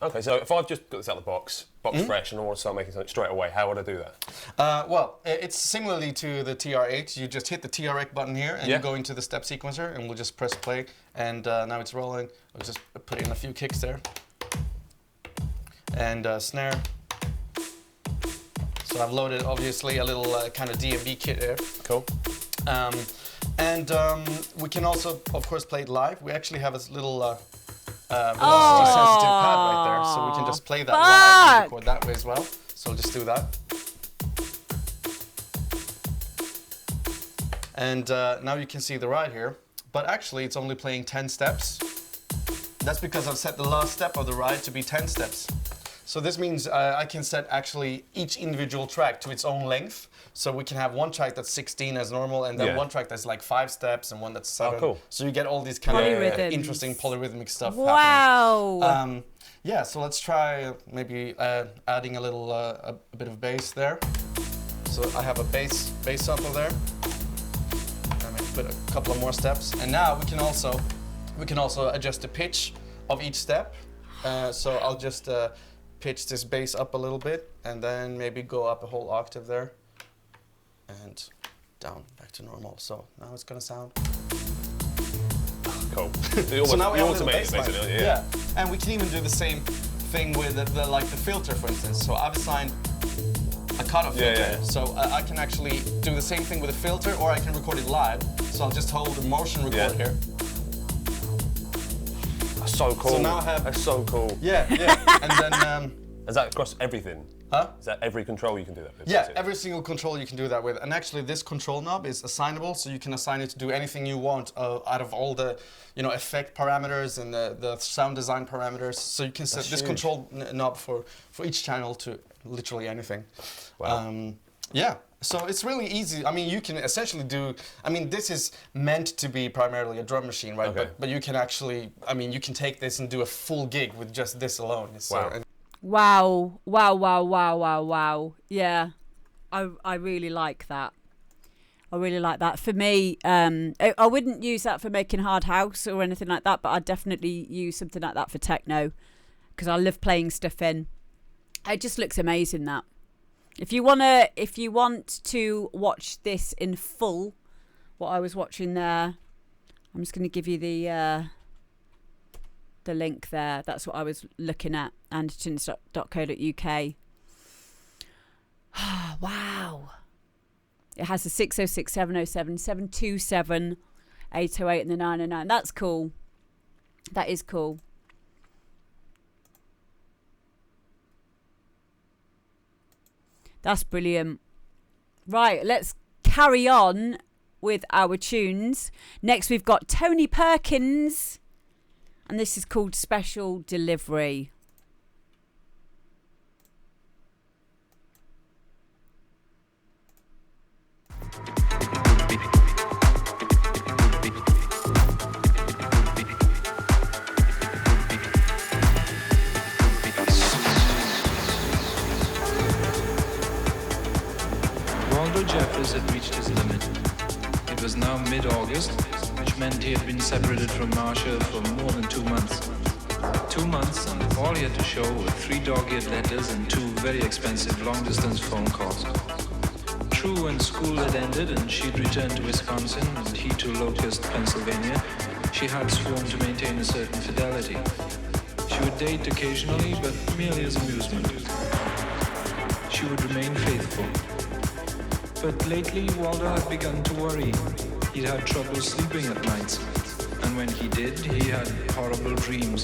Okay, so if I've just got this out of the box fresh, and I want to start making something straight away, how would I do that? Well, it's similarly to the TR-8. You just hit the TR-8 button here, and you go into the step sequencer, and we'll just press play. And now it's rolling. We'll just put in a few kicks there. And snare. So I've loaded, obviously, a little kind of DMB kit there. Cool. We can also, of course, play it live. We actually have this little velocity sensitive pad right there, so we can just play that live and record that way as well. So we'll just do that. And now you can see the ride here, but actually it's only playing 10 steps. That's because I've set the last step of the ride to be 10 steps. So this means I can set actually each individual track to its own length. So we can have one track that's 16 as normal, and then one track that's like 5 steps, and one that's 7. Oh, cool. So you get all these kind of Polyrhythms. interesting polyrhythmic stuff Wow. happening. Yeah, so let's try maybe adding a little a bit of bass there. So I have a bass sample there. I may put a couple of more steps, and now we can also adjust the pitch of each step. So I'll just pitch this bass up a little bit, and then maybe go up a whole octave there, and down back to normal. So now it's gonna sound Cool. so now we have a little bass line. basically, Yeah, and we can even do the same thing with the filter, for instance. So I've assigned a cutoff filter. Yeah. So I can actually do the same thing with a filter, or I can record it live. So I'll just hold the motion recorder here. That's so cool. So now I have- That's so cool. Yeah, and then Is that across everything? huh? Is that every control you can do that with? Yeah, every single control you can do that with. And actually this control knob is assignable, so you can assign it to do anything you want out of all the effect parameters and the sound design parameters. So you can set That's this huge. control knob for each channel to literally anything. Wow. Yeah, so it's really easy. I mean, you can essentially this is meant to be primarily a drum machine, right? Okay. But you can actually, you can take this and do a full gig with just this alone. Wow. Wow. Yeah, I really like that. I really like that. For me, I wouldn't use that for making hard house or anything like that, but I'd definitely use something like that for techno, because I love playing stuff in. It just looks amazing, that. If you want to watch this in full, what I was watching there, I'm just going to give you the link there. That's what I was looking at, andertons.co.uk. Wow. It has the 606, 707, 727, 808 and the 909. That's cool. That is cool. That's brilliant. Right, let's carry on with our tunes. Next we've got Tony Perkins, and this is called Special Delivery. Waldo Jeffers had reached his limit. It was now mid-August, which meant he had been separated from Marcia for more than 2 months. 2 months, and all he had to show were 3 dog-eared letters and 2 very expensive long-distance phone calls. True, when school had ended and she'd returned to Wisconsin and he to Locust, Pennsylvania, she had sworn to maintain a certain fidelity. She would date occasionally, but merely as amusement. She would remain faithful. But lately, Waldo had begun to worry. He'd had trouble sleeping at nights, and when he did, he had horrible dreams.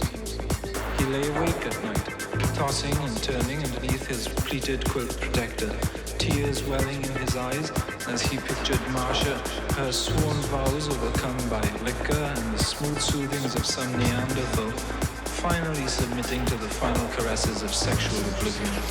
He lay awake at night, tossing and turning underneath his pleated quilt protector, tears welling in his eyes as he pictured Marcia, her sworn vows overcome by liquor and the smooth soothings of some Neanderthal, finally submitting to the final caresses of sexual oblivion.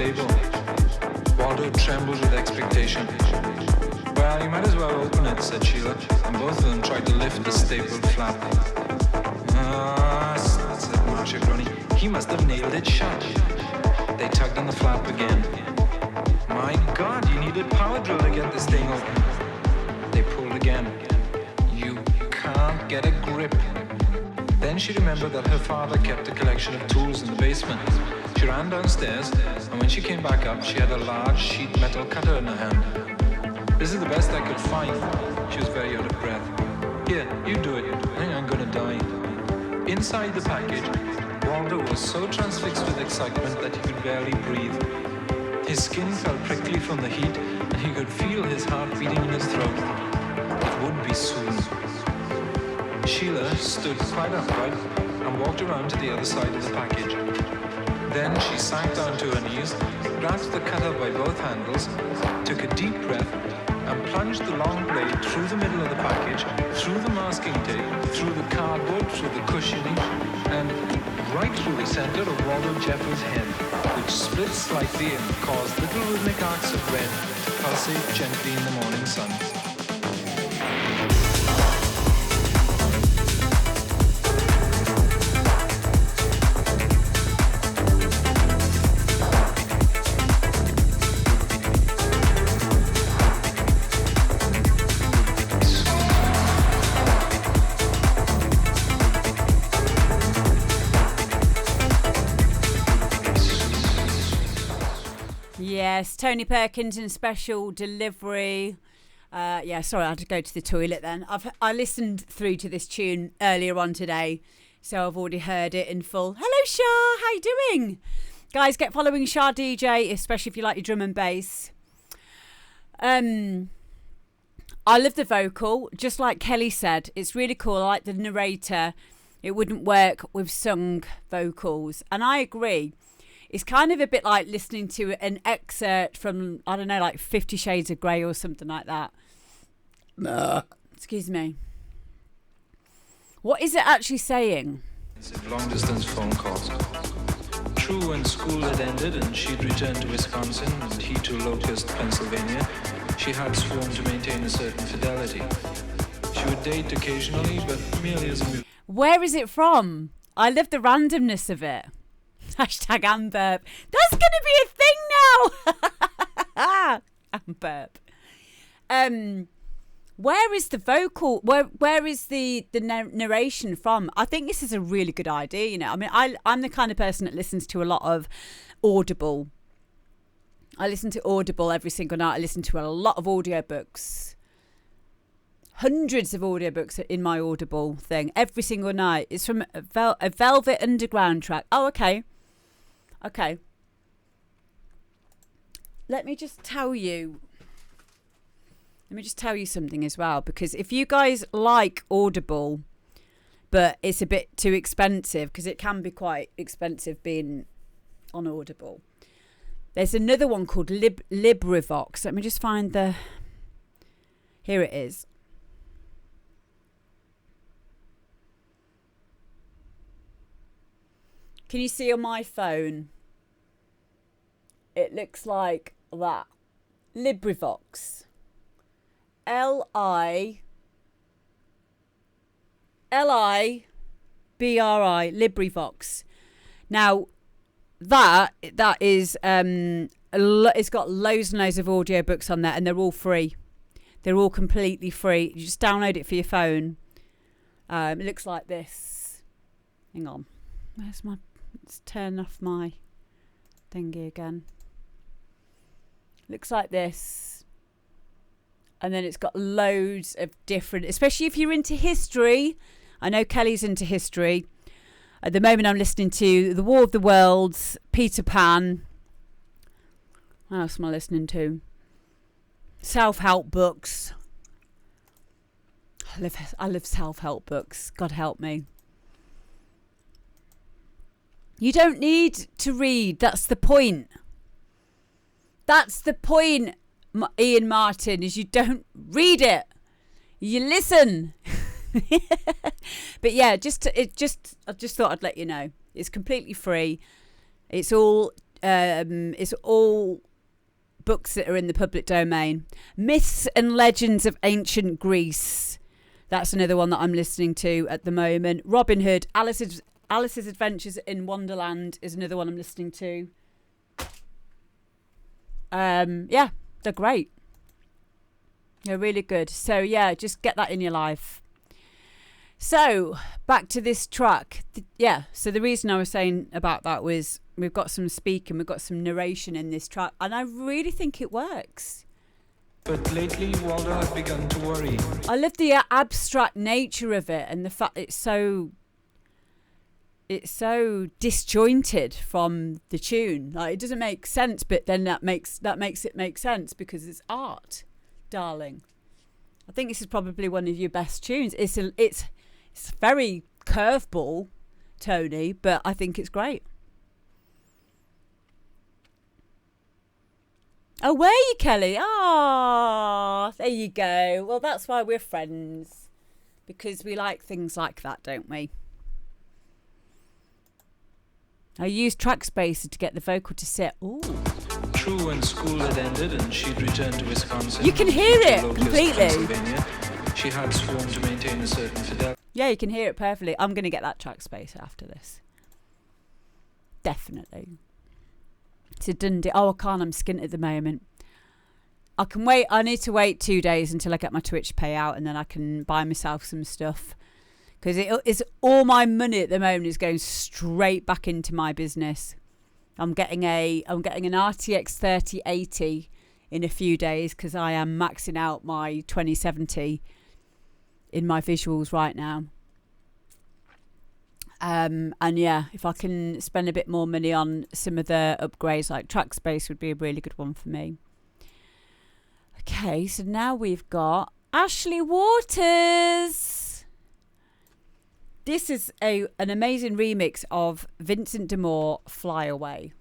label. Waldo trembled with expectation. Well, you might as well open it, said Sheila, and both of them tried to lift the stapled flap. Ah, said Marcia, groaning. He must have nailed it shut. They tugged on the flap again. My God, you needed power drill to get this thing open. They pulled again. You can't get a grip. Then she remembered that her father kept a collection of tools in the basement. She ran downstairs, and when she came back up, she had a large sheet metal cutter in her hand. This is the best I could find. She was very out of breath. Here, you do it. I think I'm gonna die. Inside the package, Waldo was so transfixed with excitement that he could barely breathe. His skin felt prickly from the heat, and he could feel his heart beating in his throat. It would be soon. Sheila stood quite upright and walked around to the other side of the package. Then she sank down to her knees, grasped the cutter by both handles, took a deep breath, and plunged the long blade through the middle of the package, through the masking tape, through the cardboard, through the cushioning, and right through the center of Waldo Jeffers' head, which split slightly and caused little rhythmic arcs of red to pulsate gently in the morning sun. Yes, Tony Perkins in special delivery. Sorry, I had to go to the toilet then. I listened through to this tune earlier on today, so I've already heard it in full. Hello, Shah. How you doing? Guys, get following Shah DJ, especially if you like your drum and bass. I love the vocal. Just like Kelly said, it's really cool. I like the narrator. It wouldn't work with sung vocals. And I agree. It's kind of a bit like listening to an excerpt from, I don't know, like 50 Shades of Grey or something like that. Excuse me. What is it actually saying? Long-distance phone calls. True, when school had ended and she'd returned to Wisconsin and he to Locust, Pennsylvania, she had sworn to maintain a certain fidelity. She would date occasionally, but merely as a... Where is it from? I love the randomness of it. Hashtag Amberp. That's going to be a thing now. Amberp. Where is the vocal? Where is the narration from? I think this is a really good idea. You know, I mean, I'm the kind of person that listens to a lot of Audible. I listen to Audible every single night. I listen to a lot of audiobooks. Hundreds of audiobooks in my Audible thing every single night. It's from a Velvet Underground track. Oh, okay. Okay. Let me just tell you something as well, because if you guys like Audible, but it's a bit too expensive, because it can be quite expensive being on Audible. There's another one called LibriVox. Let me just find the... Here it is. Can you see on my phone? It looks like that. LibriVox. Libri. LibriVox. Now, that is it's got loads and loads of audiobooks on there, and they're all free. They're all completely free. You just download it for your phone. It looks like this. Hang on. Where's my... Let's turn off my thingy again. Looks like this. And then it's got loads of different, especially if you're into history. I know Kelly's into history. At the moment I'm listening to The War of the Worlds, Peter Pan. What else am I listening to? Self-help books. I love self-help books. God help me. You don't need to read. That's the point. That's the point, Ian Martin, is you don't read it. You listen. But yeah, I just thought I'd let you know. It's completely free. It's all It's all books that are in the public domain. Myths and Legends of Ancient Greece. That's another one that I'm listening to at the moment. Robin Hood, Alice's Adventures in Wonderland is another one I'm listening to. Yeah, they're great. They're really good. So yeah, just get that in your life. So back to this track. So the reason I was saying about that was we've got some speaking, we've got some narration in this track, and I really think it works. But lately, Waldo has begun to worry. I love the abstract nature of it and the fact it's so disjointed from the tune. Like, it doesn't make sense, but then that makes it make sense because it's art, darling. I think this is probably one of your best tunes. It's very curveball, Tony, but I think it's great. Oh, were you, Kelly? Ah, there you go. Well, that's why we're friends, because we like things like that, don't we? I used Trackspacer to get the vocal to sit. Ooh. True, when school had ended and she'd returned to Wisconsin. You can hear it locust completely. Pennsylvania, she had sworn to maintain a certain fidelity. Yeah, you can hear it perfectly. I'm going to get that Trackspacer after this. Definitely. It's a done deal. Oh, I can't. I'm skint at the moment. I can wait. I need to wait 2 days until I get my Twitch payout, and then I can buy myself some stuff. Because it's all my money at the moment is going straight back into my business. I'm getting an RTX 3080 in a few days because I am maxing out my 2070 in my visuals right now. And yeah, if I can spend a bit more money on some of the upgrades, like Trackspace would be a really good one for me. Okay, so now we've got Ashley Waters. This is an amazing remix of Vincent D'Amour, Fly Away.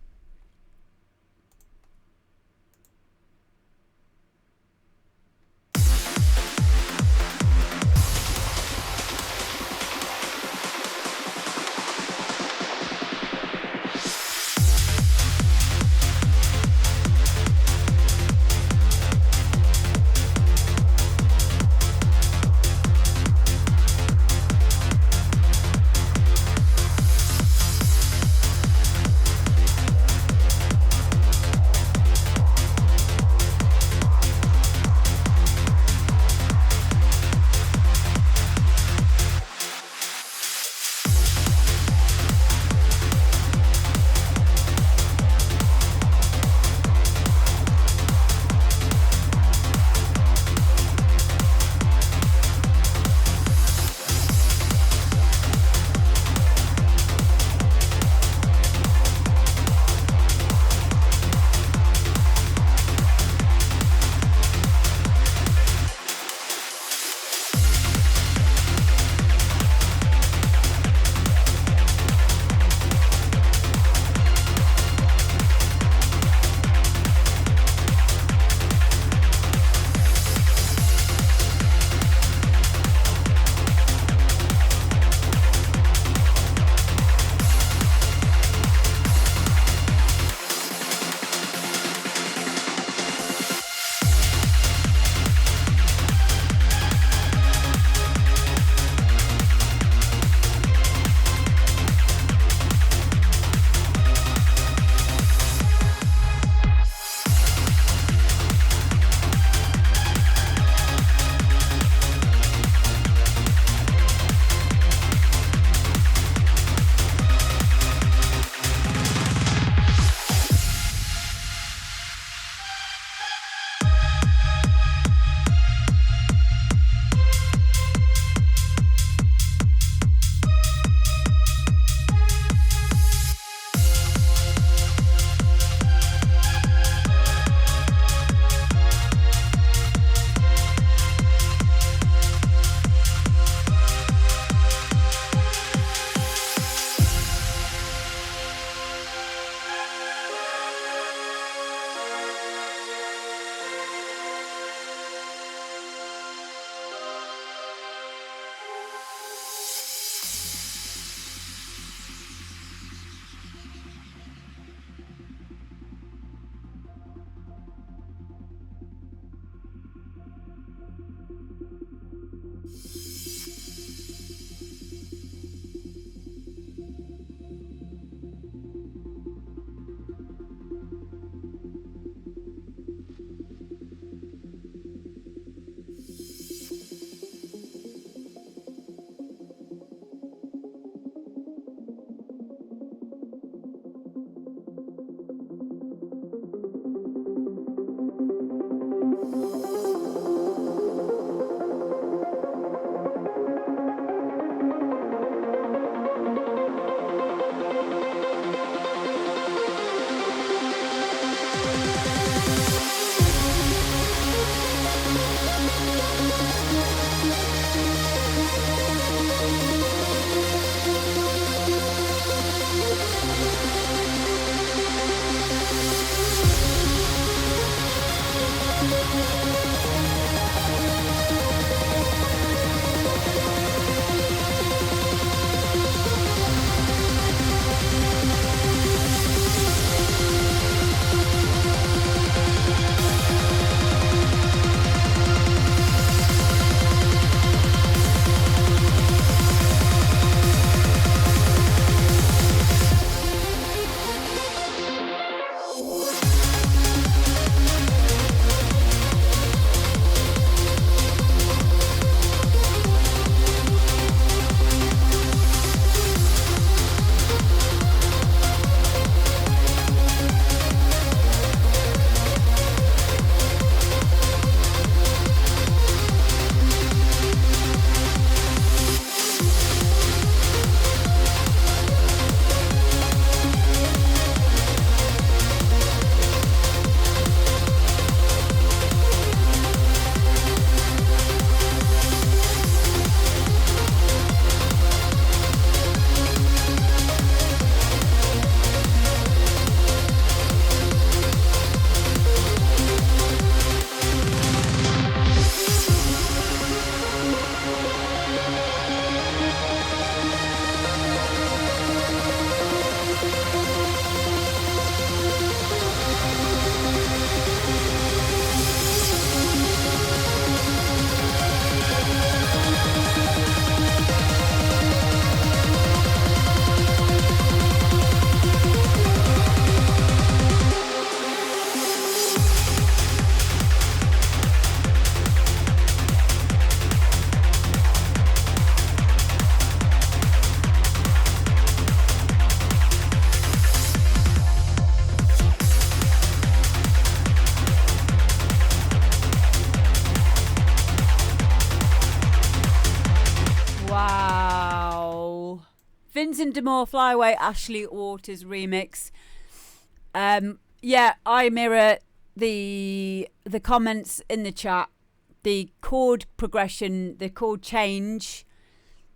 Vincent D'Amour, Fly Away, Ashley Waters remix. Yeah, I mirror the comments in the chat. The chord progression, the chord change,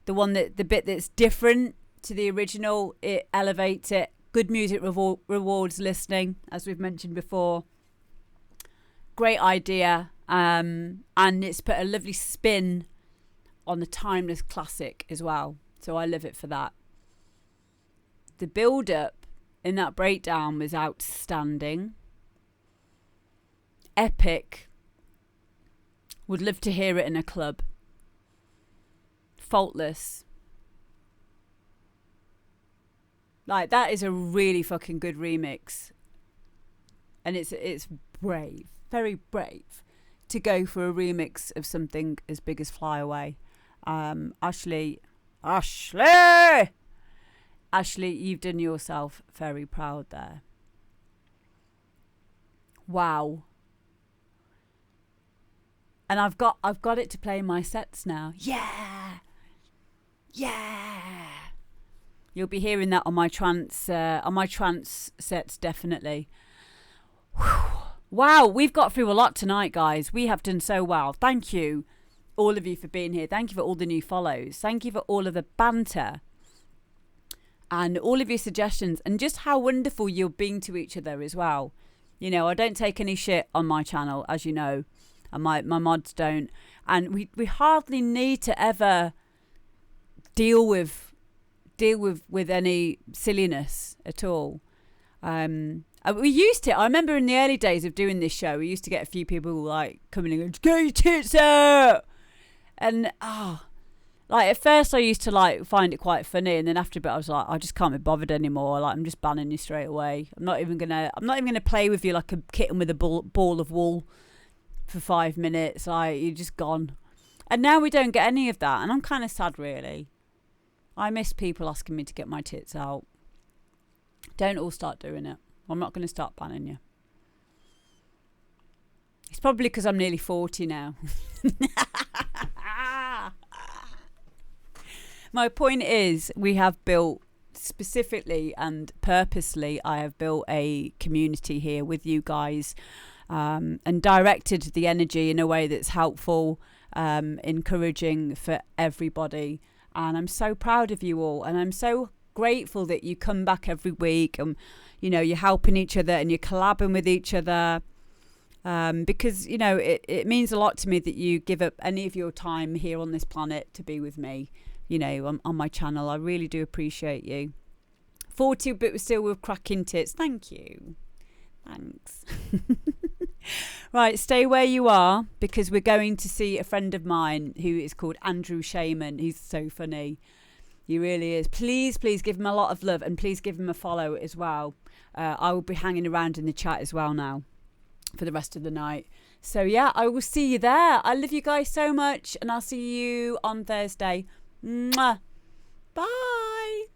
the bit that's different to the original, it elevates it. Good music rewards listening, as we've mentioned before. Great idea, and it's put a lovely spin on the timeless classic as well. So I love it for that. The build-up in that breakdown was outstanding. Epic. Would love to hear it in a club. Faultless. Like, that is a really fucking good remix. And it's brave, very brave, to go for a remix of something as big as Fly Away. Ashley, you've done yourself very proud there. Wow. And I've got it to play in my sets now. Yeah. You'll be hearing that on my trance sets, definitely. Whew. Wow, we've got through a lot tonight, guys. We have done so well. Thank you, all of you, for being here. Thank you for all the new follows. Thank you for all of the banter and all of your suggestions, and just how wonderful you're being to each other as well. You know, I don't take any shit on my channel, as you know, and my mods don't. And we hardly need to ever deal with any silliness at all. We used to. I remember in the early days of doing this show, we used to get a few people like coming in and going, "Get your tits out!" And like at first I used to like find it quite funny, and then after a bit I was like, I just can't be bothered anymore. Like, I'm just banning you straight away. I'm not even gonna play with you like a kitten with a ball of wool for 5 minutes. Like, you're just gone. And now we don't get any of that, and I'm kind of sad, really. I miss people asking me to get my tits out. Don't all start doing it. I'm not going to start banning you. It's probably because I'm nearly 40 now. My point is, we have built specifically and purposely, I have built a community here with you guys, and directed the energy in a way that's helpful, encouraging for everybody. And I'm so proud of you all, and I'm so grateful that you come back every week, and you know, you're helping each other and you're collabing with each other, because you know it means a lot to me that you give up any of your time here on this planet to be with me, you know, on my channel. I really do appreciate you. 40 but still with cracking tits. Thank you. Thanks. Right, stay where you are, because we're going to see a friend of mine who is called Andrew Shaman. He's so funny. He really is. Please give him a lot of love, and please give him a follow as well. I will be hanging around in the chat as well now for the rest of the night. So yeah, I will see you there. I love you guys so much, and I'll see you on Thursday. Mwah. Bye.